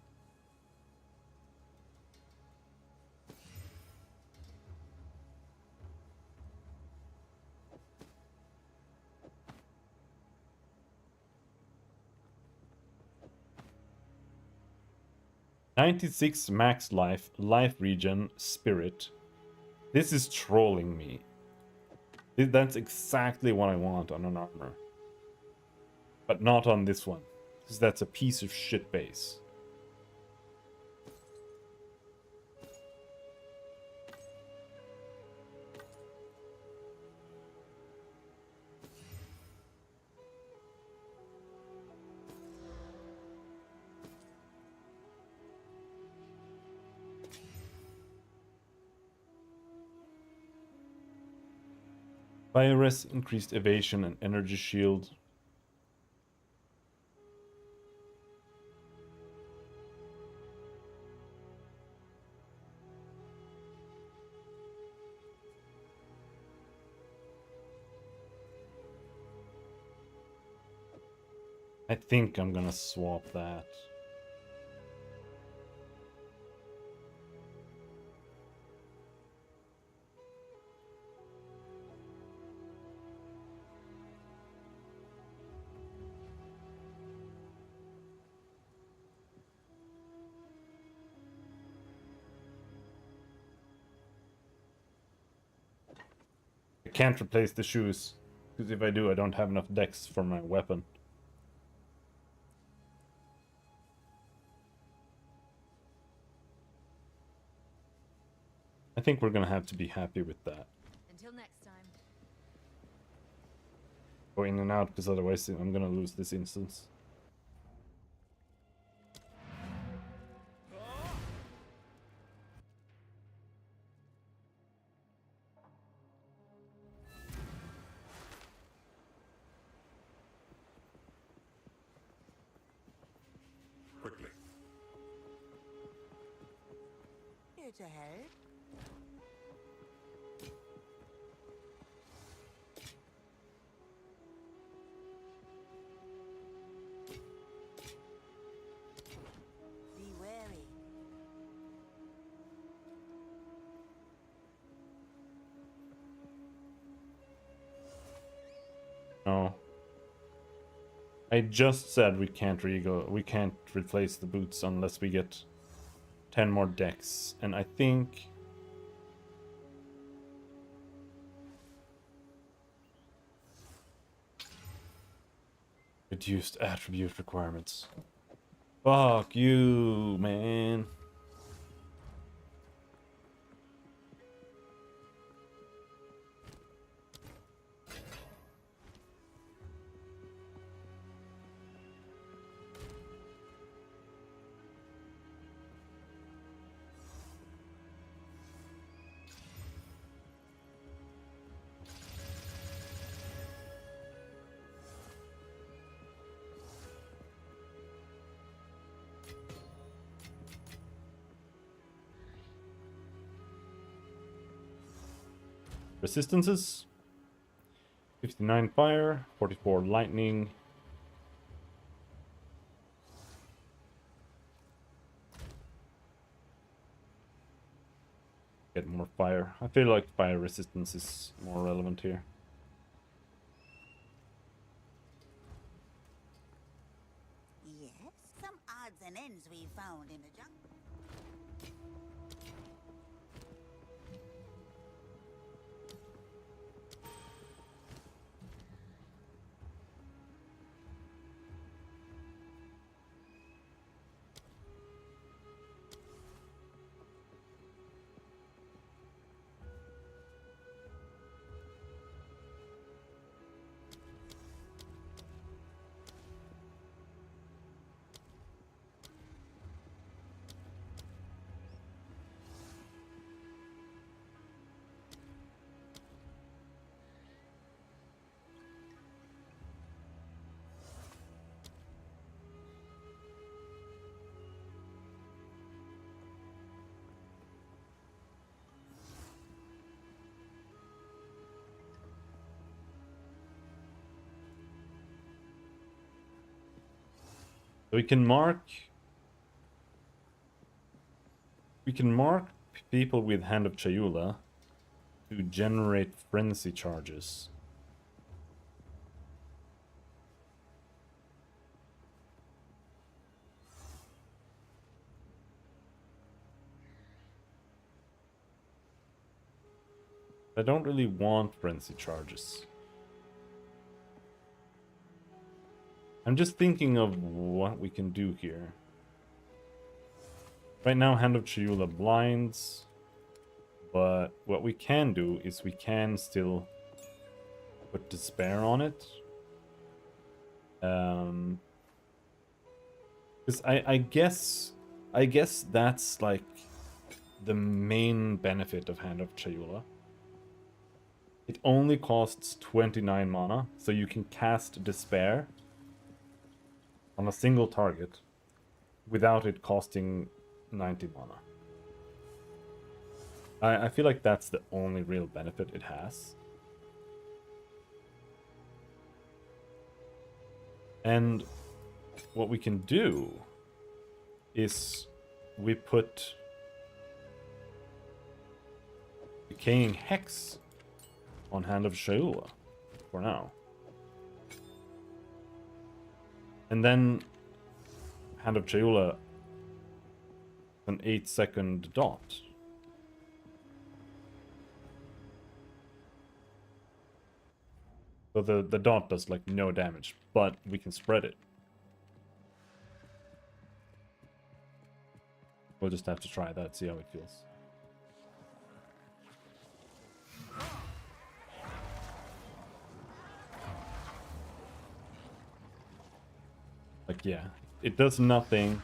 A: $96 max life, life regen, spirit. This is trolling me. That's exactly what I want on an armor. But not on this one. Because that's a piece of shit base. Virus, increased evasion and energy shield. I think I'm gonna swap that. I can't replace the shoes. Because if I do, I don't have enough dex for my weapon. I think we're gonna have to be happy with that.
D: Until next time.
A: Go in and out, because otherwise I'm gonna lose this instance.
F: Quickly.
C: Here to help. Be wary.
A: No. I just said we can't replace the boots unless we get 10 more decks. And I think reduced attribute requirements. Fuck you, man. Resistances 59 fire, 44 lightning. Get more fire. I feel like fire resistance is more relevant here.
C: Yes, some odds and ends we found in the jungle.
A: So we can mark people with Hand of Chayula to generate frenzy charges. I don't really want frenzy charges. I'm just thinking of what we can do here. Right now, Hand of Chayula blinds, but what we can do is we can still put Despair on it. Because I guess that's like the main benefit of Hand of Chayula. It only costs 29 mana, so you can cast Despair on a single target without it costing 90 mana. I feel like that's the only real benefit it has. And what we can do is we put Decaying Hex on Hand of Chayula for now. And then Hand of Chayula, an 8-second dot. So the dot does like no damage, but we can spread it. We'll just have to try that, see how it feels. Like, yeah, it does nothing.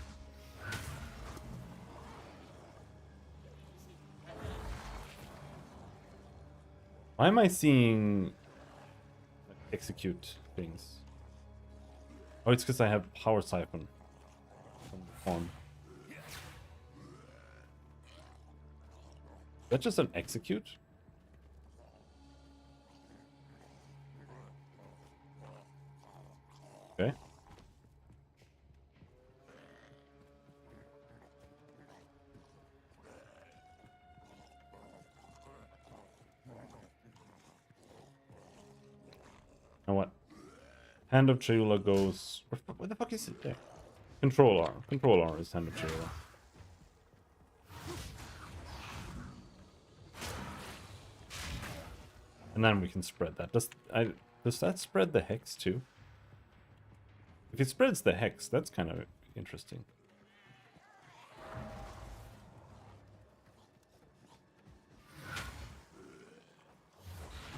A: Why am I seeing like, execute things? Oh, it's because I have Power Siphon from the form. Is that just an execute? Okay. Now what? Hand of Chayula goes... Where the fuck is it there? Control R. Control R is Hand of Chayula. And then we can spread that. Does that spread the Hex too? If it spreads the Hex, that's kind of interesting.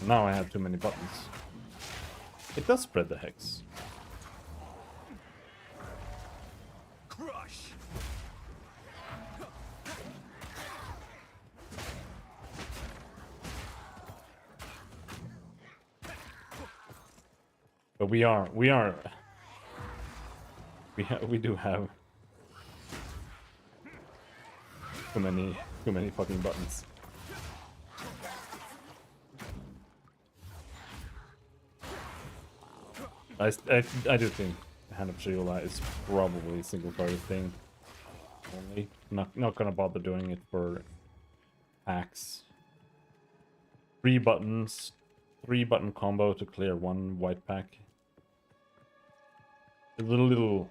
A: Now I have too many buttons. It does spread the Hex.
E: Crush.
A: But we do have too many fucking buttons. I do think Hand of Chayula is probably a single target thing only. Not gonna bother doing it for packs. 3 buttons, 3-button combo to clear 1 white pack. A little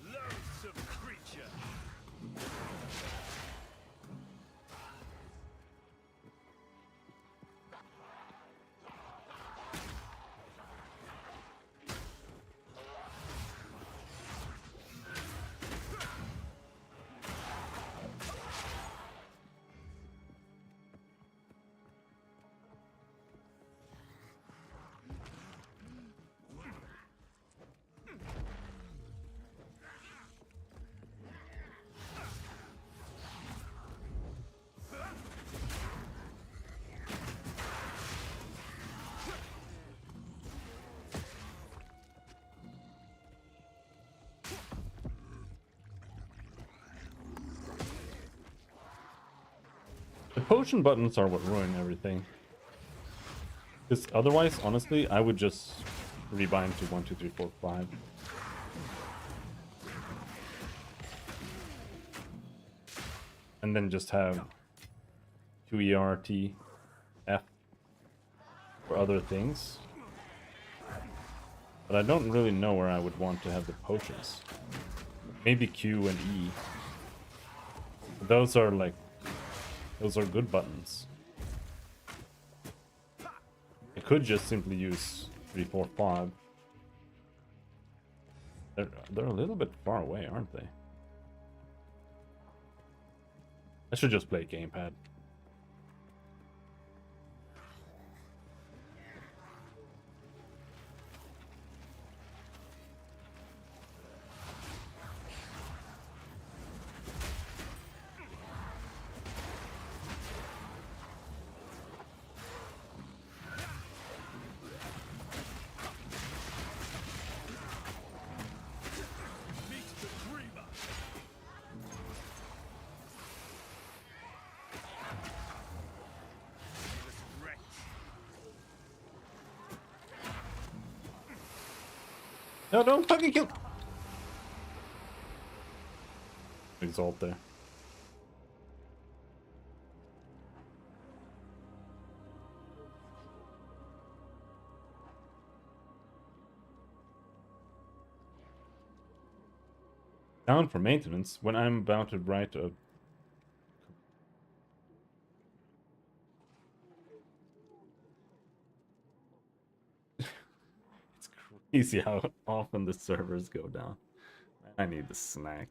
E: Loathsome creature.
A: The potion buttons are what ruin everything. Because otherwise, honestly, I would just rebind to 1, 2, 3, 4, 5. And then just have QERT F for other things. But I don't really know where I would want to have the potions. Maybe Q and E. Those are like, those are good buttons. I could just simply use 3, 4, 5. They're a little bit far away, aren't they? I should just play gamepad.
E: Meet the dreamer. This wretch.
A: No, don't fucking kill. Exalt there. Down for maintenance when I'm about to write a. It's crazy how often the servers go down. I need the snack.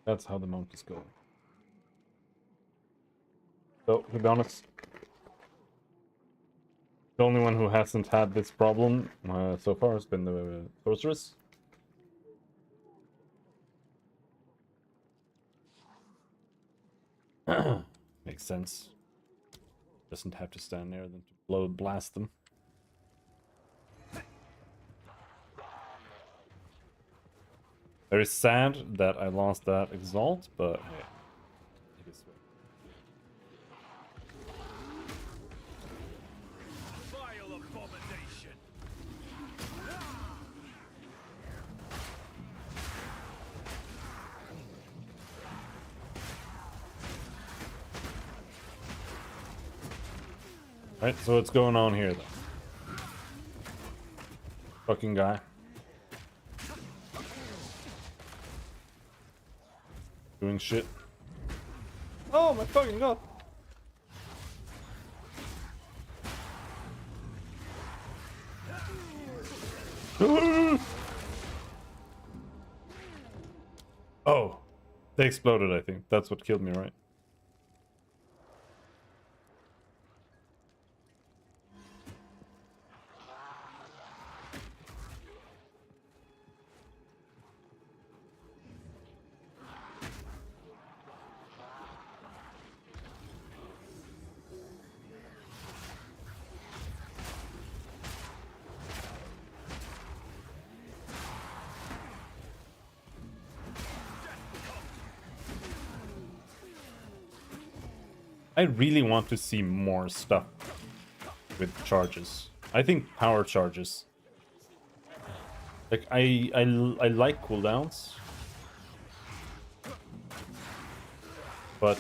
A: That's how the mount is going. So, to be honest, the only one who hasn't had this problem so far has been the sorceress. Makes sense. Doesn't have to stand near them to blast them. Very sad that I lost that exalt, but yeah, it is what.
E: Vile abomination.
A: Right, so what's going on here then? Fucking guy. Doing shit. Oh my fucking god! Oh, they exploded, I think. That's what killed me, right? I really want to see more stuff with charges. I think power charges. Like I like cooldowns, but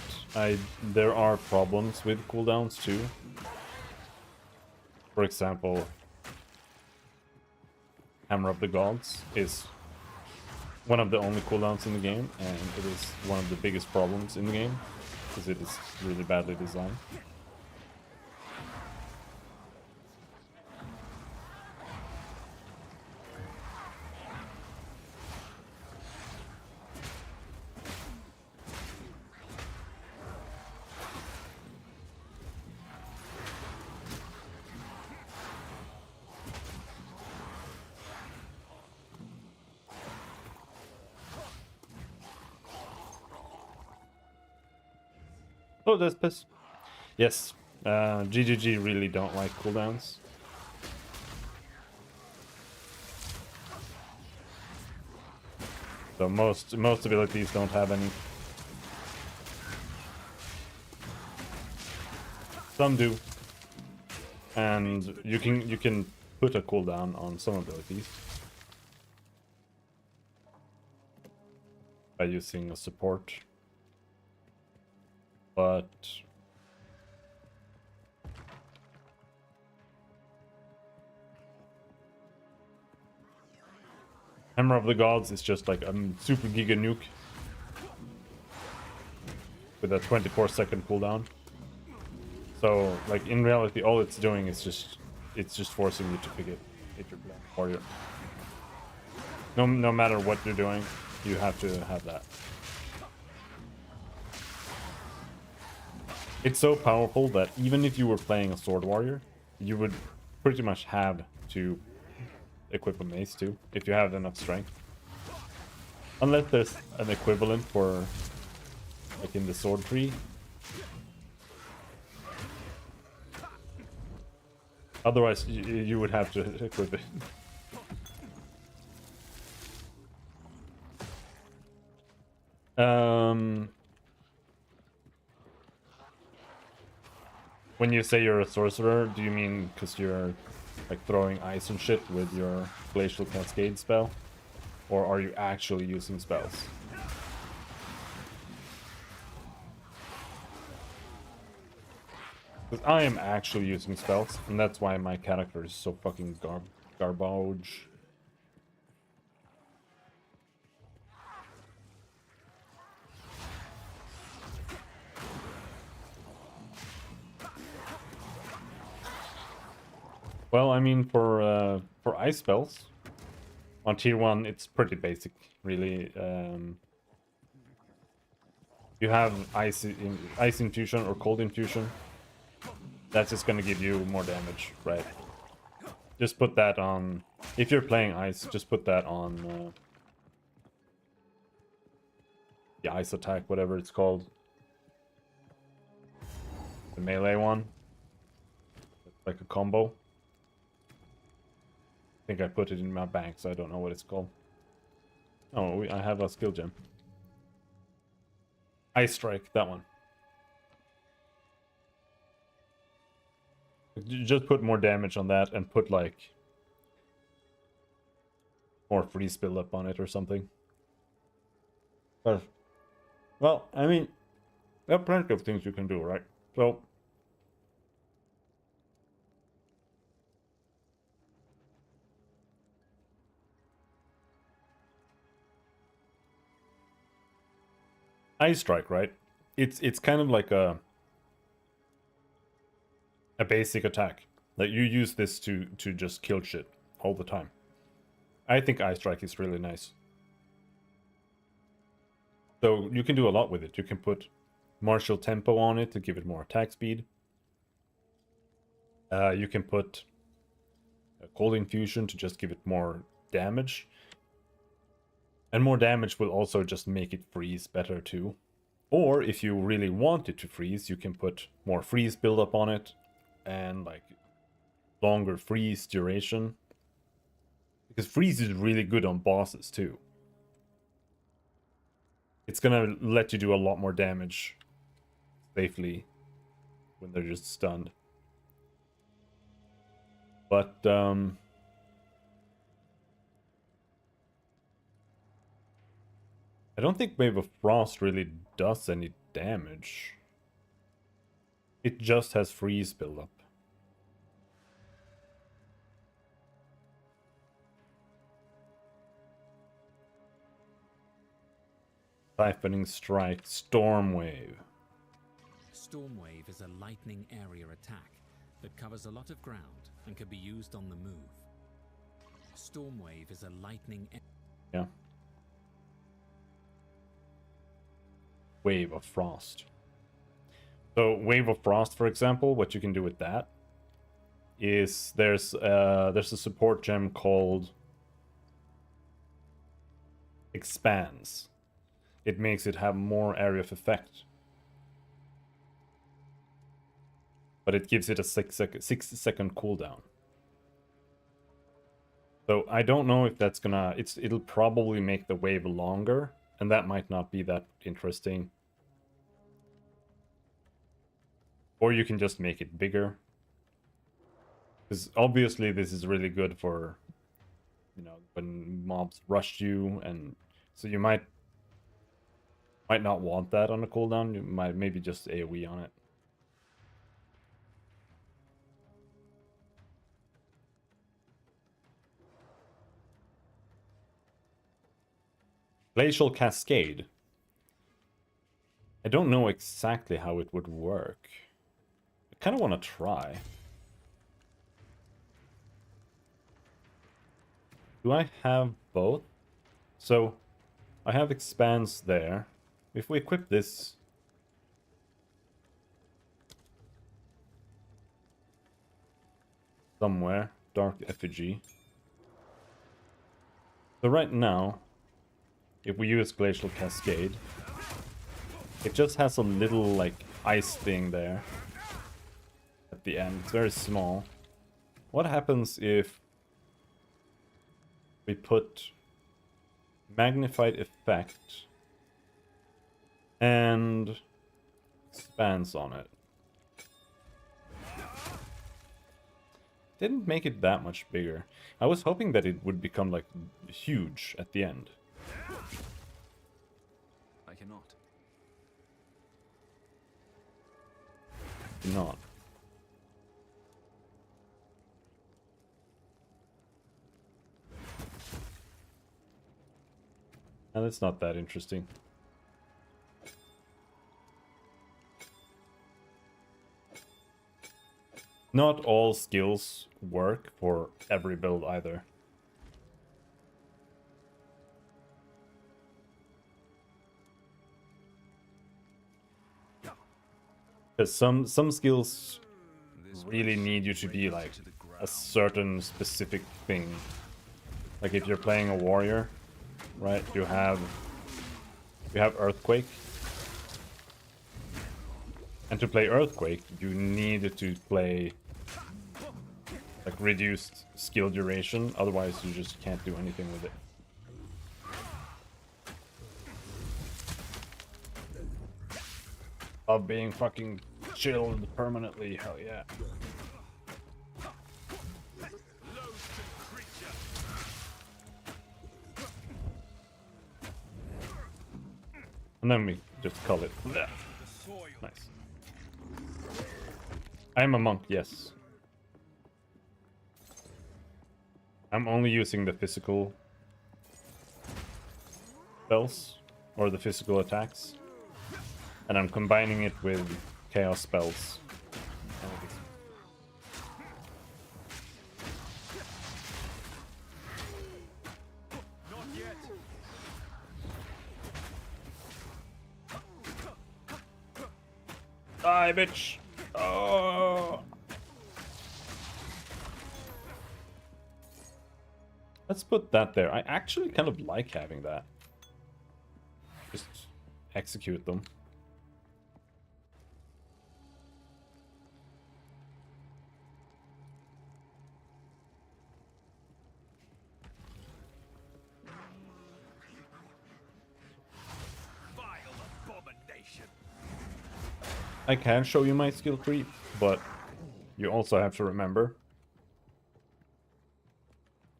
A: there are problems with cooldowns too. For example, Hammer of the Gods is one of the only cooldowns in the game, and it is one of the biggest problems in the game because it is really badly designed. Oh, that's piss. Yes, GGG really don't like cooldowns. So most abilities don't have any. Some do, and you can put a cooldown on some abilities by using a support. But Hammer of the Gods is just like a super giga nuke with a 24-second cooldown. So like in reality, all it's doing is just forcing you to pick it, hit your warrior. No matter what you're doing, you have to have that. It's so powerful that even if you were playing a sword warrior, you would pretty much have to equip a mace too, if you have enough strength. Unless there's an equivalent for, like in the sword tree. Otherwise, you would have to equip it. When you say you're a sorcerer, do you mean because you're like throwing ice and shit with your Glacial Cascade spell? Or are you actually using spells? Because I am actually using spells, and that's why my character is so fucking garbage. Well, I mean, for ice spells, on tier 1, it's pretty basic, really. You have ice infusion or cold infusion. That's just gonna give you more damage, right? Just put that on. If you're playing ice, just put that on the ice attack, whatever it's called. The melee one. Like a combo. I think I put it in my bank, so I don't know what it's called. Oh, I have a skill gem. Ice Strike, that one. Just put more damage on that and put like more freeze build up on it or something. But, well, I mean, there are plenty of things you can do, right? So, Ice Strike, right? It's kind of like a basic attack. Like you use this to just kill shit all the time. I think Ice Strike is really nice. So you can do a lot with it. You can put martial tempo on it to give it more attack speed. You can put a cold infusion to just give it more damage. And more damage will also just make it freeze better too. Or if you really want it to freeze, you can put more freeze buildup on it and like longer freeze duration. Because freeze is really good on bosses too. It's gonna let you do a lot more damage safely when they're just stunned. But I don't think Wave of Frost really does any damage. It just has freeze buildup. Siphoning Strike, Storm Wave.
H: Storm Wave is a lightning area attack that covers a lot of ground and can be used on the move. Storm Wave is a lightning...
A: Yeah. Wave of Frost. So Wave of Frost, for example, what you can do with that is there's a support gem called Expands. It makes it have more area of effect. But it gives it a 6-second cooldown. So I don't know if that's gonna... It'll probably make the wave longer, and that might not be that interesting. Or you can just make it bigger. Because obviously this is really good for, you know, when mobs rush you, and so you might not want that on a cooldown. You might maybe just AoE on it. Glacial Cascade. I don't know exactly how it would work. I kind of want to try. Do I have both? So, I have Expanse there. If we equip this... somewhere, Dark Effigy. So right now, if we use Glacial Cascade, it just has a little, like, ice thing there at the end. It's very small. What happens if we put Magnified Effect and Expanse on it? Didn't make it that much bigger. I was hoping that it would become, like, huge at the end.
B: I cannot.
A: Not. And that's not that interesting. Not all skills work for every build either. Because some skills
B: This
A: really
B: was
A: need you to be
B: razed
A: like
B: to the
A: a
B: ground.
A: certain specific thing. Like if you're playing a warrior, right? You have earthquake. And to play earthquake, you need to play like reduced skill duration, otherwise you just can't do anything with it. Of being fucking chilled permanently, hell yeah. And then we just call it bleh. Nice. I'm a monk, yes. I'm only using the physical spells, or the physical attacks. And I'm combining it with chaos spells.
E: Not yet.
A: Die, bitch! Oh! Let's put that there. I actually kind of like having that. Just execute them.
E: Vile abomination.
A: I can show you my skill tree, but you also have to remember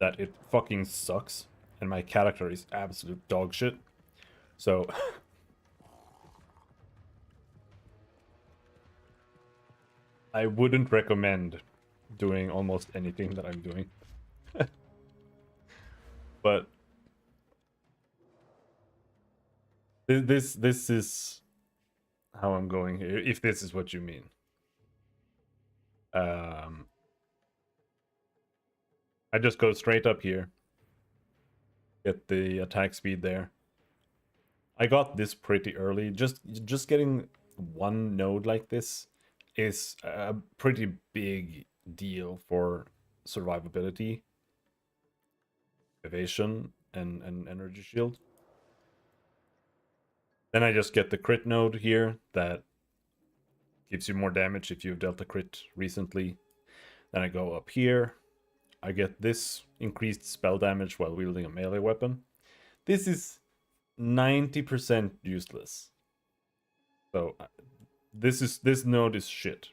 A: that it fucking sucks, and my character is absolute dog shit. So I wouldn't recommend doing almost anything that I'm doing. But this is how I'm going here, if this is what you mean. I just go straight up here. Get the attack speed there. I got this pretty early. Just getting one node like this is a pretty big deal for survivability, evasion, and energy shield. Then I just get the crit node here that gives you more damage if you've dealt a crit recently. Then I go up here. I get this increased spell damage while wielding a melee weapon. This is 90% useless. So this node is shit.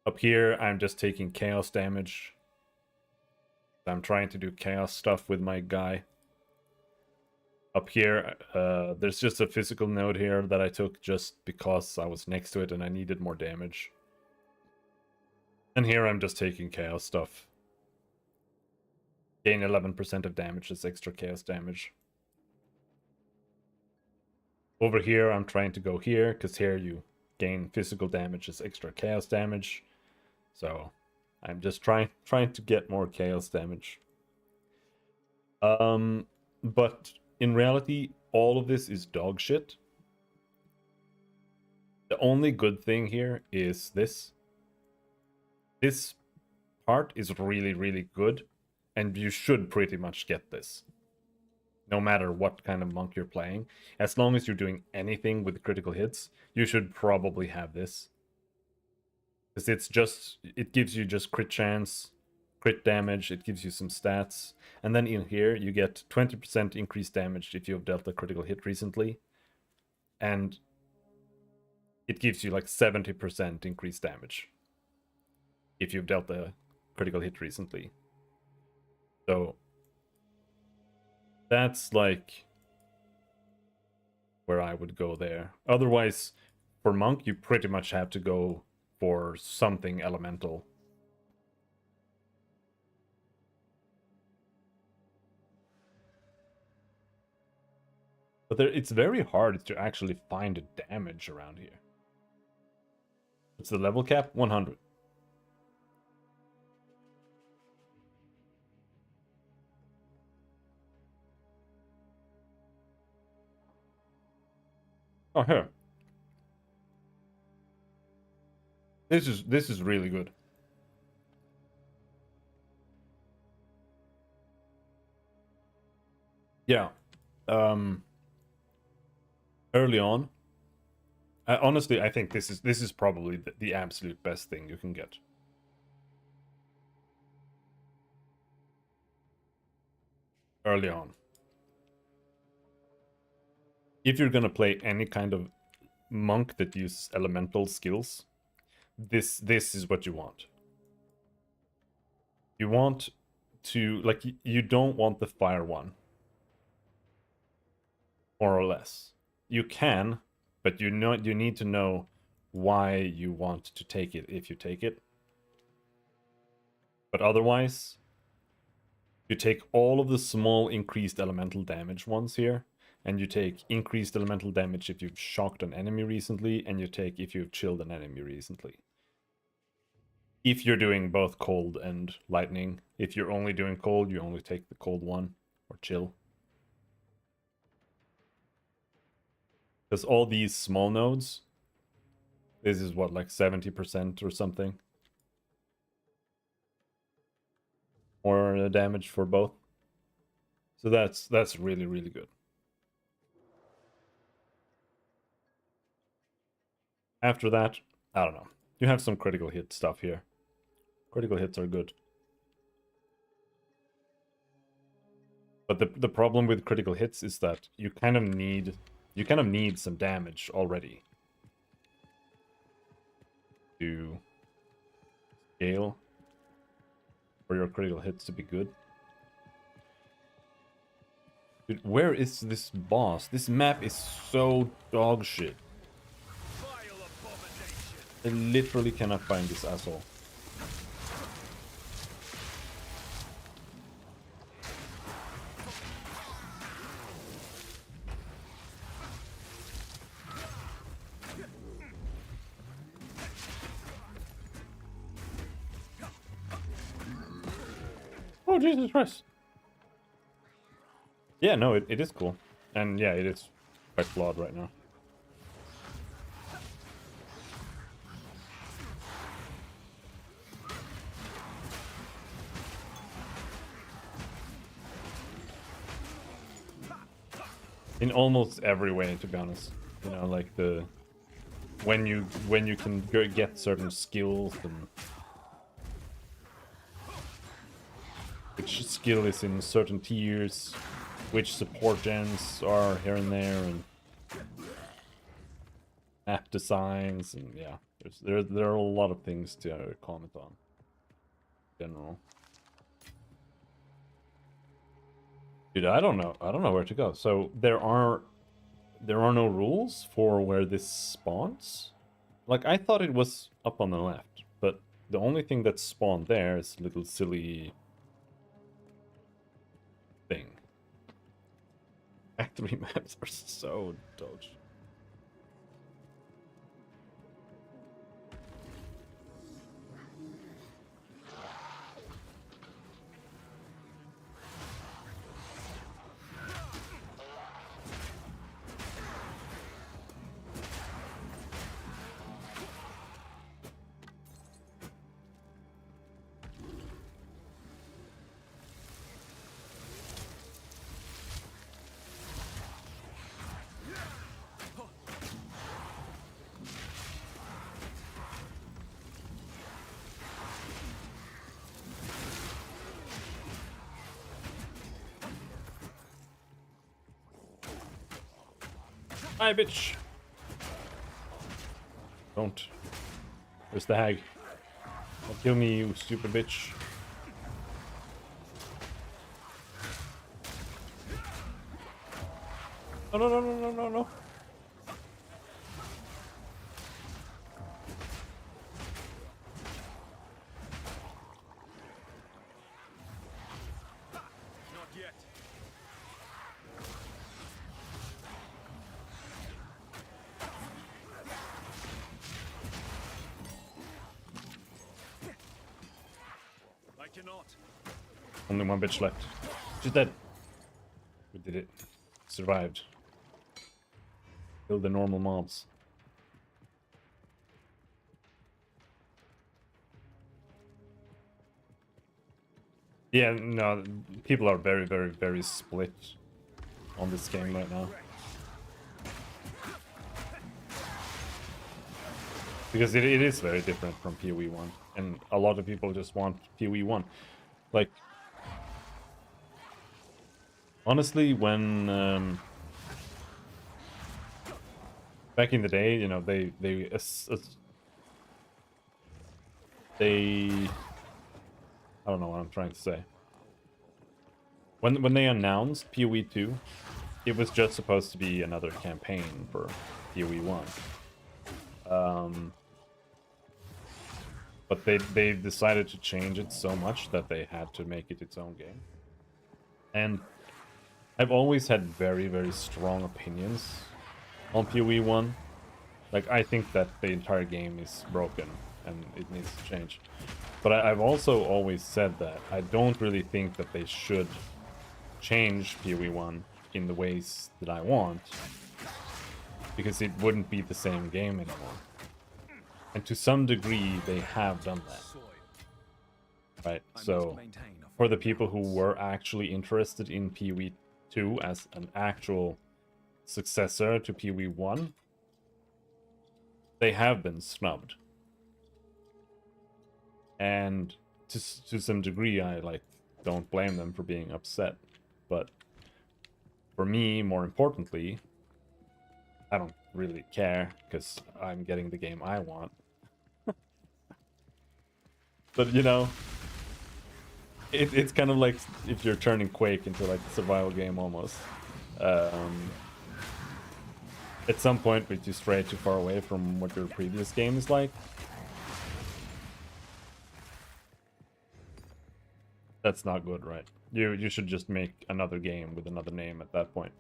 A: Up here, I'm just taking chaos damage. I'm trying to do chaos stuff with my guy. Up here, there's just a physical node here that I took just because I was next to it and I needed more damage. And here I'm just taking chaos stuff. Gain 11% of damage as extra chaos damage. Over here, I'm trying to go here, because here you gain physical damage as extra chaos damage. So I'm just trying to get more chaos damage. But in reality, all of this is dog shit. The only good thing here is this. This part is really, really good, and you should pretty much get this. No matter what kind of monk you're playing. As long as you're doing anything with critical hits, you should probably have this. Because it gives you just crit chance, crit damage, it gives you some stats. And then in here, you get 20% increased damage if you've dealt a critical hit recently. And it gives you like 70% increased damage if you've dealt a critical hit recently. So that's like where I would go there. Otherwise, for monk, you pretty much have to go for something elemental. But it's very hard to actually find damage around here. What's the level cap? 100. Oh, here. This is really good. Yeah. Early on, honestly, I think this is probably the absolute best thing you can get. Early on. If you're gonna play any kind of monk that uses elemental skills, this is what you want. You want to, like, you don't want the fire one. More or less. You can, but you need to know why you want to take it if you take it. But otherwise, you take all of the small increased elemental damage ones here, and you take increased elemental damage if you've shocked an enemy recently, and you take if you've chilled an enemy recently. If you're doing both cold and lightning, if you're only doing cold, you only take the cold one, or chill. Because all these small nodes, this is what, like 70% or something? More damage for both. So that's really, really good. After that, I don't know. You have some critical hit stuff here. Critical hits are good. But the problem with critical hits is that you kind of need some damage already to scale for your critical hits to be good. Dude, where is this boss? This map is so dog shit. I literally cannot find this asshole. Oh, Jesus Christ. Yeah, no, it is cool. And yeah, it is quite flawed right now. In almost every way, to be honest. You know, like the when you can get certain skills and which skill is in certain tiers, which support gens are here and there, and map designs, and yeah, there are a lot of things to comment on in general. Dude, I don't know where to go. So there are no rules for where this spawns. Like, I thought it was up on the left, but the only thing that spawned there is a little silly thing. Factory maps are so dodgy. Hi, bitch. Don't. Where's the hag? Don't kill me, you stupid bitch. No, no, no, no, no, no, no.
E: Not yet. I cannot.
A: Only one bitch left. She's dead. We did it. Survived. Killed the normal mobs. Yeah, no, people are very, very, very split on this game right now. Because it is very different from PoE 1. And a lot of people just want PoE 1. Like, honestly, when... back in the day, you know, they I don't know what I'm trying to say. When they announced PoE 2, it was just supposed to be another campaign for PoE 1. But they decided to change it so much that they had to make it its own game. And I've always had very, very strong opinions on PoE 1. Like, I think that the entire game is broken and it needs to change. But I've also always said that I don't really think that they should change PoE 1 in the ways that I want, because it wouldn't be the same game anymore. And to some degree, they have done that. Right? So, for the people who were actually interested in PoE 2 as an actual successor to PoE 1, they have been snubbed. And to some degree, I don't blame them for being upset. But for me, more importantly, I don't really care because I'm getting the game I want. But you know, it's kind of like if you're turning Quake into like a survival game almost. At some point, if you stray too far away from what your previous game is like, that's not good, right? You should just make another game with another name at that point.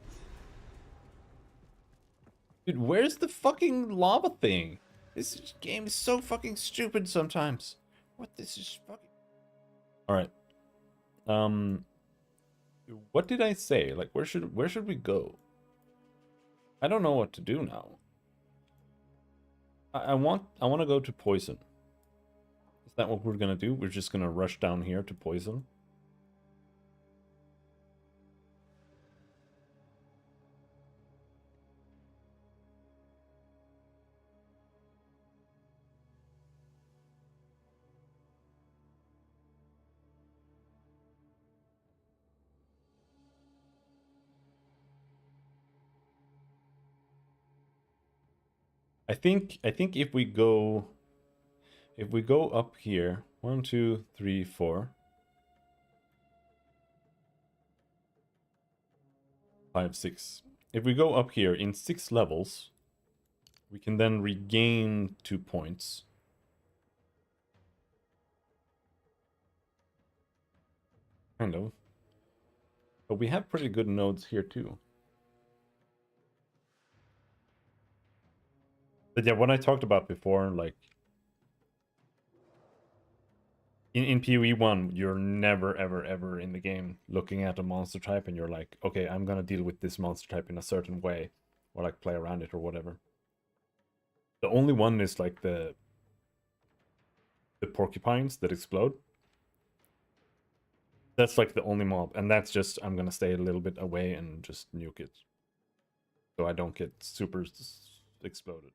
A: Dude, where's the fucking lava thing? This game is so fucking stupid sometimes. What this is fucking... Alright. What did I say? Like, where should we go? I don't know what to do now. I want to go to Poison. Is that what we're gonna do? We're just gonna rush down here to Poison? I think if we go up here, 1, 2, 3, 4, 5, 6. If we go up here in 6 levels, we can then regain 2 points. Kind of. But we have pretty good nodes here too. But yeah, what I talked about before, like in PoE 1, you're never ever in the game looking at a monster type and you're like, okay, I'm gonna deal with this monster type in a certain way, or like play around it or whatever. The only one is like the porcupines that explode. That's like the only mob, and that's just, I'm gonna stay a little bit away and just nuke it, so I don't get super exploded.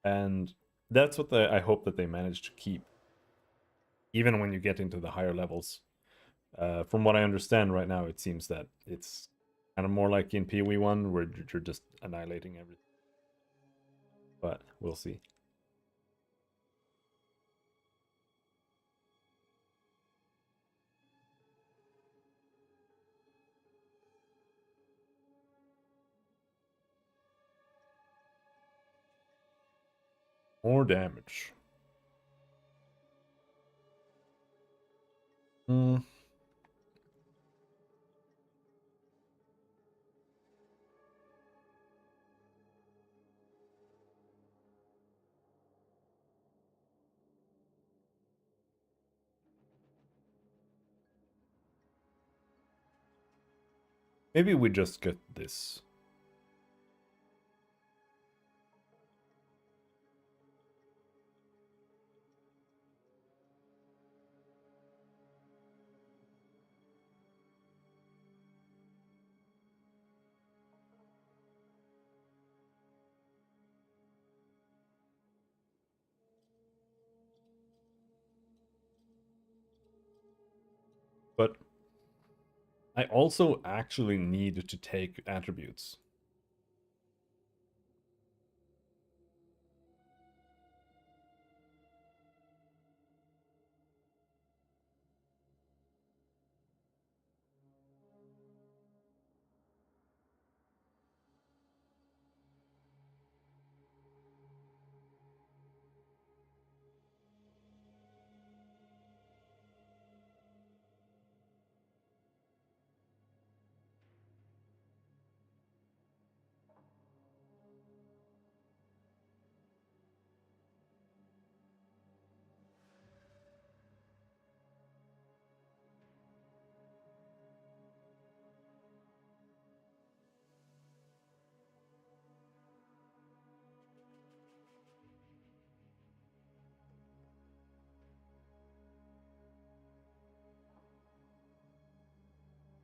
A: And that's what I hope that they manage to keep, even when you get into the higher levels. From what I understand right now, it seems that it's kind of more like in PoE 1, where you're just annihilating everything. But we'll see. More damage. Maybe we just get this. But I also actually need to take attributes.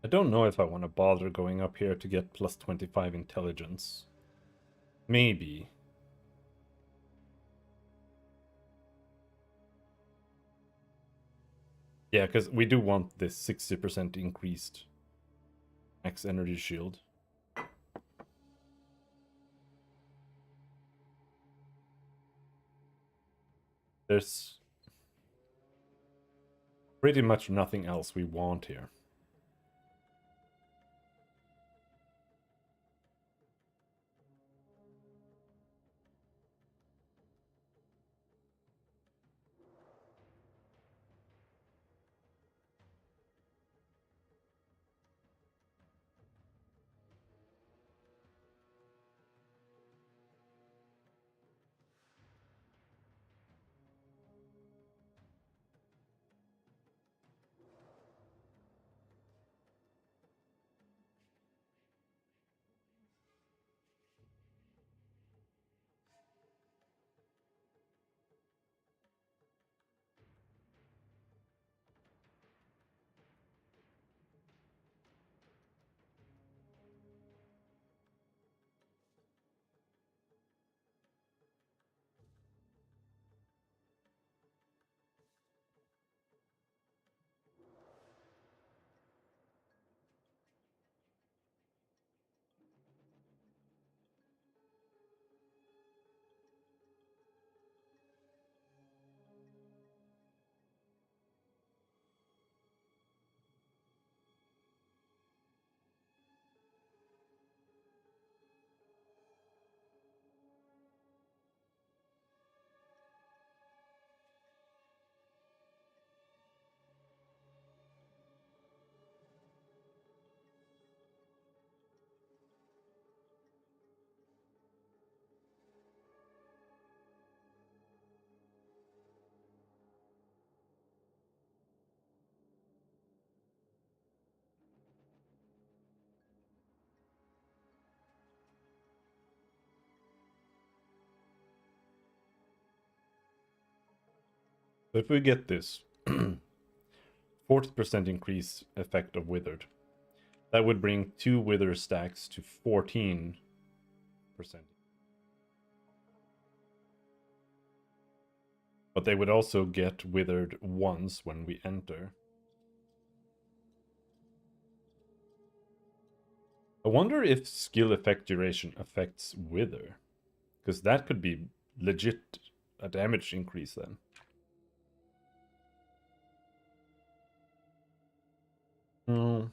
A: I don't know if I want to bother going up here to get plus 25 intelligence. Maybe. Yeah, because we do want this 60% increased max energy shield. There's pretty much nothing else we want here. But if we get this 40% increase effect of withered, that would bring 2 wither stacks to 14%. But they would also get withered once when we enter. I wonder if skill effect duration affects wither, because that could be legit a damage increase then. Hmm.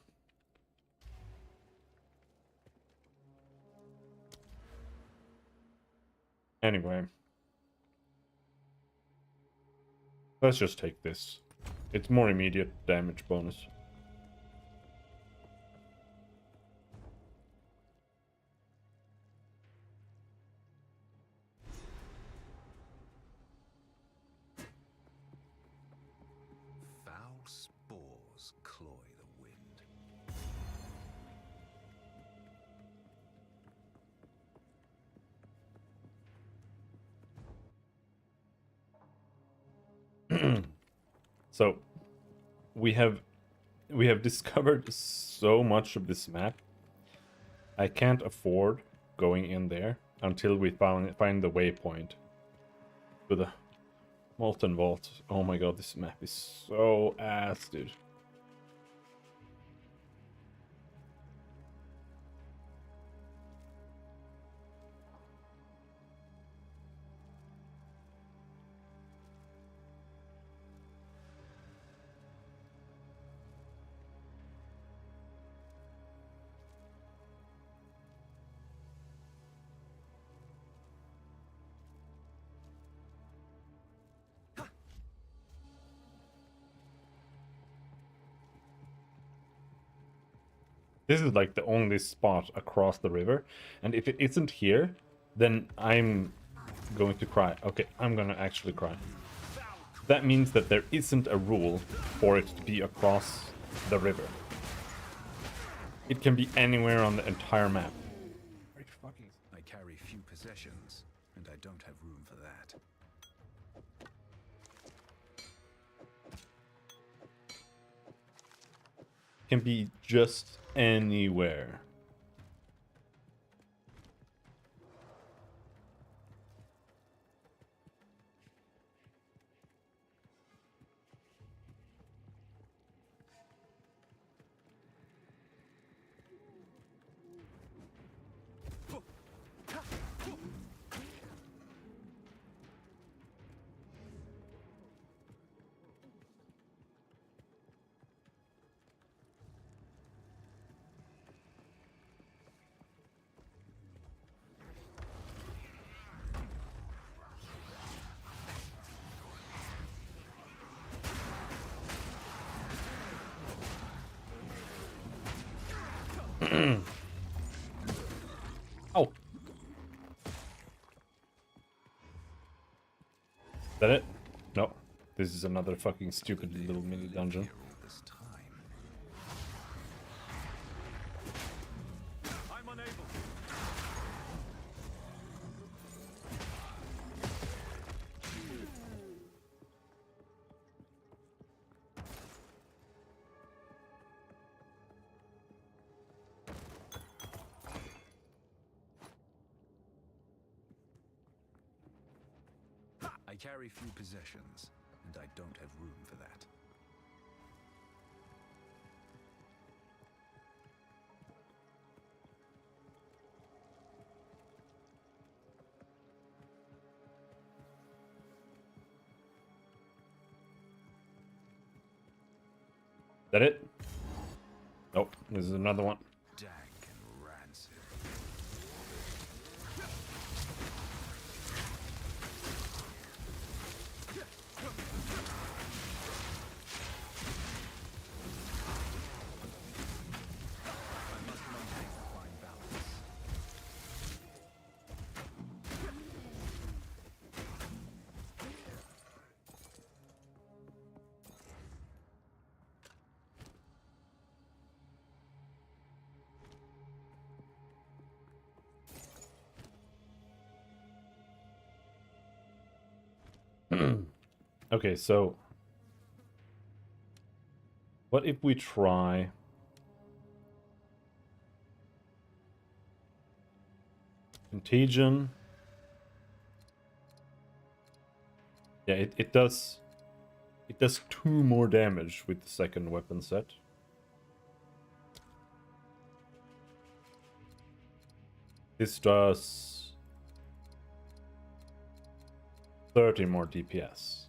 A: Anyway. Let's just take this. It's more immediate damage bonus.
B: Foul spores cloy the wind.
A: So we have discovered so much of this map. I can't afford going in there until we find the waypoint to the Molten Vault. Oh my god, this map is so ass, dude. This is like the only spot across the river. And if it isn't here, then I'm going to cry. Okay, I'm gonna actually cry. That means that there isn't a rule for it to be across the river. It can be anywhere on the entire map.
B: I carry few possessions, and I don't have room for that.
A: Can be just anywhere. Oh. Is that it? No. This is another fucking stupid little mini dungeon.
B: All this time.
E: I'm unable.
B: I carry few possessions, and I don't have room for that.
A: Is that it? Nope. This is another one.
B: Dank and rancid. I must maintain a fine balance.
A: Okay, so what if we try Contagion? Yeah, it does 2 more damage with the second weapon set. This does 30 more DPS.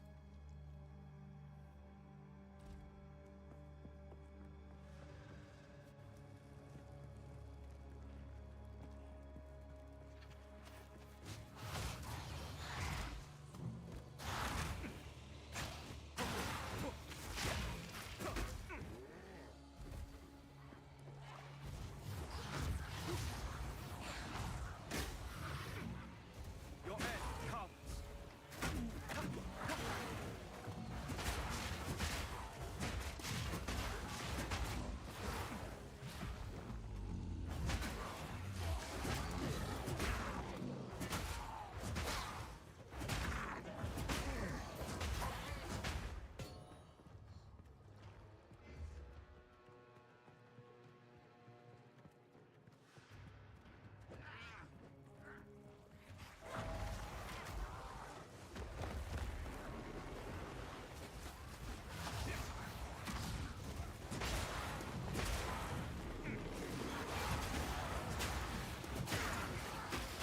E: Your end comes.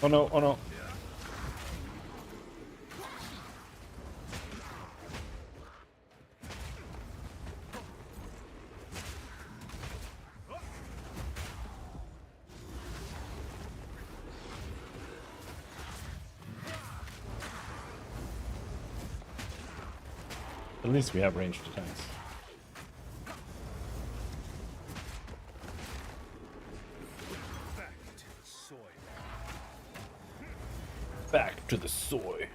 A: Oh no, oh no. At least we have ranged attacks. Back to the soy.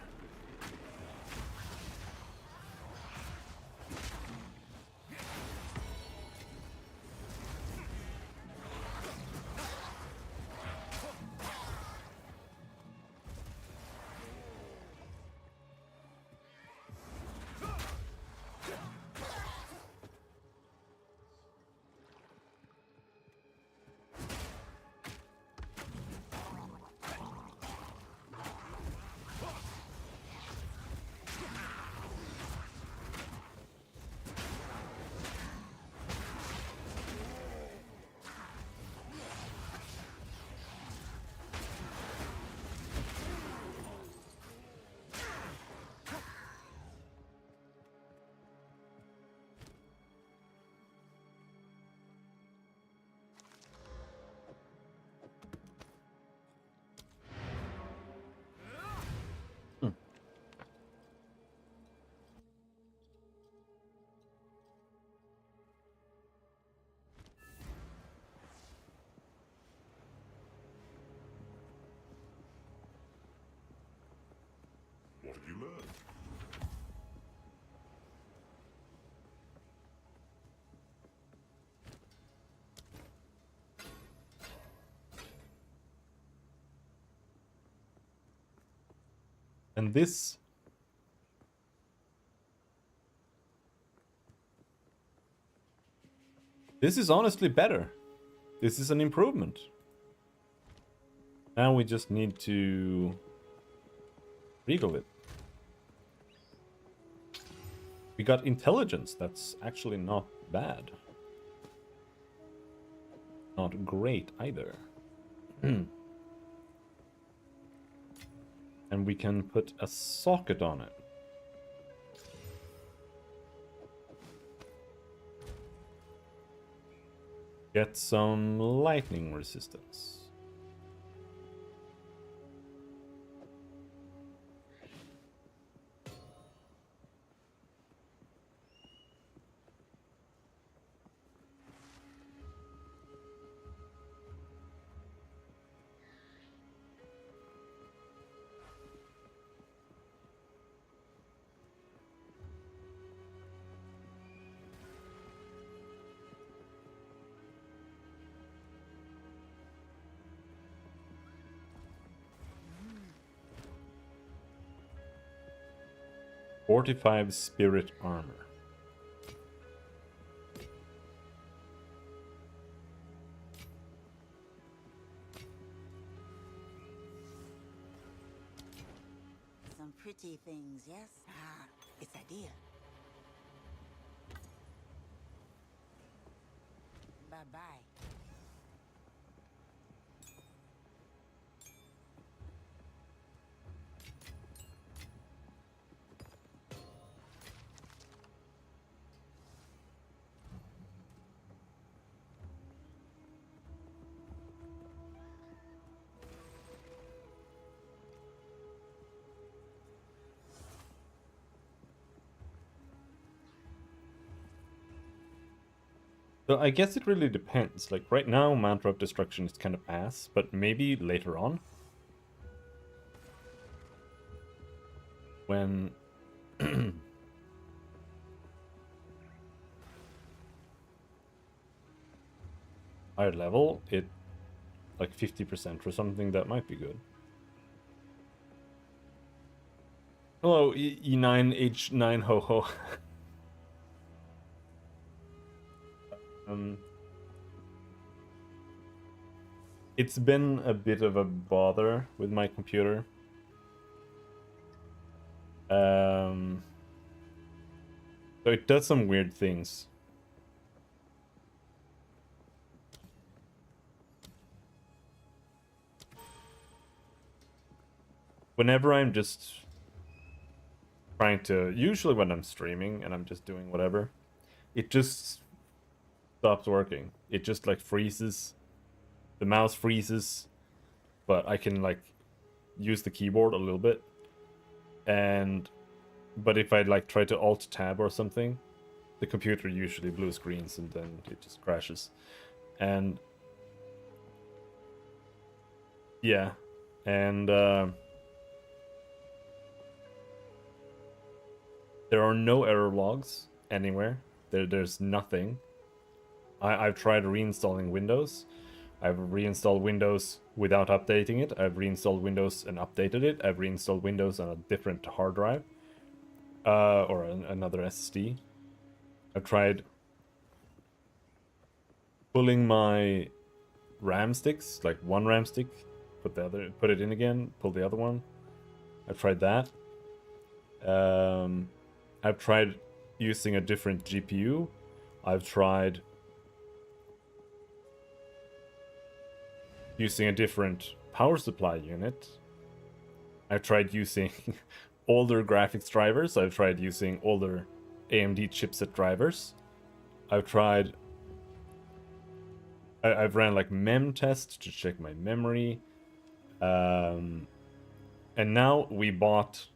F: What have you learned?
A: And this is honestly better. This is an improvement. Now we just need to regal it. We got intelligence. That's actually not bad. Not great either. And we can put a socket on it. Get some lightning resistance. Forty-five spirit armor.
C: Some pretty things, yes? Ah, it's a deal. Bye-bye.
A: So I guess it really depends. Like right now, Mantra of Destruction is kind of ass, but maybe later on, when higher level, it like 50% or something, that might be good. Hello, E9H9 ho ho. It's been a bit of a bother with my computer. So it does some weird things. Whenever I'm just trying to, usually when I'm streaming and I'm just doing whatever, it just stops working. It just like freezes. The mouse freezes, but I can like use the keyboard a little bit. But if I like try to alt tab or something, the computer usually blue screens and then it just crashes. And yeah, and There are no error logs anywhere. There's nothing. I've tried reinstalling Windows. I've reinstalled Windows without updating it. I've reinstalled Windows and updated it. I've reinstalled Windows on a different hard drive. Or another SSD. I've tried pulling my RAM sticks, like one RAM stick, put it in again, pull the other one. I've tried that. I've tried using a different GPU. I've tried using a different power supply unit. I've tried using older graphics drivers. I've tried using older AMD chipset drivers. I've ran like mem test to check my memory. And now we bought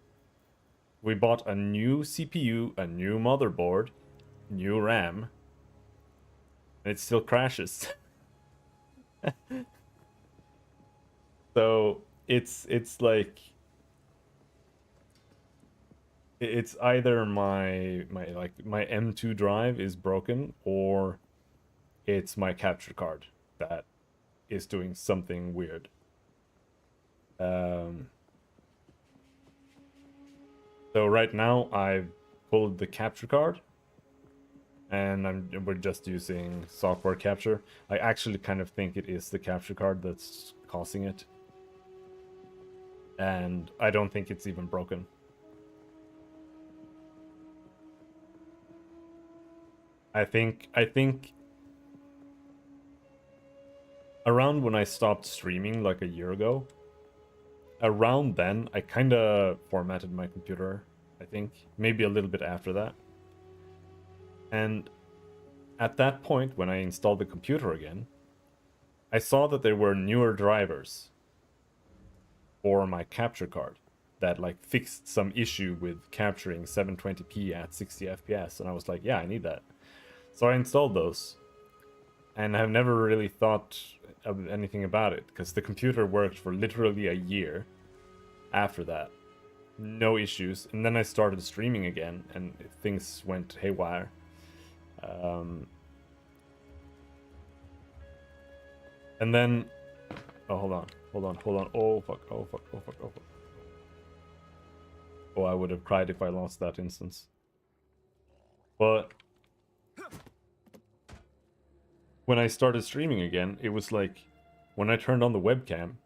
A: a new CPU, a new motherboard, new RAM, and it still crashes. So it's like it's either my M2 drive is broken, or it's my capture card that is doing something weird. So right now I've pulled the capture card, and we're just using software capture. I actually kind of think it is the capture card that's causing it, and I don't think it's even broken. I think around when I stopped streaming like a year ago, around then I kind of formatted my computer. I think maybe a little bit after that. And at that point, when I installed the computer again, I saw that there were newer drivers for my capture card that like fixed some issue with capturing 720p at 60 FPS, and I was like, yeah, I need that. So I installed those, and I've never really thought of anything about it, because the computer worked for literally a year after that. No issues. And then I started streaming again, and things went haywire. And then... Oh, hold on. Oh, fuck. Oh, I would have cried if I lost that instance. But... when I started streaming again, it was like... when I turned on the webcam,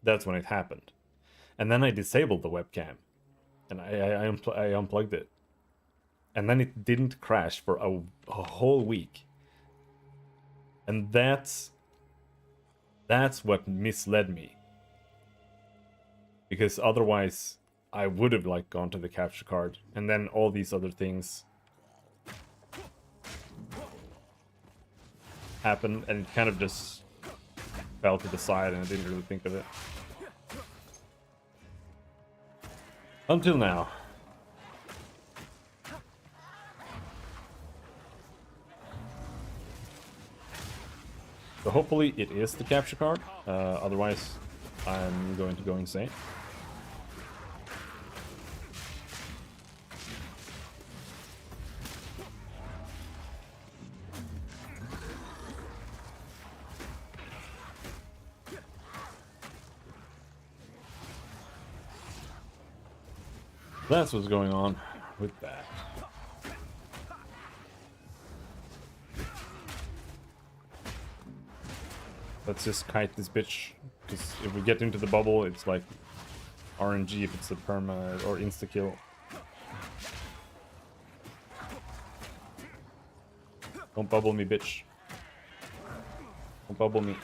A: that's when it happened. And then I disabled the webcam. And I unplugged it. And then it didn't crash for a whole week. And that's what misled me. Because otherwise, I would have like gone to the capture card. And then all these other things happened, and it kind of just fell to the side, and I didn't really think of it. Until now. So hopefully it is the capture card, otherwise I'm going to go insane. That's what's going on with that. Let's just kite this bitch, because if we get into the bubble, it's like RNG if it's a perma or insta-kill. Don't bubble me, bitch. Don't bubble me.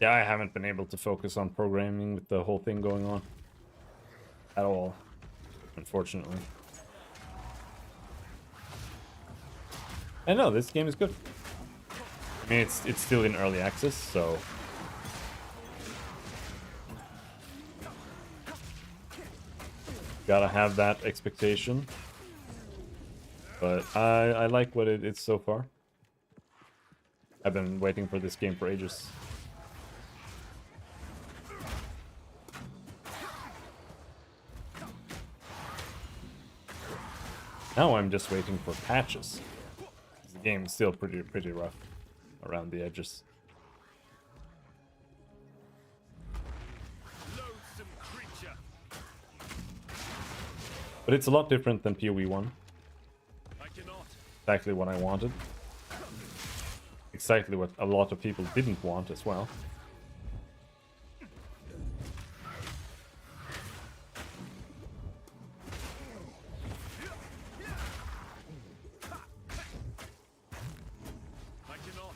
A: Yeah, I haven't been able to focus on programming with the whole thing going on at all, unfortunately. I know this game is good. I mean, it's still in early access, so gotta have that expectation. But I like what it's so far. I've been waiting for this game for ages. Now I'm just waiting for patches. The game is still pretty rough around the edges.
E: Loathsome creature.
A: But it's a lot different than PoE 1.
E: I cannot.
A: Exactly what I wanted. Exactly what a lot of people didn't want as well.
E: I cannot.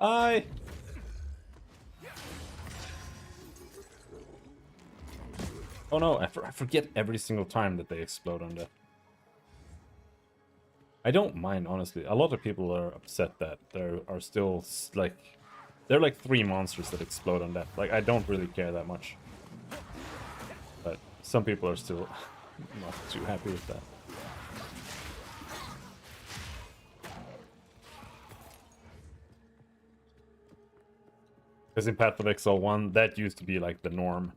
A: I. Oh no, I forget every single time that they explode on that. I don't mind, honestly. A lot of people are upset that there are still, like... There are like 3 monsters that explode on that. Like, I don't really care that much. But some people are still not too happy with that. Because in Path of Exile 1, that used to be like the norm.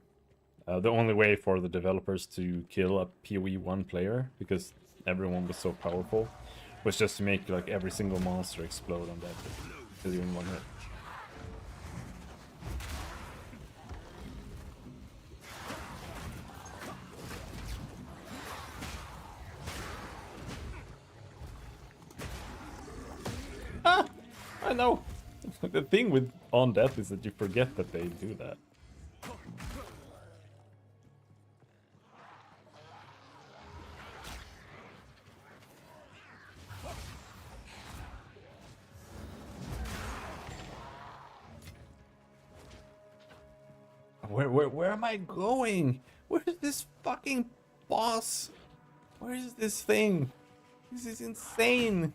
A: The only way for the developers to kill a PoE 1 player, because everyone was so powerful, was just to make like every single monster explode on that, kill you in 1 hit. Ah! I know! The thing with On Death is that you forget that they do that. Where am I going? Where is this fucking boss? Where is this thing? This is insane.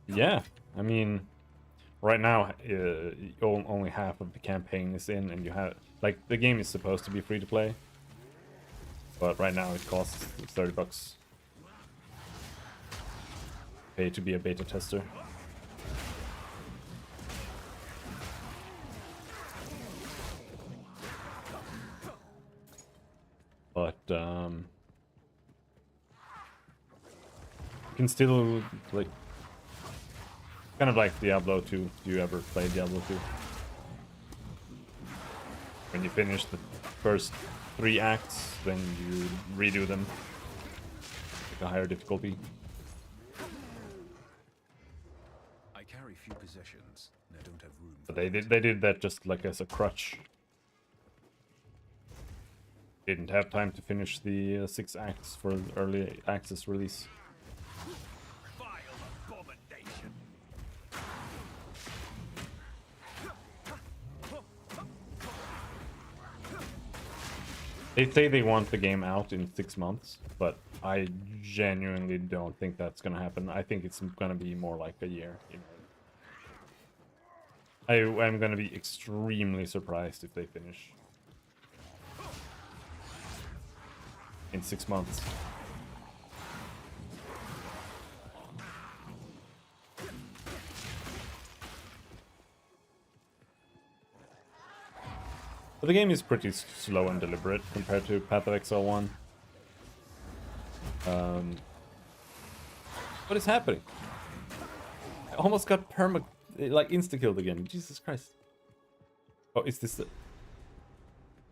A: Yeah, I mean, right now only half of the campaign is in, and you have like the game is supposed to be free to play, but right now it costs $30. Pay to be a beta tester. But you can still like. Kind of like Diablo 2. Do you ever play Diablo 2? When you finish the first 3 acts, then you redo them. Like a higher difficulty.
B: I carry few possessions, and I don't have room for
A: But they did that just like as a crutch. Didn't have time to finish the 6 acts for early access release.
E: Vile abomination.
A: They say they want the game out in 6 months, but I genuinely don't think that's gonna happen. I think it's gonna be more like a year. You know? I'm gonna be extremely surprised if they finish in 6 months. But the game is pretty slow and deliberate compared to Path of Exile 1. What is happening? I almost got like insta-killed again. Jesus Christ. Oh, is this the...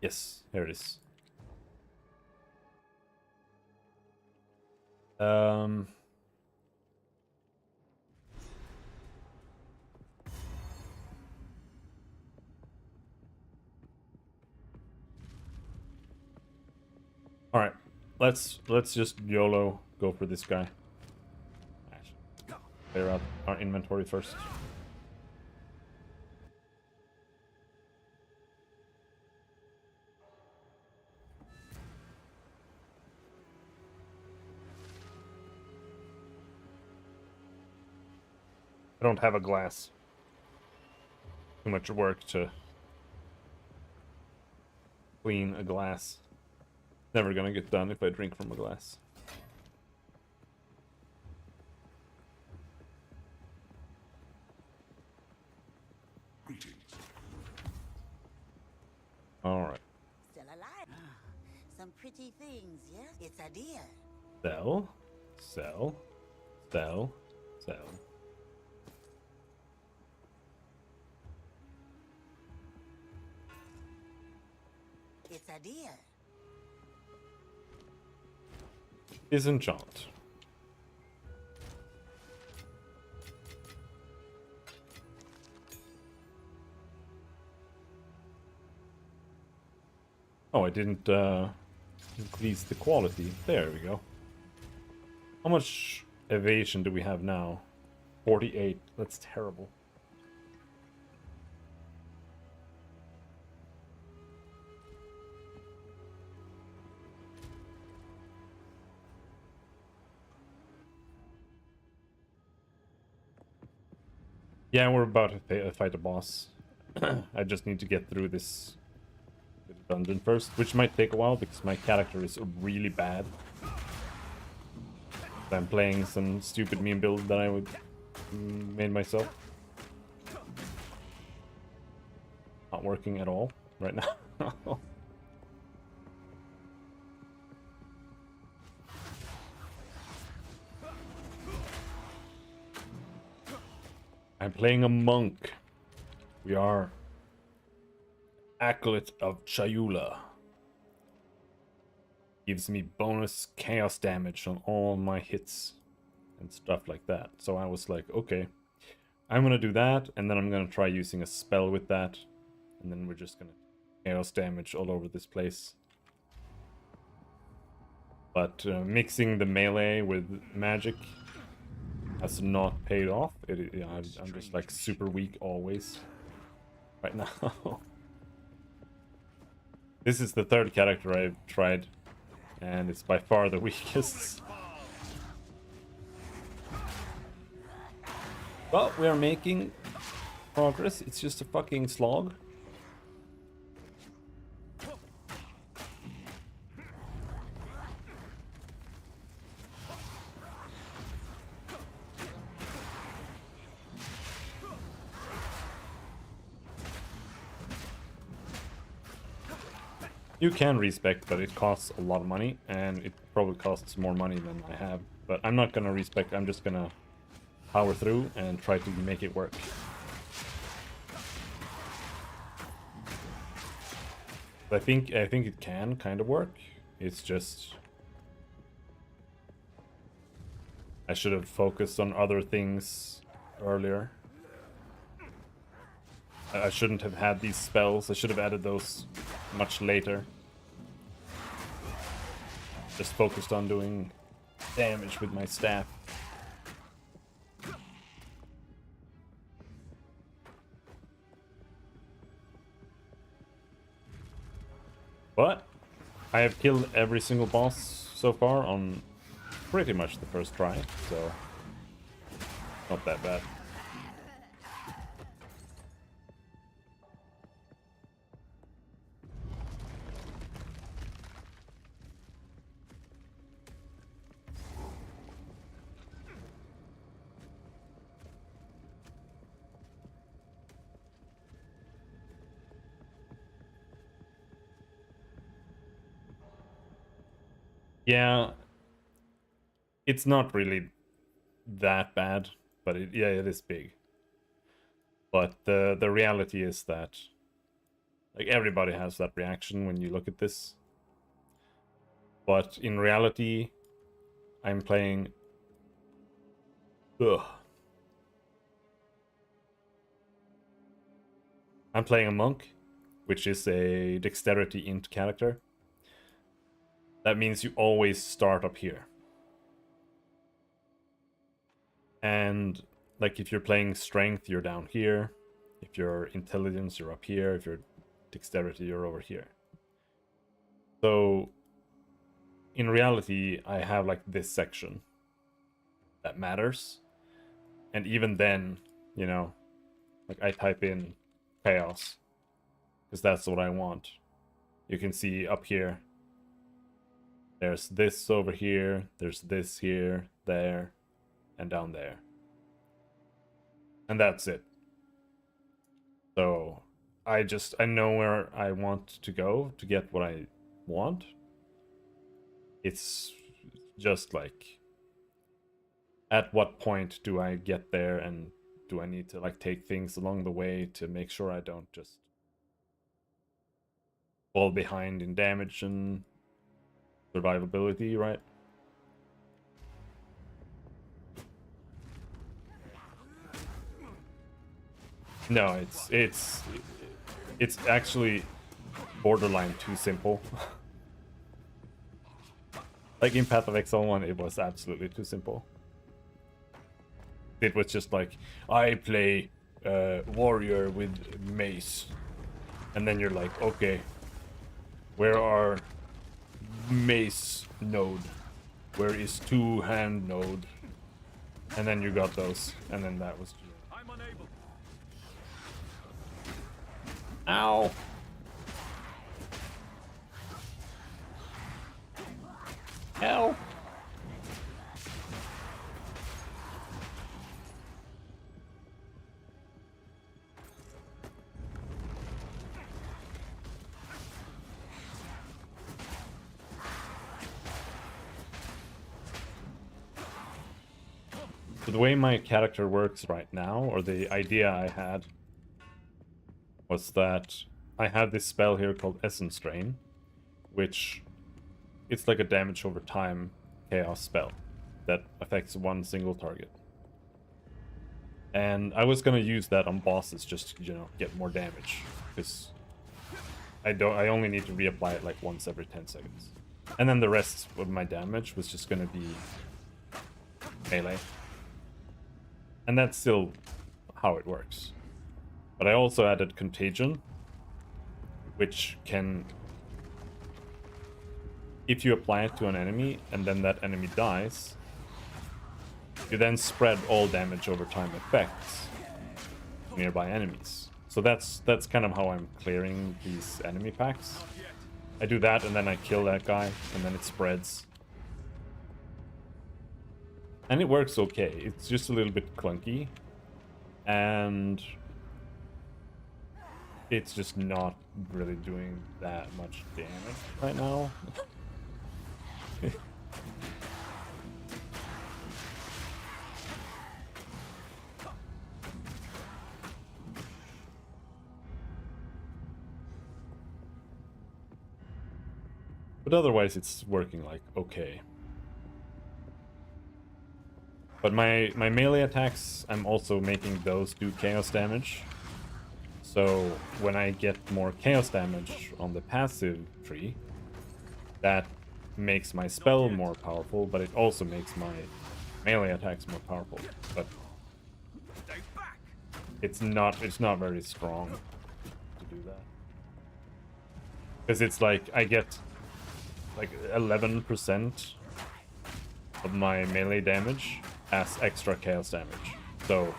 A: Yes, here it is. All right, let's just YOLO go for this guy. Clear out our inventory first. I don't have a glass. Too much work to clean a glass. Never gonna get done if I drink from a glass.
F: Greetings.
A: Alright.
C: Still alive. Some pretty things, yes? It's a deal.
A: Sell. Sell. Sell. Sell.
C: It's a deal.
A: Disenchant. Oh, I didn't increase the quality. There we go. How much evasion do we have now? 48. That's terrible. Yeah, we're about to fight a boss. I just need to get through this dungeon first, which might take a while because my character is really bad. I'm playing some stupid meme build that I would made myself. Not working at all right now. I'm playing a monk. We are Acolyte of Chayula. Gives me bonus chaos damage on all my hits and stuff like that. So I was like, okay, I'm gonna do that, and then I'm gonna try using a spell with that, and then we're just gonna chaos damage all over this place. But mixing the melee with magic has not paid off. I'm just like super weak always right now. This is the third character I've tried, and it's by far the weakest. But we are making progress. It's just a fucking slog. You can respec, but it costs a lot of money, and it probably costs more money than I have. But I'm not gonna respec, I'm just gonna power through and try to make it work. I think it can kind of work. It's just I should have focused on other things earlier. I shouldn't have had these spells. I should have added those much later. Just focused on doing damage with my staff. But I have killed every single boss so far on pretty much the first try, so not that bad. Yeah, it's not really that bad, but it is big. But the reality is that like everybody has that reaction when you look at this. But in reality, I'm playing I'm playing a monk, which is a dexterity int character. That means you always start up here. And like if you're playing strength, you're down here. If you're intelligence, you're up here. If you're dexterity, you're over here. So in reality, I have like this section that matters. And even then, you know, like I type in chaos because that's what I want. You can see up here, there's this over here, there's this here, there, and down there. And that's it. So I know where I want to go to get what I want. It's just like, at what point do I get there, and do I need to like take things along the way to make sure I don't just fall behind in damage and survivability, right? No, it's actually borderline too simple. Like in Path of Exile 1, it was absolutely too simple. It was just like, I play warrior with mace. And then you're like, okay, where are mace node? Where is two-hand node? And then you got those, and then that was...
E: I'm unable.
A: Ow! Hell! So the way my character works right now, or the idea I had, was that I have this spell here called Essence Drain, which it's like a damage over time chaos spell that affects one single target. And I was gonna use that on bosses just to, you know, get more damage, because I only need to reapply it like once every 10 seconds. And then the rest of my damage was just gonna be melee. And that's still how it works. But I also added Contagion, which can, if you apply it to an enemy and then that enemy dies, you then spread all damage over time effects to nearby enemies. So that's kind of how I'm clearing these enemy packs. I do that and then I kill that guy and then it spreads. And it works okay. It's just a little bit clunky. And it's just not really doing that much damage right now. But otherwise it's working like okay. But my melee attacks, I'm also making those do chaos damage. So when I get more chaos damage on the passive tree, that makes my spell more powerful, but it also makes my melee attacks more powerful. But it's not very strong to do that. Because it's like I get like 11% of my melee damage as extra chaos damage. So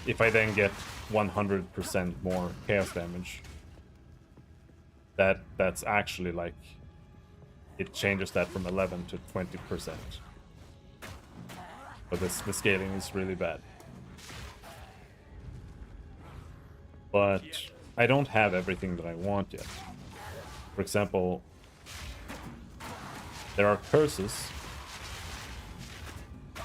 A: if I then get 100% more chaos damage, that's actually like, it changes that from 11 to 20%. But the scaling is really bad. But I don't have everything that I want yet. For example, there are curses,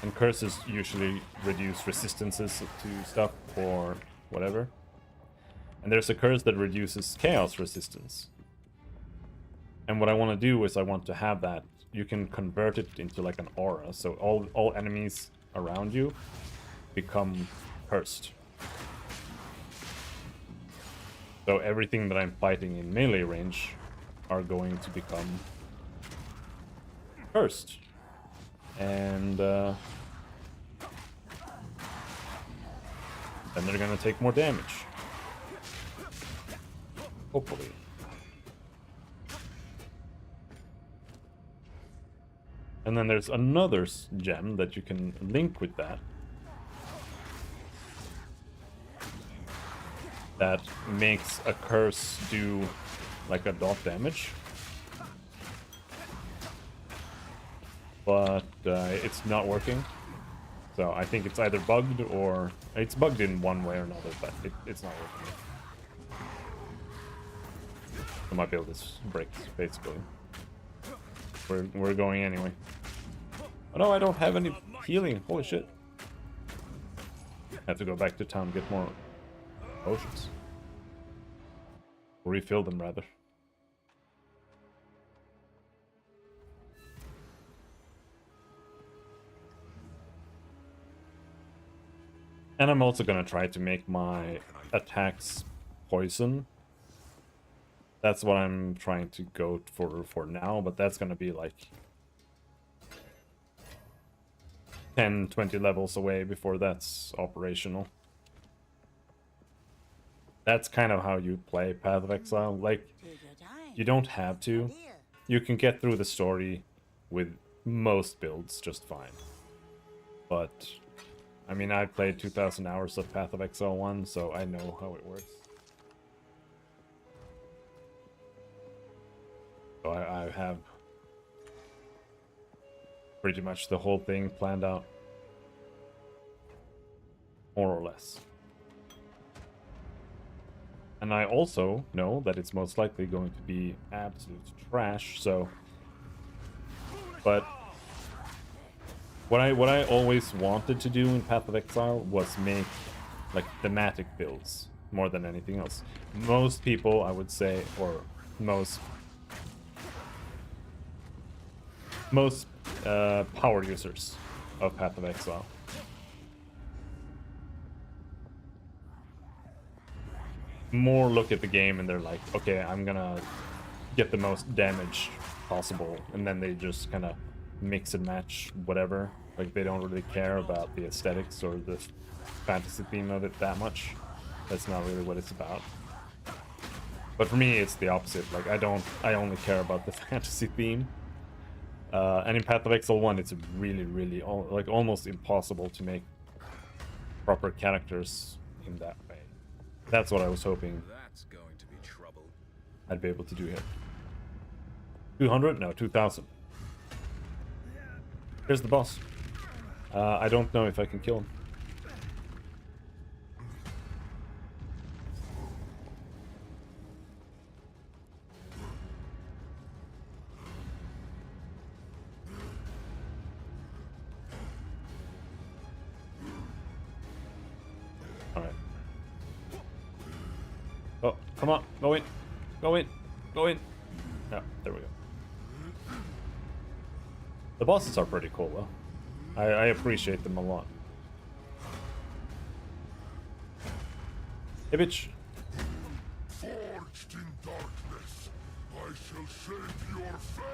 A: and curses usually reduce resistances to stuff or whatever. And there's a curse that reduces chaos resistance. And what I want to do is I want to have that. You can convert it into like an aura, so all enemies around you become cursed. So everything that I'm fighting in melee range are going to become cursed. And then they're gonna take more damage. Hopefully. And then there's another gem that you can link with that. that makes a curse do like a dot damage. But it's not working. So I think it's either bugged or... It's bugged in one way or another, but it's not working. So my build is bricked, basically. We're going anyway. Oh no, I don't have any healing. Holy shit. I have to go back to town and get more potions. Refill them, rather. And I'm also gonna try to make my attacks poison. That's what I'm trying to go for now, but that's gonna be like 10, 20 levels away before that's operational. That's kind of how you play Path of Exile. Like,
C: Take your time.
A: you don't have to.
C: Dear.
A: You can get through the story with most builds just fine. But, I mean, I played 2,000 hours of Path of Exile 1, so I know how it works. So I have pretty much the whole thing planned out. More or less. And I also know that it's most likely going to be absolute trash, so... But... What I always wanted to do in Path of Exile was make, like, thematic builds, more than anything else. Most people, I would say, or most power users of Path of Exile more look at the game and they're like, okay, I'm gonna get the most damage possible, and then they just kind of mix and match whatever. Like, they don't really care about the aesthetics or the fantasy theme of it that much. That's not really what it's about. But for me, it's the opposite. Like, I only care about the fantasy theme. And in Path of Exile 1, it's really, really, like, almost impossible to make proper characters in that way. That's what I was hoping
B: That's going to be trouble.
A: I'd be able to do here. 200? No, 2,000. Here's the boss. I don't know if I can kill him. Alright. Oh, come on. Go in. Go in. Go in. Yeah, there we go. The bosses are pretty cool, though. I appreciate them a lot. Hey, bitch.
F: Forged in darkness, I shall shape your fate.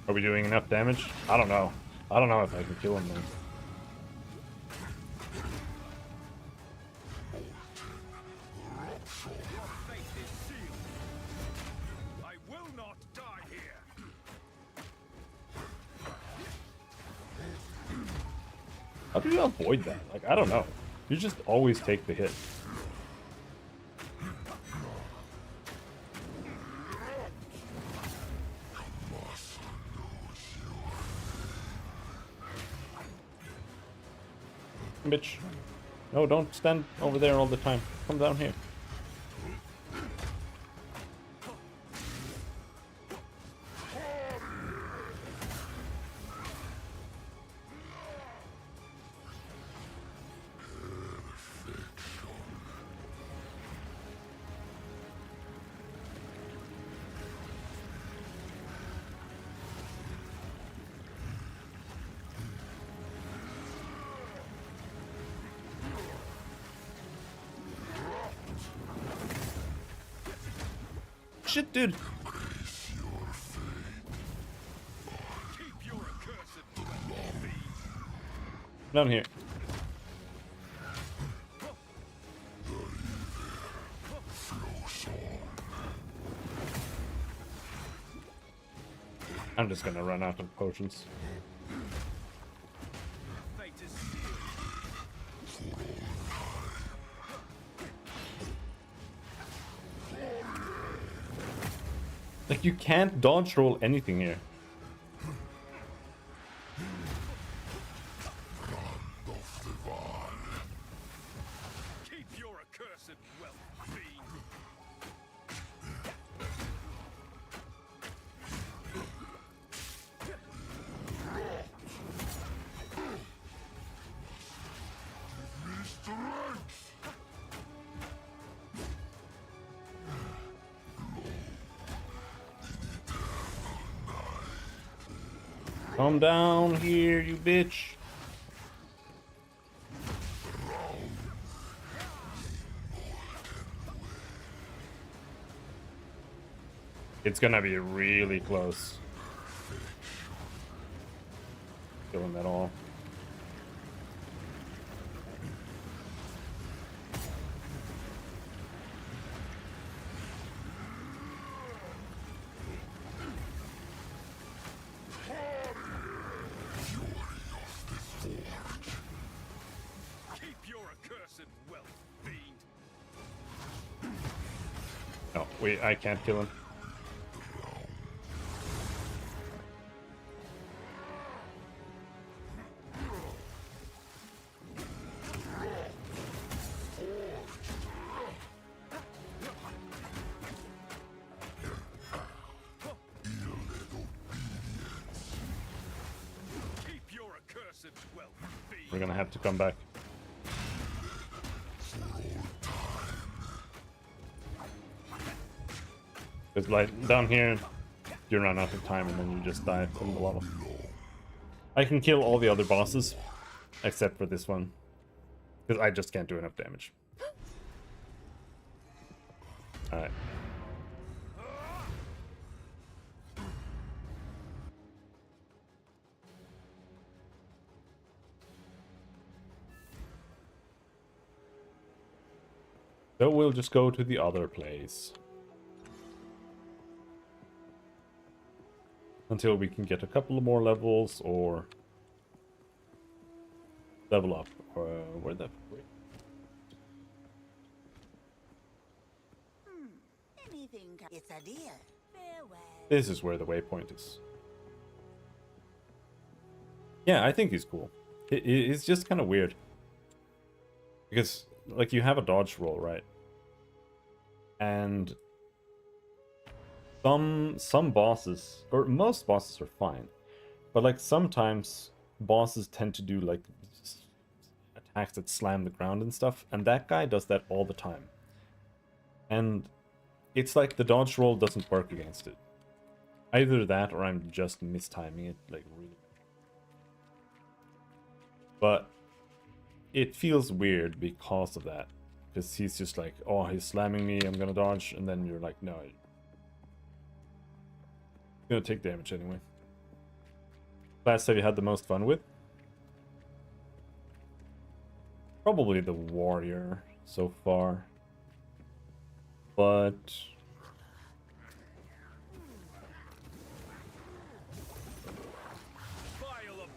A: Are we doing enough damage? I don't know. I don't know if I can kill him, man.
E: Your fate is sealed. I will not die here.
A: How do you avoid that? Like, I don't know. You just always take the hit. Bitch. No, don't stand over there all the time. Come down here. Shit, dude.
E: Keep your accursed blood.
A: Down here. I'm just gonna run out of potions.
E: Fate is sealed.
A: Like, you can't dodge roll anything here.
E: Keep your accursed wealth, fiend.
A: Come down here, you bitch. It's gonna be really close. Kill him at all.
E: Keep your accursed wealth, fiend.
A: No, wait, I can't kill him.
E: Keep your accursed wealth,
A: We're
E: fiend.
A: gonna have to come back. Because like down here, you run out of time and then you just die from the lava. I can kill all the other bosses, except for this one. Because I just can't do enough damage. Alright. So we'll just go to the other place. Until we can get a couple of more levels or level up. Where the...
C: Anything. It's a deal. Farewell.
A: This is where the waypoint is. Yeah, I think he's cool. It's just kind of weird. Because, like, you have a dodge roll, right? And some bosses, or most bosses are fine. But, like, sometimes bosses tend to do, like, attacks that slam the ground and stuff. And that guy does that all the time. And it's like the dodge roll doesn't work against it. Either that or I'm just mistiming it, like, really. But it feels weird because of that. Because he's just like, oh, he's slamming me, I'm gonna dodge. And then you're like, no. You're gonna take damage anyway. Class have you had the most fun with? Probably the warrior so far. But
E: Vile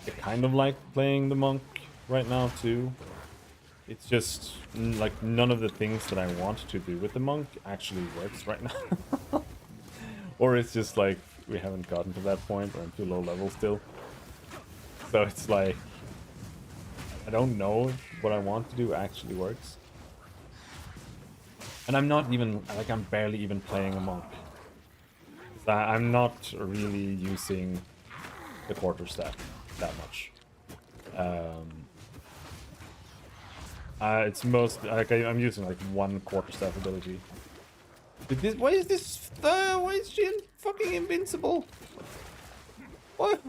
A: I kind of like playing the monk right now too. It's just like none of the things that I want to do with the monk actually works right now. Or it's just like we haven't gotten to that point, or I'm too low level still. So it's like I don't know if what I want to do actually works. And I'm not even, like, I'm barely even playing a monk. I'm not really using the quarterstaff that much. It's most, like, I'm using, like, one quarterstaff ability. Why is she fucking invincible? What?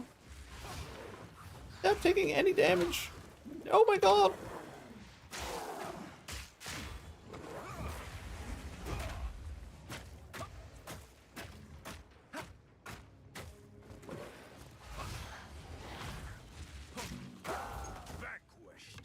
A: Not taking any damage. Oh my god.
E: vanquished.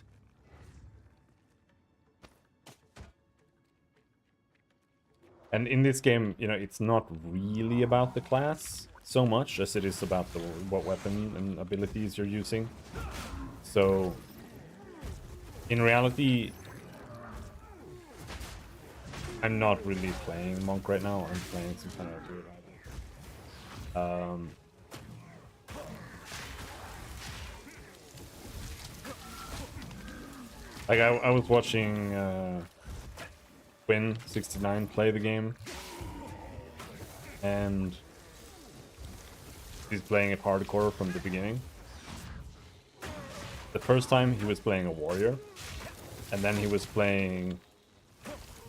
A: And in this game, you know, it's not really about the class. so much as it is about what weapon and abilities you're using. So, in reality, I'm not really playing Monk right now. I'm playing some kind of weird idol. Like I was watching Quinn69 play the game, and he's playing it hardcore from the beginning. The first time he was playing a warrior, and then he was playing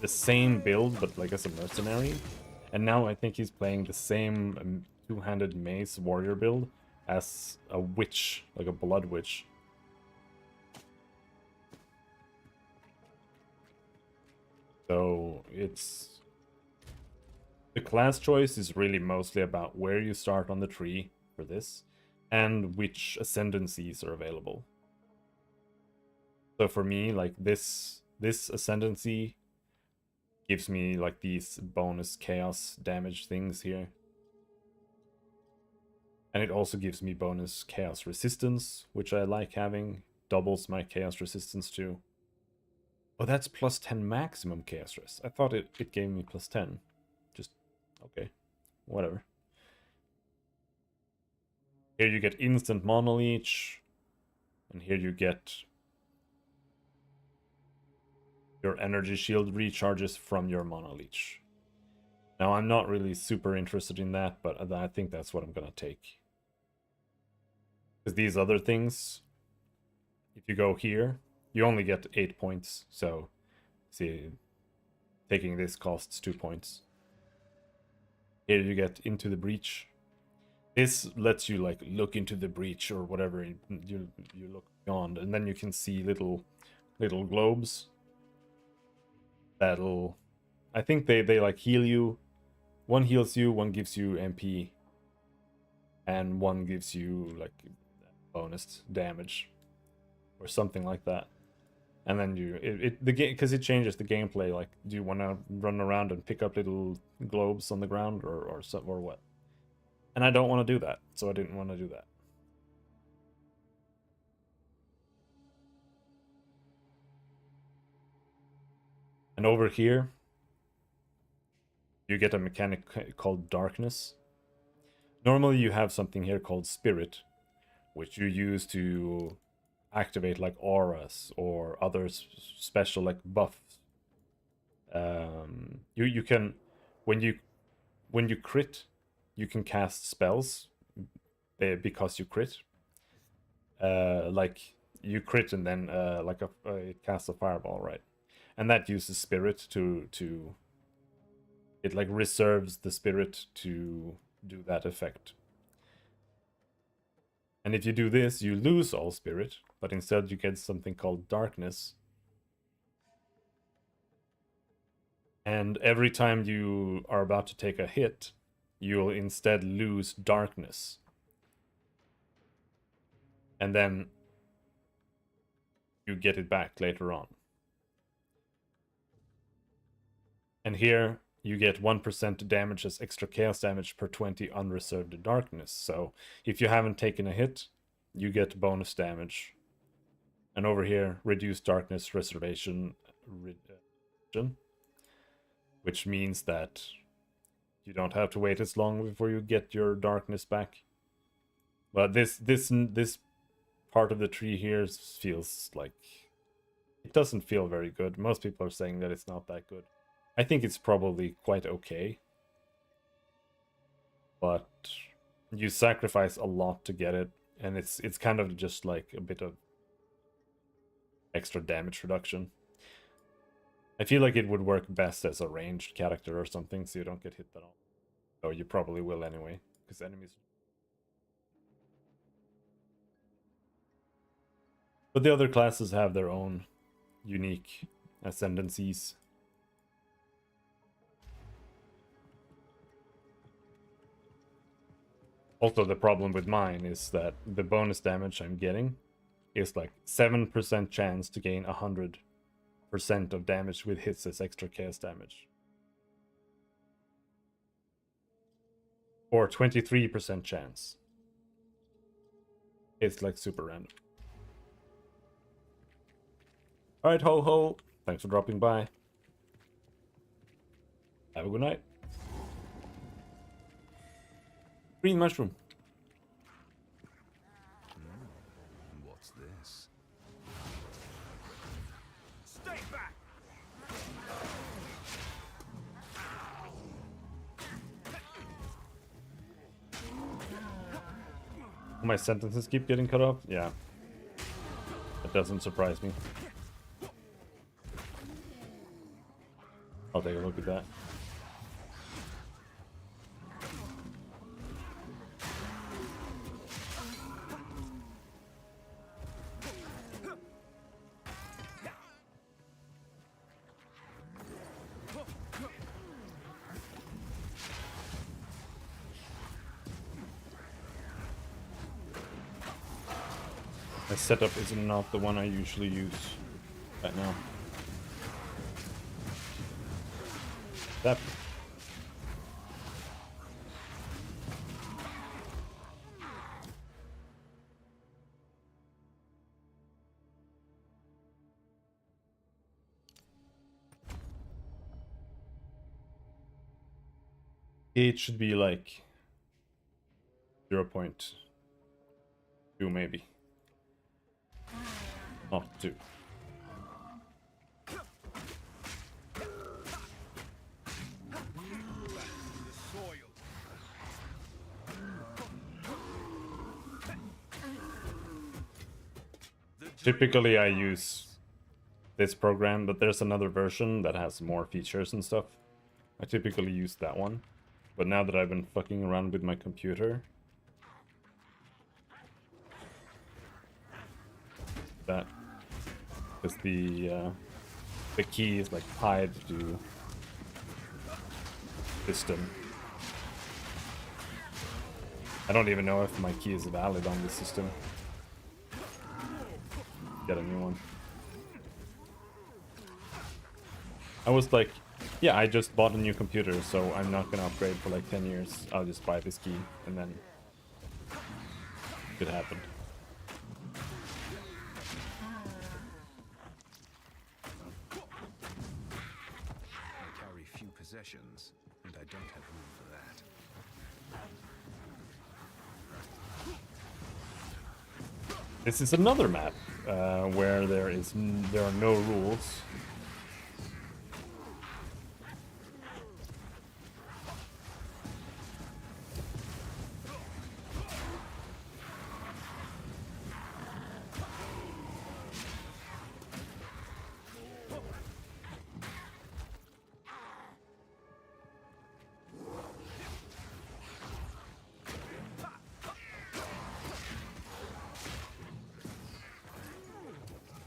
A: the same build but like as a mercenary, and now I think he's playing the same two-handed mace warrior build as a witch, like a blood witch. So it's the class choice is really mostly about where you start on the tree for this and which ascendancies are available. So for me, like this ascendancy gives me like these bonus chaos damage things here. And it also gives me bonus chaos resistance, which I like having. Doubles my chaos resistance too. Oh, that's plus 10 maximum chaos res. I thought it gave me plus 10. Just, okay, whatever. Here you get instant mono leech. And here you get your energy shield recharges from your mono leech. Now, I'm not really super interested in that, but I think that's what I'm gonna take. Because these other things, if you go here, you only get 8 points. So, see, taking this costs 2 points. Here you get into the breach. This lets you like look into the breach or whatever you look beyond, and then you can see little globes. That'll, I think they like heal you. One heals you, one gives you MP, and one gives you like bonus damage or something like that. And then the game, because it changes the gameplay. Like, do you want to run around and pick up little globes on the ground or what? And I don't want to do that, so I didn't want to do that. And over here, you get a mechanic called Darkness. Normally you have something here called Spirit, which you use to activate like auras or other special like buffs. You can, when you crit, you can cast spells because you crit. Like you crit and then like it casts a fireball, right? And that uses spirit to it like reserves the spirit to do that effect. And if you do this, you lose all spirit, but instead you get something called darkness. And every time you are about to take a hit, you'll instead lose darkness. And then you get it back later on. And here you get 1% damage as extra chaos damage per 20 unreserved darkness. So if you haven't taken a hit, you get bonus damage. And over here, reduced darkness reservation, which means that you don't have to wait as long before you get your darkness back. But this part of the tree here feels like it doesn't feel very good. Most people are saying that it's not that good. I think it's probably quite okay, but you sacrifice a lot to get it, and it's kind of just like a bit of extra damage reduction. I feel like it would work best as a ranged character or something, so you don't get hit at all. So you probably will anyway, because enemies. But the other classes have their own unique ascendancies. Also, the problem with mine is that the bonus damage I'm getting is like 7% chance to gain 100% of damage with hits as extra chaos damage. Or 23% chance. It's like super random. Alright, ho ho. Thanks for dropping by. Have a good night. Green mushroom.
B: What's this?
E: Stay back!
A: My sentences keep getting cut off? Yeah. That doesn't surprise me. I'll take a look at that. My setup is not the one I usually use right now. That. It should be like 0.2 maybe. Not 2. Typically I use this program, but there's another version that has more features and stuff. I typically use that one. But now that I've been fucking around with my computer, that is the key is like tied to system. I don't even know if my key is valid on this system. Get a new one. I was like, yeah, I just bought a new computer, so I'm not gonna upgrade for like 10 years. I'll just buy this key, and then it happened.
B: I carry few possessions, and I don't have room for that.
A: This is another map where there are no rules.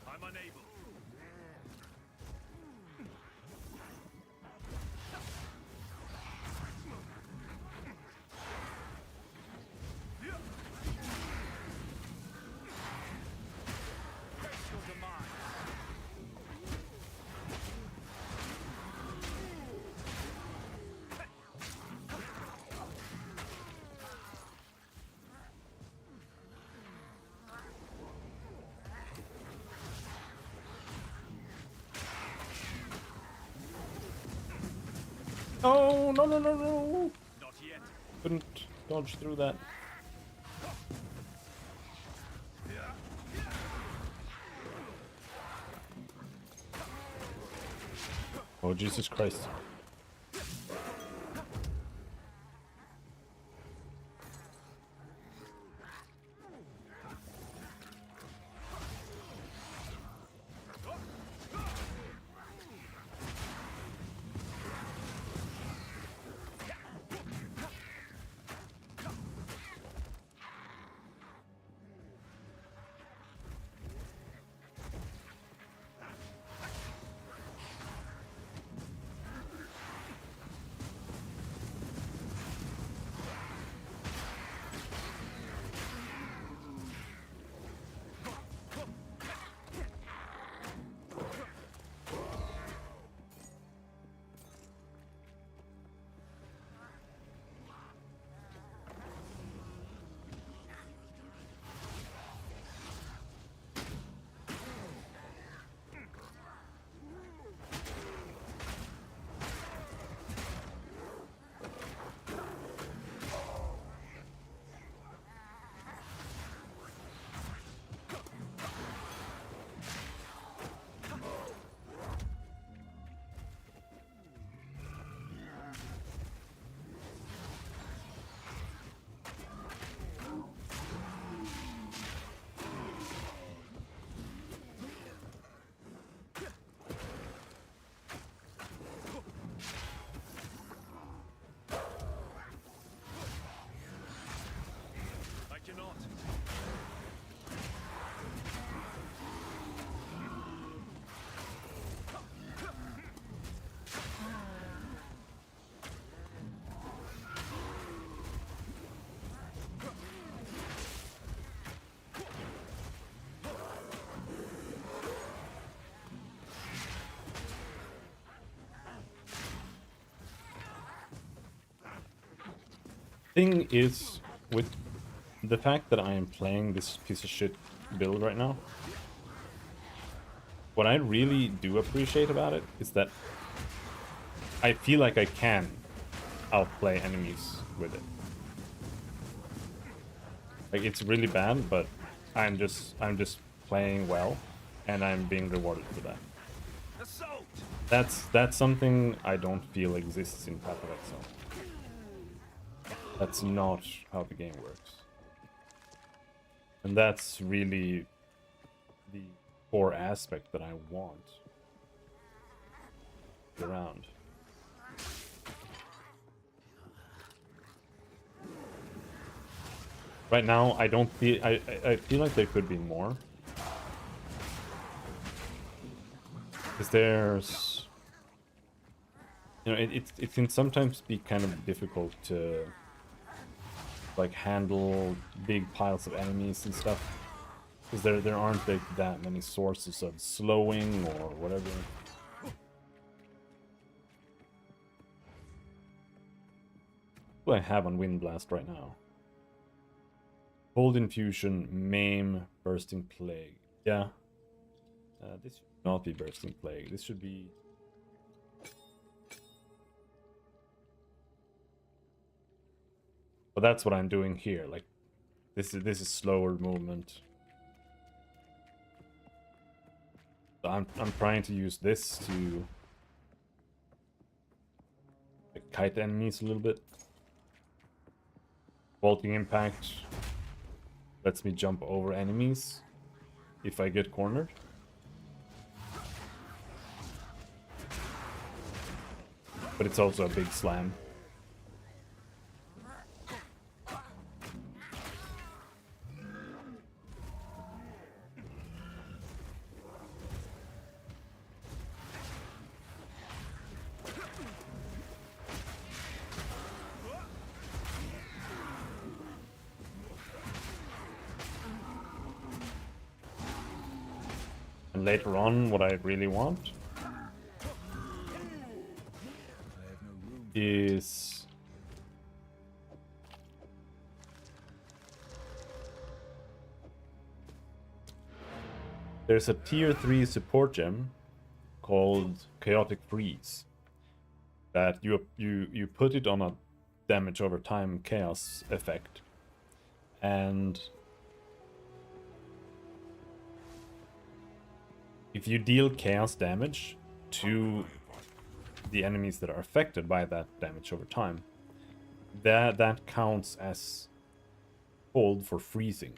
E: I'm unable. Face your demise.
A: Oh, no, no, no, no!
E: Not yet.
A: Couldn't dodge through that. Oh, Jesus Christ. Thing is, with the fact that I am playing this piece of shit build right now, what I really do appreciate about it is that I feel like I can outplay enemies with it. Like, it's really bad, but I'm just playing well, and I'm being rewarded for that.
E: Assault!
A: That's something I don't feel exists in Path of Exile. That's not how the game works. And that's really the core aspect that I want around. Right now, I don't feel... I feel like there could be more. Because there's... You know, it can sometimes be kind of difficult to... like, handle big piles of enemies and stuff. Because there aren't like that many sources of slowing or whatever. What do I have on Wind Blast right now? Cold Infusion, Maim, Bursting Plague. Yeah. This should not be Bursting Plague. This should be... But that's what I'm doing here. Like, this is slower movement. So I'm trying to use this to like, kite enemies a little bit. Vaulting Impact lets me jump over enemies if I get cornered. But it's also a big slam. And later on, what I really want is there's a tier 3 support gem called Chaotic Freeze that you put it on a damage over time chaos effect, and if you deal chaos damage to the enemies that are affected by that damage over time, that counts as hold for freezing.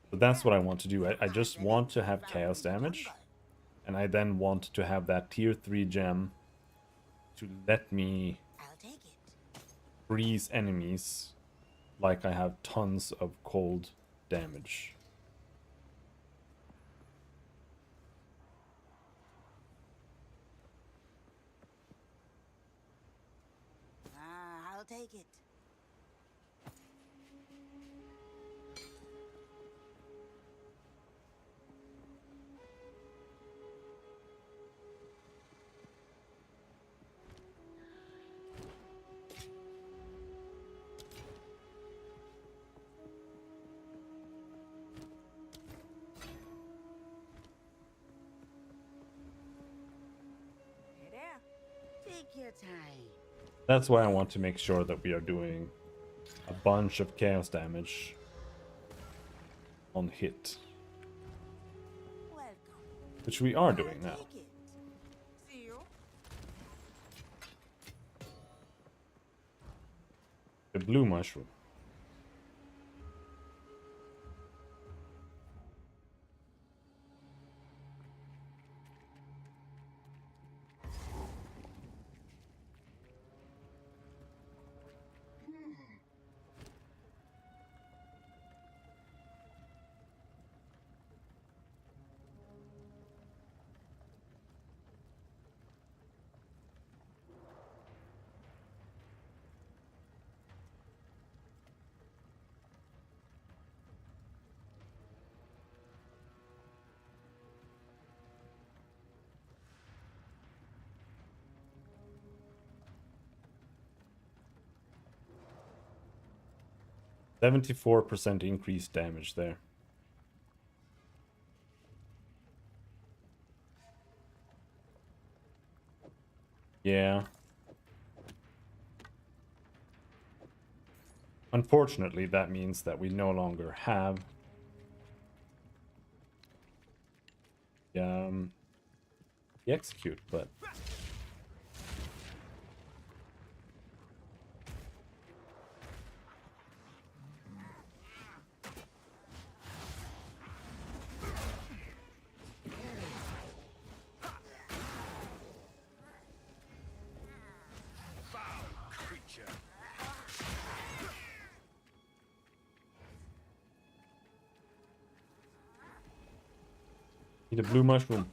A: So that's what I want to do. I just want to have chaos damage, and I then want to have that tier 3 gem to let me
C: I'll take it.
A: freeze enemies like I have tons of cold damage.
C: I'll take it. Hey there. Take your time.
A: That's why I want to make sure that we are doing a bunch of chaos damage on hit,
C: Welcome.
A: which we are doing now.
C: Take it. See you.
A: The blue mushroom. 74% increased damage there. Yeah. Unfortunately, that means that we no longer have the execute, but
E: Foul creature.
A: need a blue mushroom.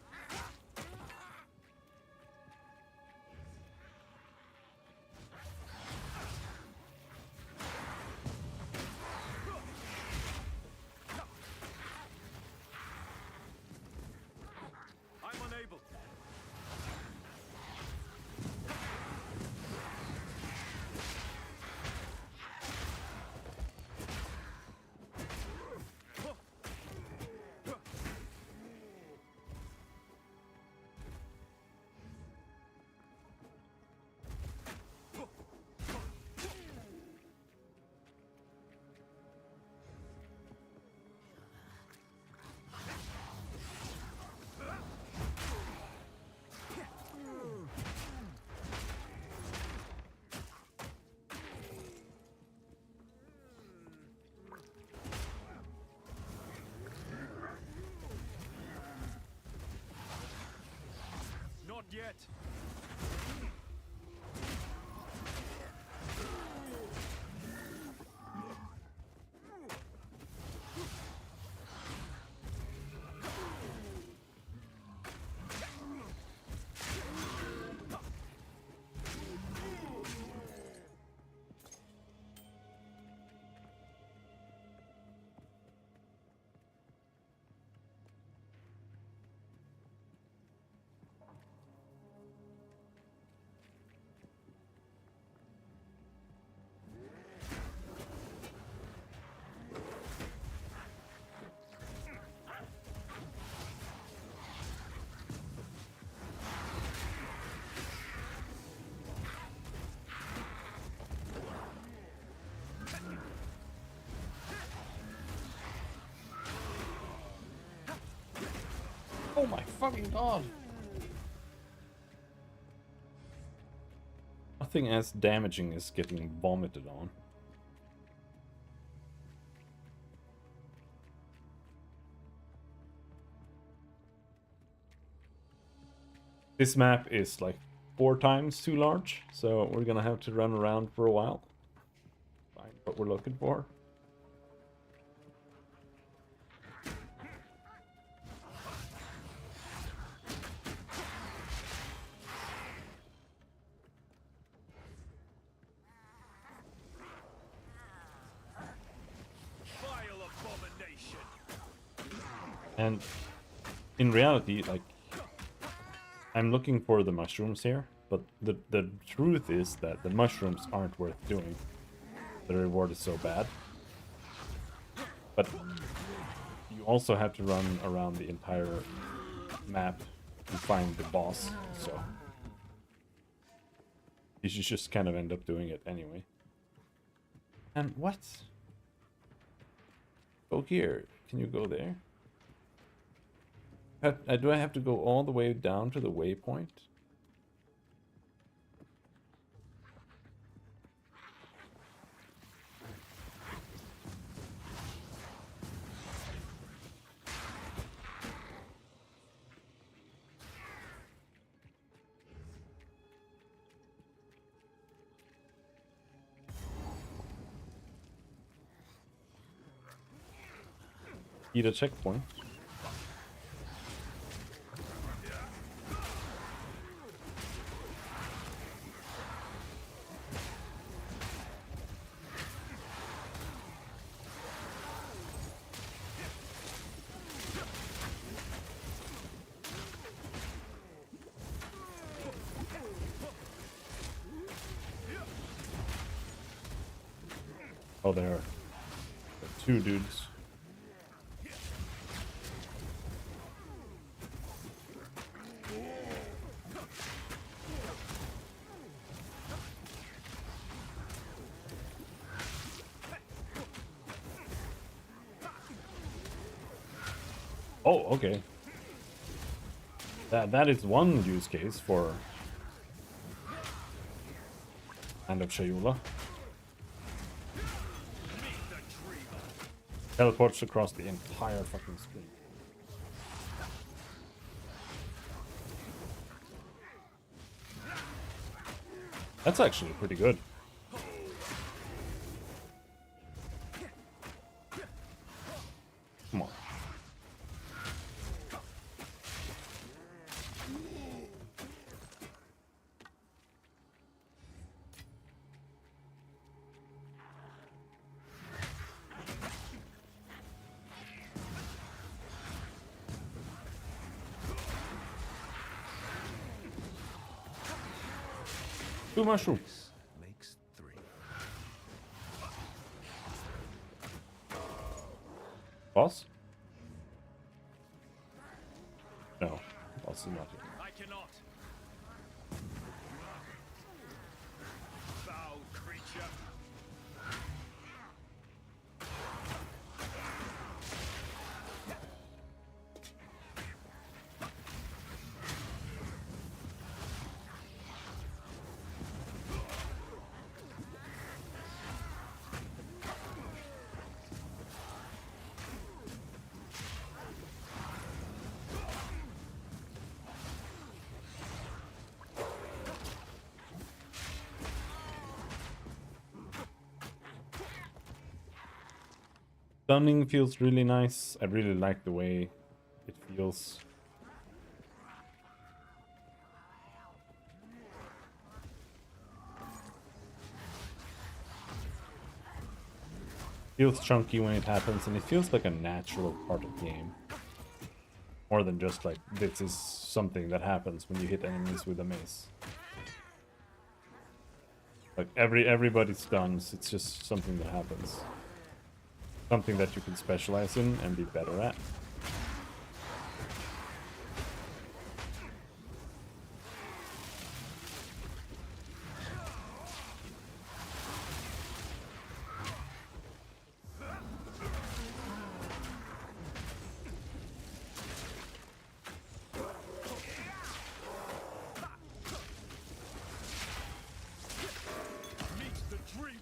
E: I'm unable. Not yet.
A: Oh my fucking god! Nothing as damaging as getting vomited on. This map is like 4 times too large, so we're gonna have to run around for a while. Find what we're looking for.
E: Vile abomination.
A: And in reality, like, I'm looking for the mushrooms here, but the truth is that the mushrooms aren't worth doing. The reward is so bad. But you also have to run around the entire map to find the boss, so you should just kind of end up doing it anyway. And what? Go here. Can you go there? Do I have to go all the way down to the waypoint? Eat a checkpoint. Oh, there. 2 dudes. Oh, okay. That is one use case for Hand of Shayula. Teleports across the entire fucking screen. That's actually pretty good. Come on. Two mushrooms.
B: Makes 3.
A: Boss? No, boss is not here.
E: I cannot. Foul creature.
A: Stunning feels really nice. I really like the way it feels. Feels chunky when it happens, and it feels like a natural part of the game. More than just like, this is something that happens when you hit enemies with a mace. Like everybody stuns, it's just something that happens. Something that you can specialize in and be better at.
E: Meet the dreamer.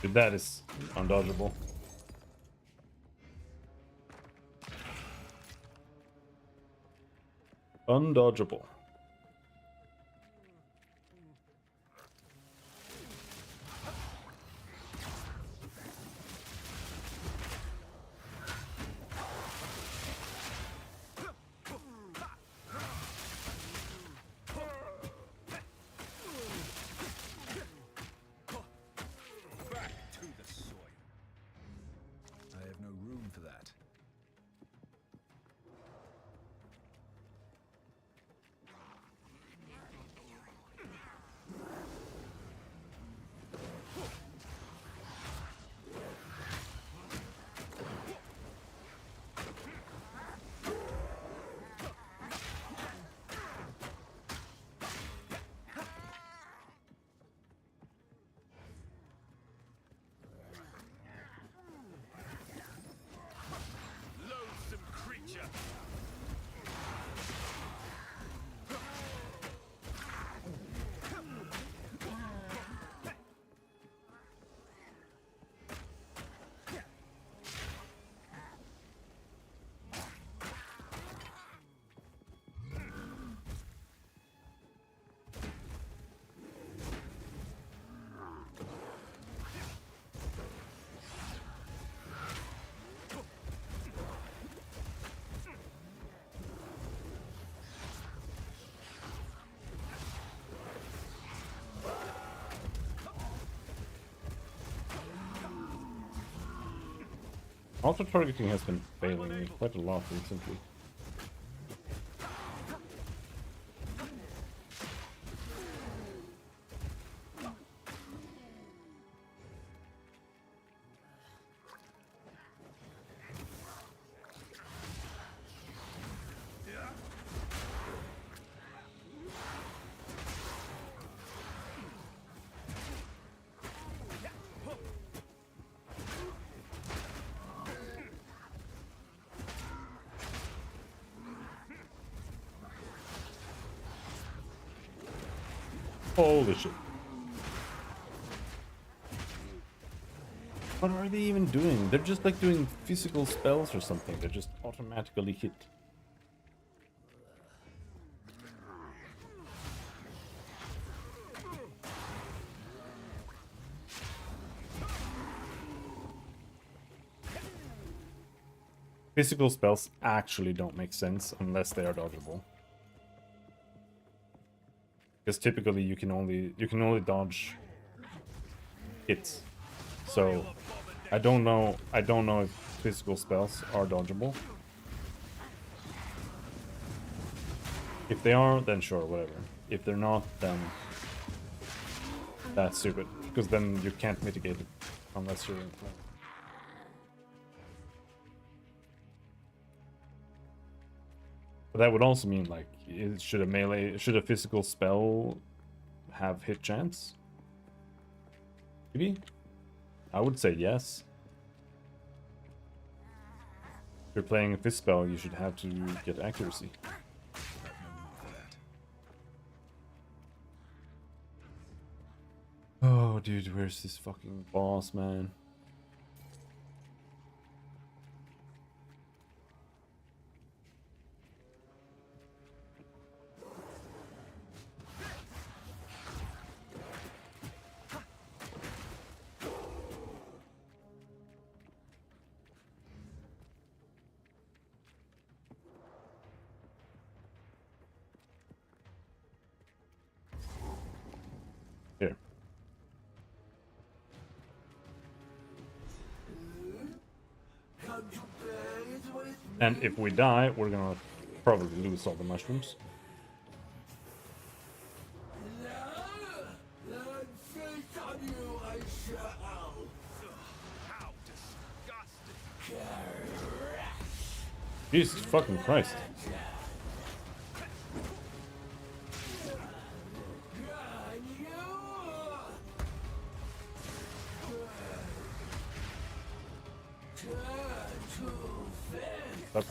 A: Dude, that is undodgeable. Undodgeable.
B: Back to the soil. I have no room for that. Loathsome creature!
A: Auto targeting has been failing me quite a lot recently. Holy shit. What are they even doing? They're just like doing physical spells or something. They're just automatically hit. Physical spells actually don't make sense unless they are dodgeable. Because typically you can only dodge hits. So I don't know if physical spells are dodgeable. If they are, then sure, whatever. If they're not, then that's stupid. Because then you can't mitigate it unless you're in flame. But that would also mean like, should a physical spell have hit chance? Maybe? I would say yes. If you're playing a fist spell, you should have to get accuracy. Oh, dude, where's this fucking boss, man? Here. And if we die, we're gonna probably lose all the mushrooms.
B: How disgusting!
A: Jesus fucking Christ. Stop.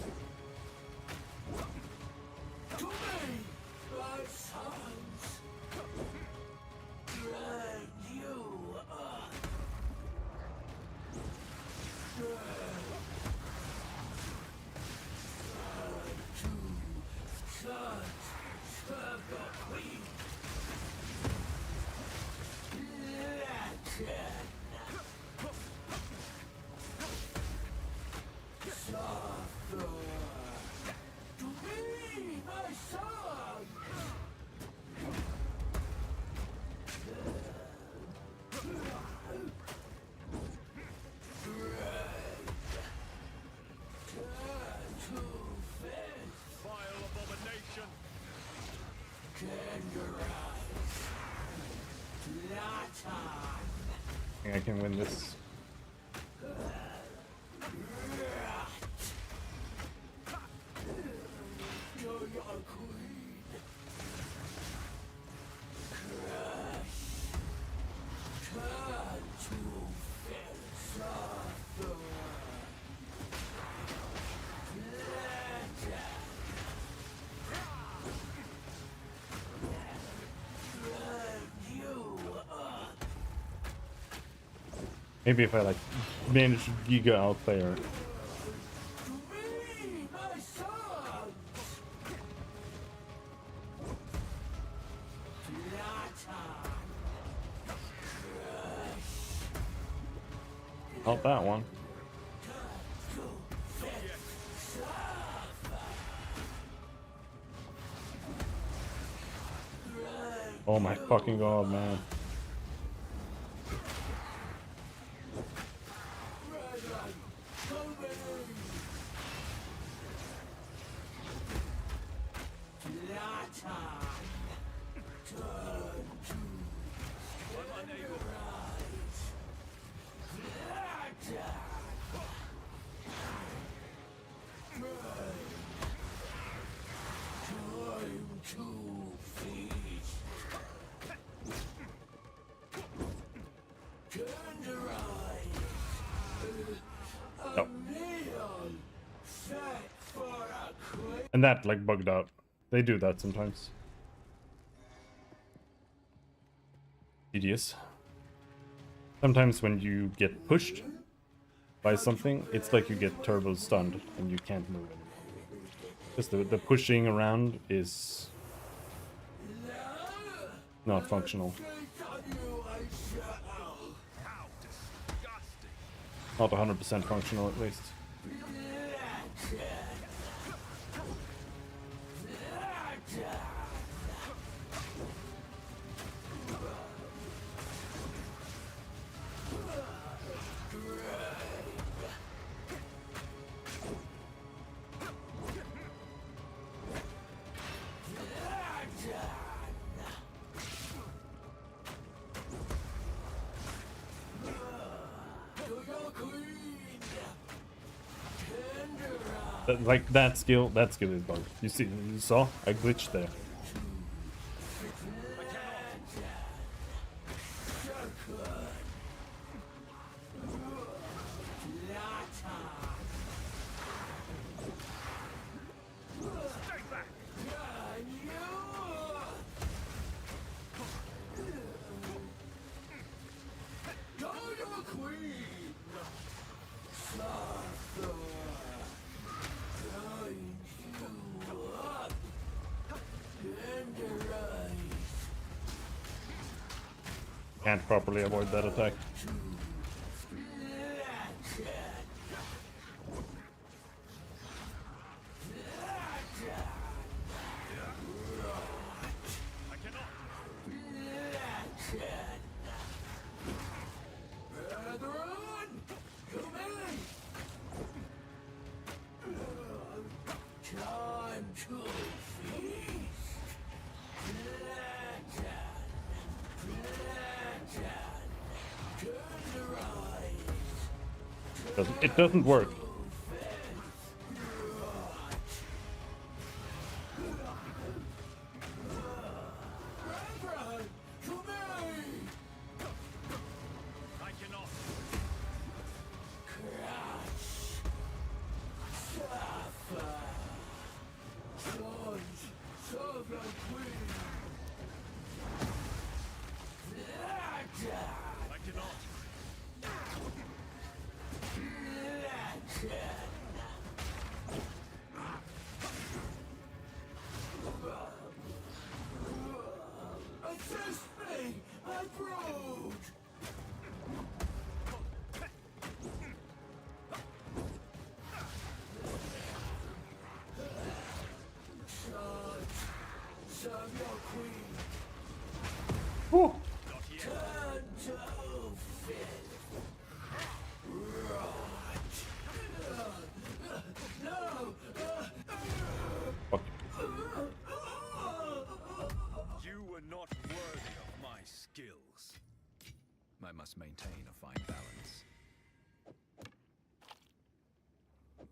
A: I think I can win this. Maybe if I like manage to Giga outplay her. Not that one. Oh my fucking god, man. No. And that like bugged out. They do that sometimes. Tedious. Sometimes when you get pushed by something, it's like you get turbo stunned and you can't move anymore. Just the pushing around is not functional. Not 100% functional at least. Like that skill is bugged. You see, you saw? I glitched there. Can't properly avoid that attack. It doesn't work. Whew. Fuck.
E: You were not worthy of my skills.
B: I must maintain a fine balance.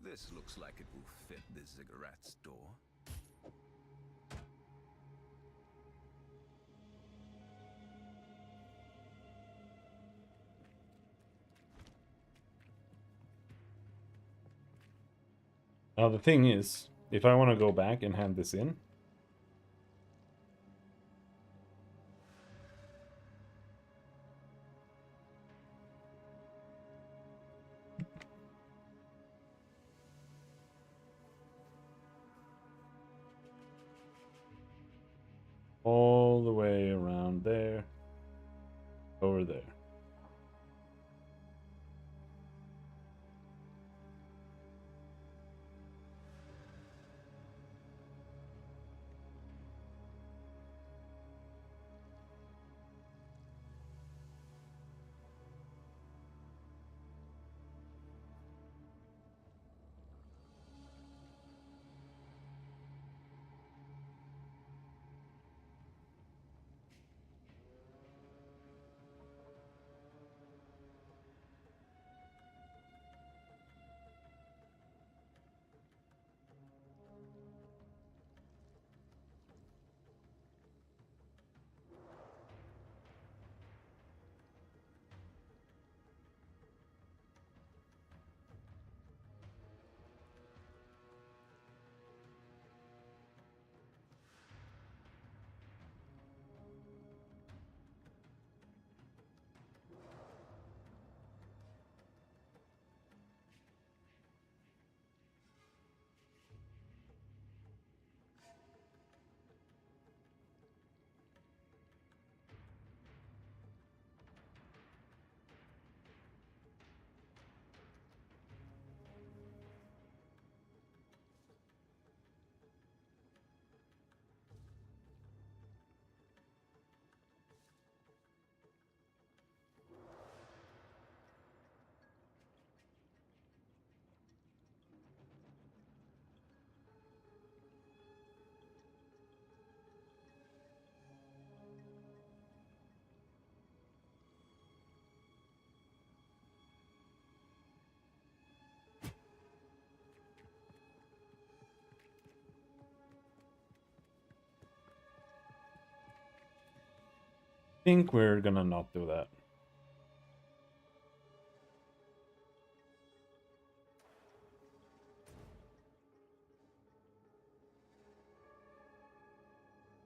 B: This looks like it will fit this ziggurat's door.
A: Now the thing is, if I want to go back and hand this in, all the way around there, over there. I think we're gonna not do that.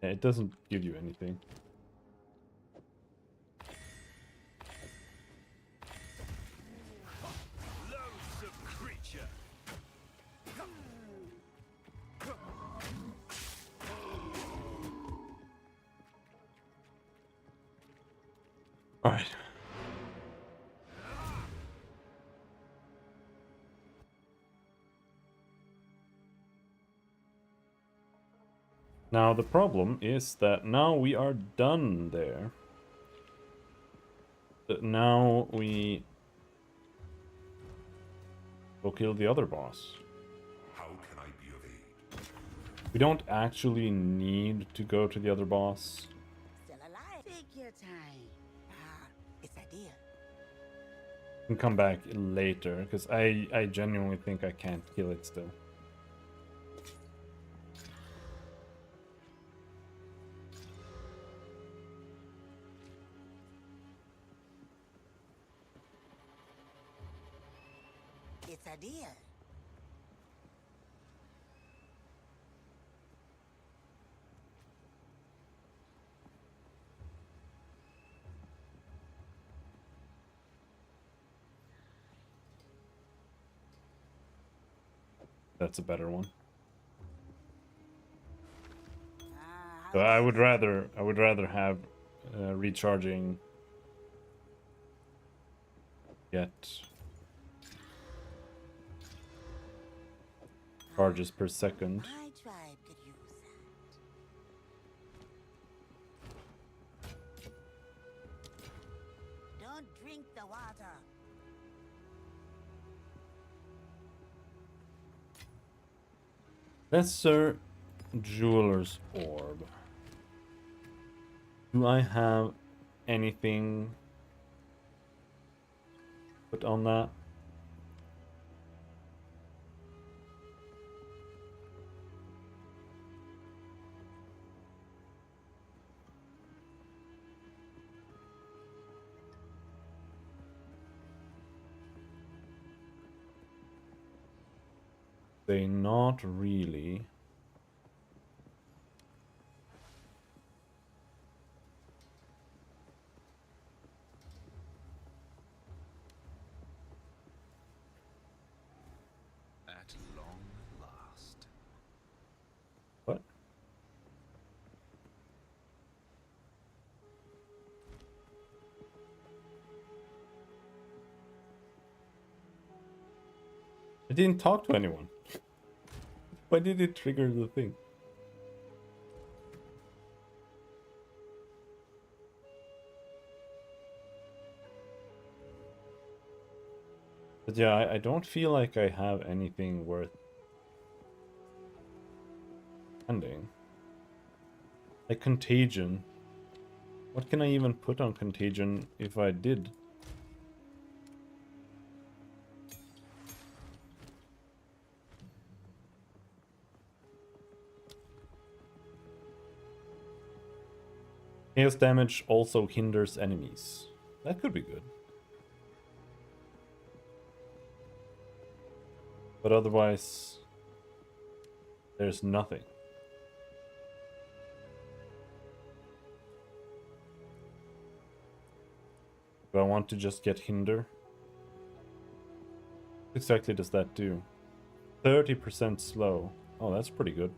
A: Yeah, it doesn't give you anything.
E: Loathsome creature!
A: All right. Now the problem is that now we are done there. But now we go kill the other boss.
F: How can I be of aid?
A: We don't actually need to go to the other boss.
C: Still alive. Take your time. It's a deal.
A: We can come back later, because I genuinely think I can't kill it still.
C: It's a deal.
A: That's a better one.
C: Ah,
A: So I would rather have recharging get charges per second.
C: my tribe could use that. Don't drink the water.
A: Lesser Jeweler's Orb. Do I have anything put on that. They not really.
B: At long last.
A: What? I didn't talk to anyone. Why did it trigger the thing? But yeah, I don't feel like I have anything worth ending. Like Contagion. What can I even put on Contagion if I did? Chaos damage also hinders enemies. That could be good. But otherwise, there's nothing. Do I want to just get hinder? What exactly does that do? 30% slow. Oh, that's pretty good.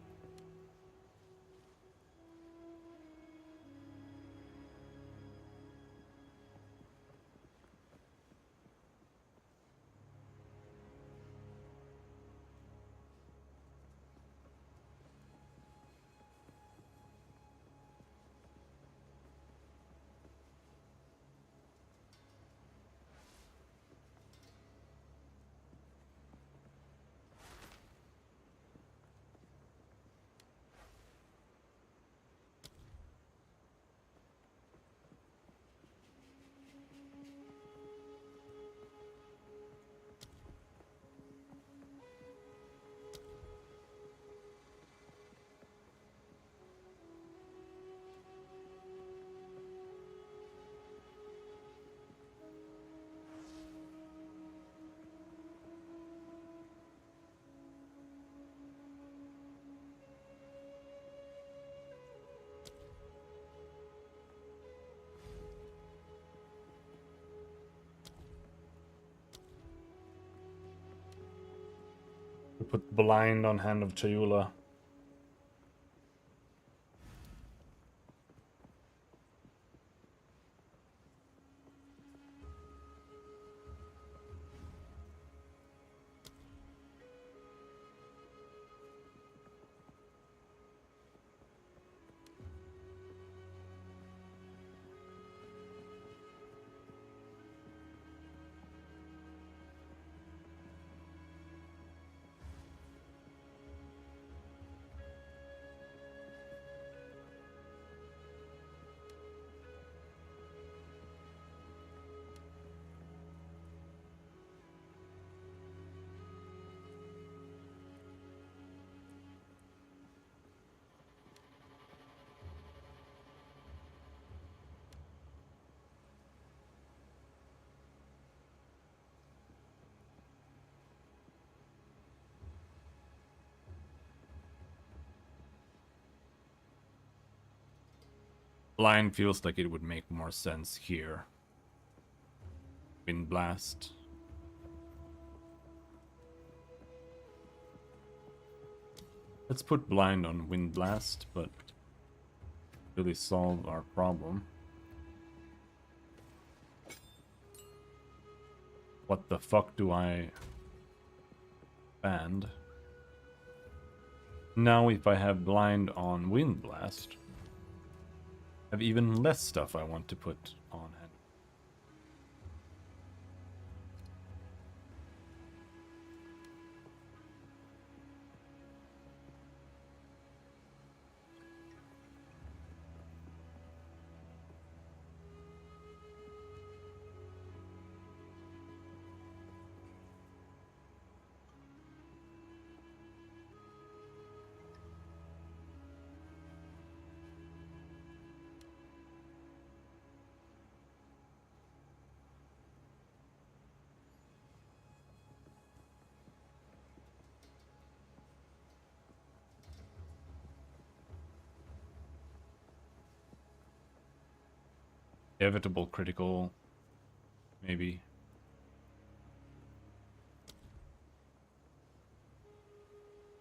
A: We put blind on Hand of Chayula. Blind feels like it would make more sense here. Wind Blast. Let's put blind on Wind Blast, but really solve our problem. What the fuck do I band? Now if I have blind on Wind Blast, I have even less stuff I want to put on hand. Inevitable critical, maybe.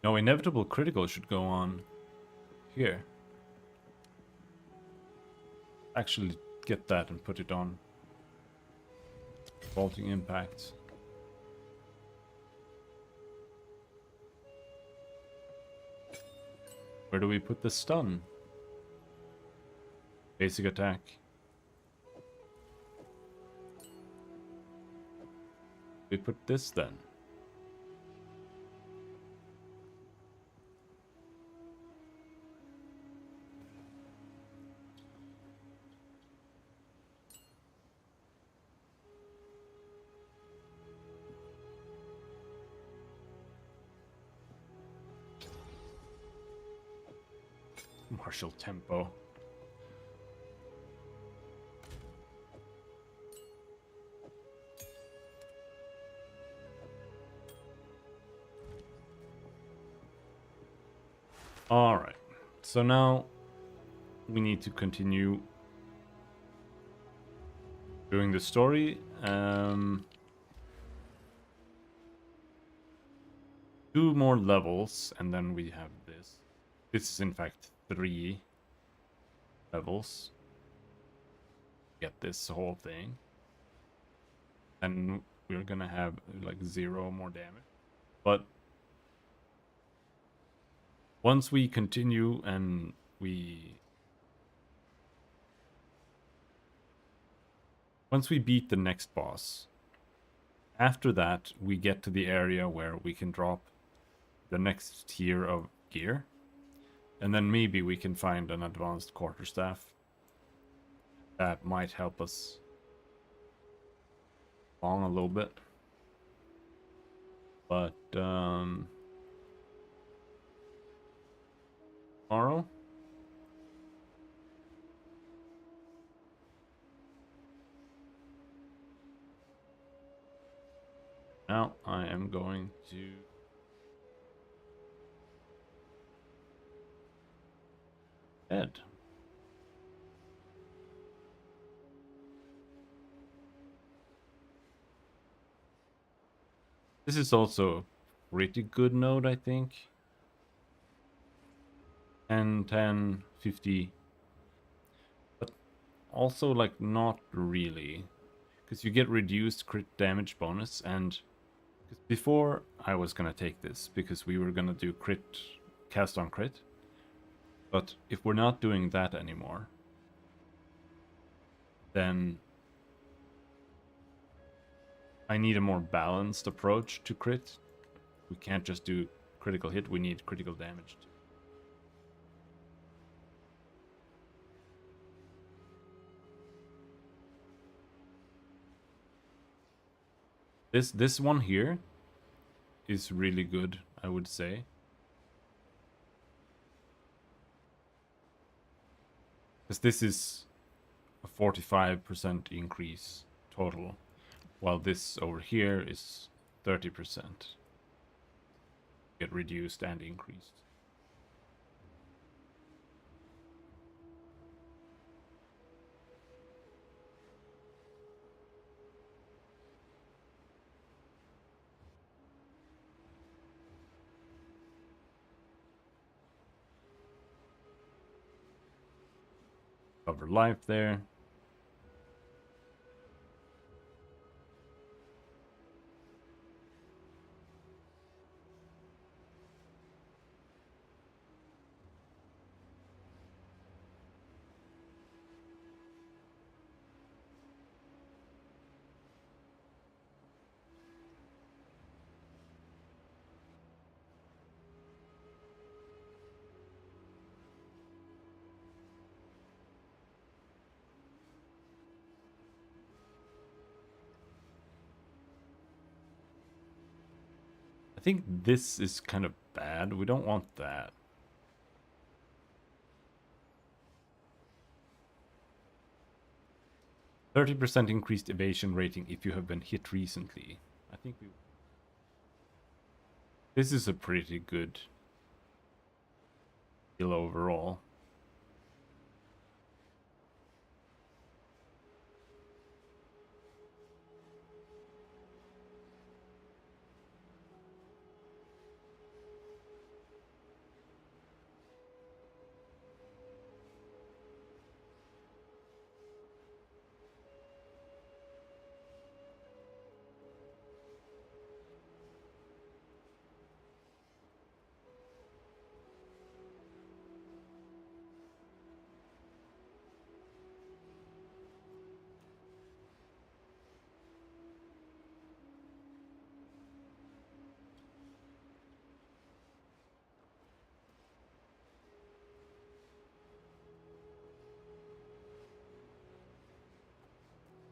A: No, inevitable critical should go on here. Actually get that and put it on. Vaulting impact. Where do we put the stun? Basic attack. We put this then. Martial tempo. All right. So now we need to continue doing the story. 2 more levels, and then we have this. This is in fact 3 levels. Get this whole thing. And we're gonna have like 0 more damage. But once we continue and once we beat the next boss, after that we get to the area where we can drop the next tier of gear. And then maybe we can find an advanced quarterstaff that might help us along a little bit. But tomorrow now I am going to bed. This is also a pretty good node, I think. 10, 10, 50. But also, like, not really. Because you get reduced crit damage bonus, and before I was gonna take this, because we were gonna do crit, cast on crit. But if we're not doing that anymore, then I need a more balanced approach to crit. We can't just do critical hit, we need critical damage too. This one here is really good, I would say. Because this is a 45% increase total, while this over here is 30%. Get reduced and increased. Cover life there. I think this is kind of bad. We don't want that. %30 increased evasion rating if you have been hit recently. I think this is a pretty good deal overall.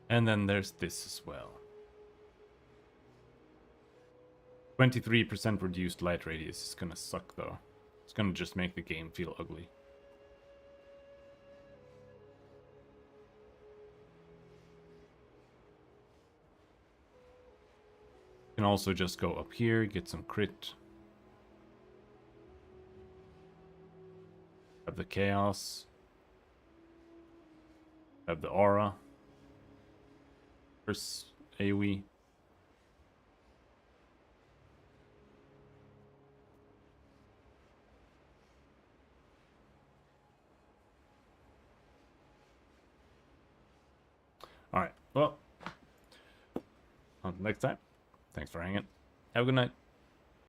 A: And then there's this as well. 23% reduced light radius is gonna suck though. It's gonna just make the game feel ugly. You can also just go up here, get some crit. Have the chaos. Have the aura. First AoE. Alright, well, until next time. Thanks for hanging. Have a good night.